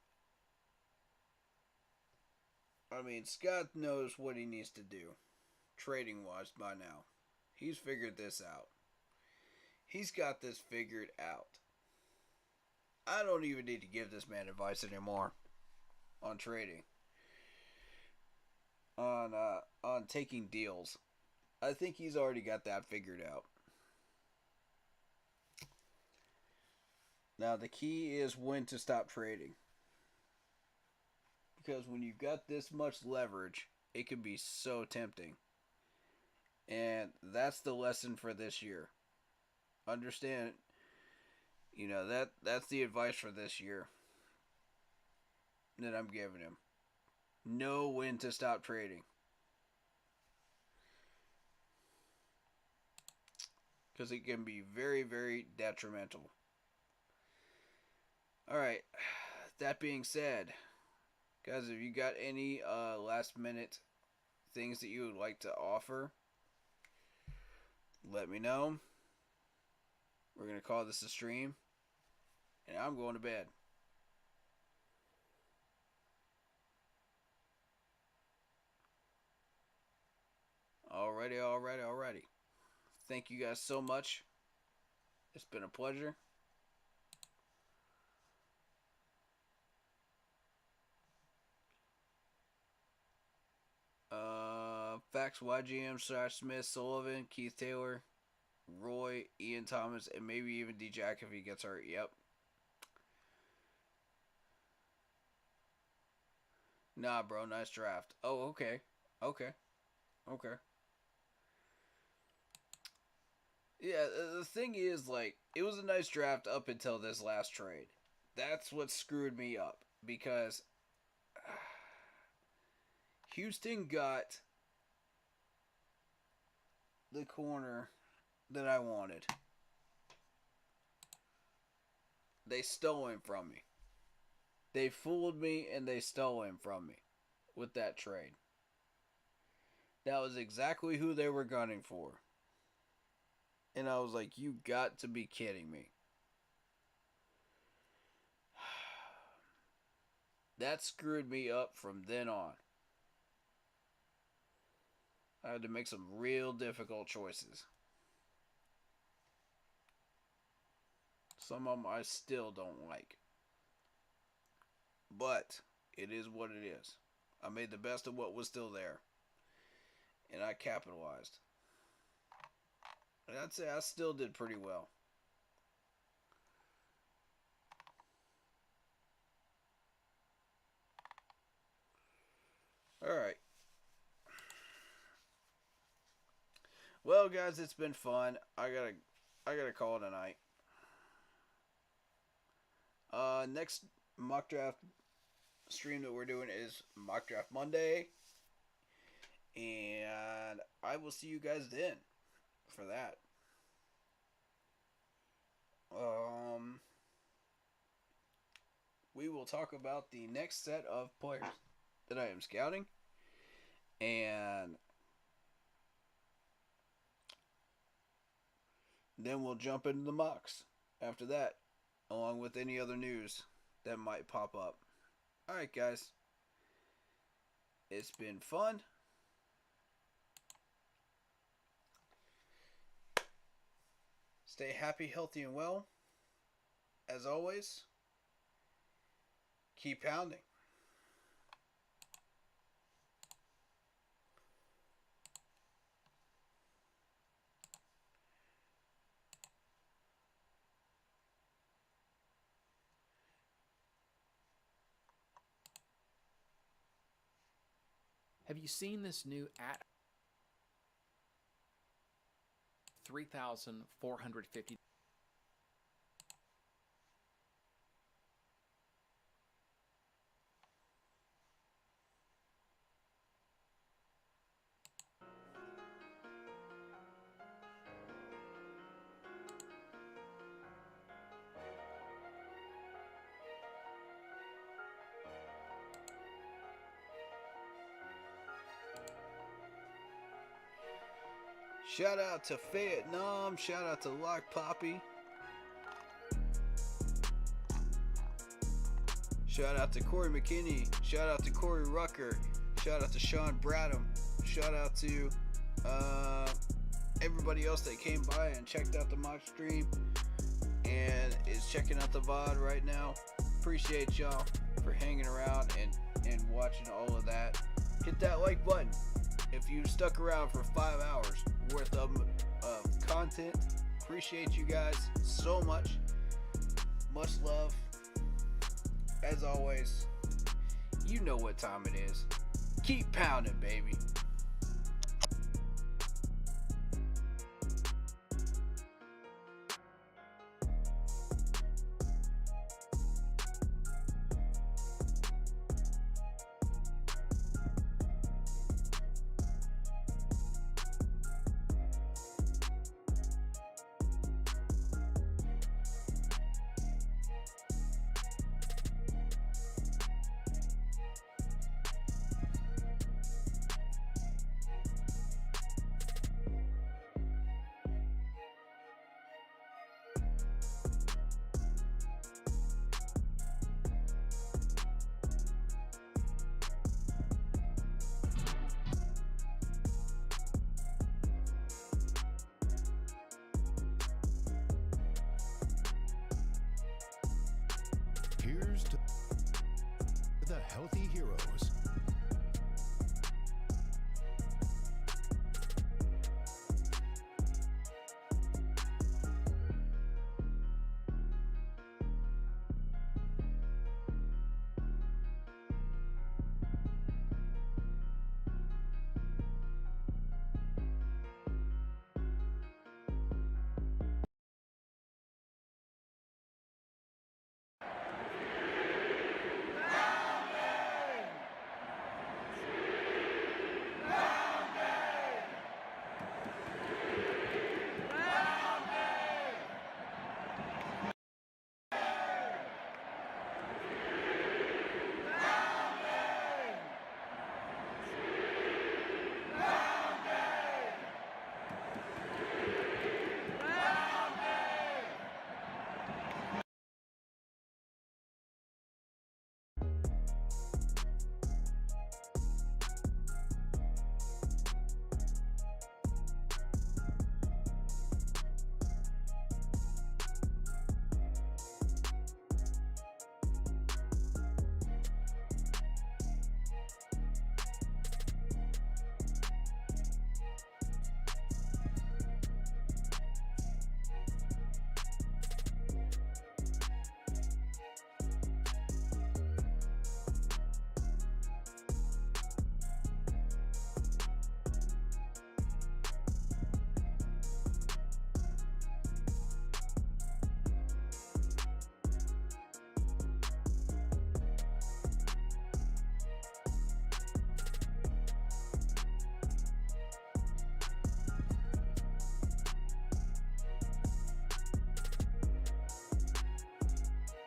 I mean, Scott knows what he needs to do, trading-wise, by now. He's figured this out. He's got this figured out. I don't even need to give this man advice anymore on trading. On taking deals. I think he's already got that figured out. Now, the key is when to stop trading. Because when you've got this much leverage, it can be so tempting. And that's the lesson for this year. Understand, that's the advice for this year that I'm giving him. Know when to stop trading. Because it can be very, very detrimental. Alright, that being said, guys, have you got any last minute things that you would like to offer? Let me know. We're going to call this a stream. And I'm going to bed. Alrighty. Thank you guys so much. It's been a pleasure. Facts, YGM, Smith, Sullivan, Keith Taylor, Roy, Ian Thomas, and maybe even D-Jack if he gets hurt. Yep. Nah, bro, nice draft. Oh, okay. Yeah, the thing is, it was a nice draft up until this last trade. That's what screwed me up. Because Houston got the corner that I wanted. They stole him from me. They fooled me and they stole him from me with that trade. That was exactly who they were gunning for. And I was like, you got to be kidding me. That screwed me up from then on. I had to make some real difficult choices. Some of them I still don't like. But it is what it is. I made the best of what was still there. And I capitalized. And I'd say I still did pretty well. Alright. Well, guys, it's been fun. I gotta call it a night. Next mock draft stream that we're doing is Mock Draft Monday. And I will see you guys then for that. We will talk about the next set of players that I am scouting. And then we'll jump into the mocks after that, along with any other news that might pop up. Alright, guys. It's been fun. Stay happy, healthy, and well. As always, keep pounding. Have you seen this new at 3,450? Shout out to Vietnam. Shout out to Lock Poppy. Shout out to Corey McKinney. Shout out to Corey Rucker. Shout out to Sean Bradham. Shout out to everybody else that came by and checked out the mock stream and is checking out the VOD right now. Appreciate y'all for hanging around and watching all of that. Hit that like button if you stuck around for 5 hours worth of content. Appreciate you guys so much. Much love. As always, you know what time it is. Keep pounding, baby.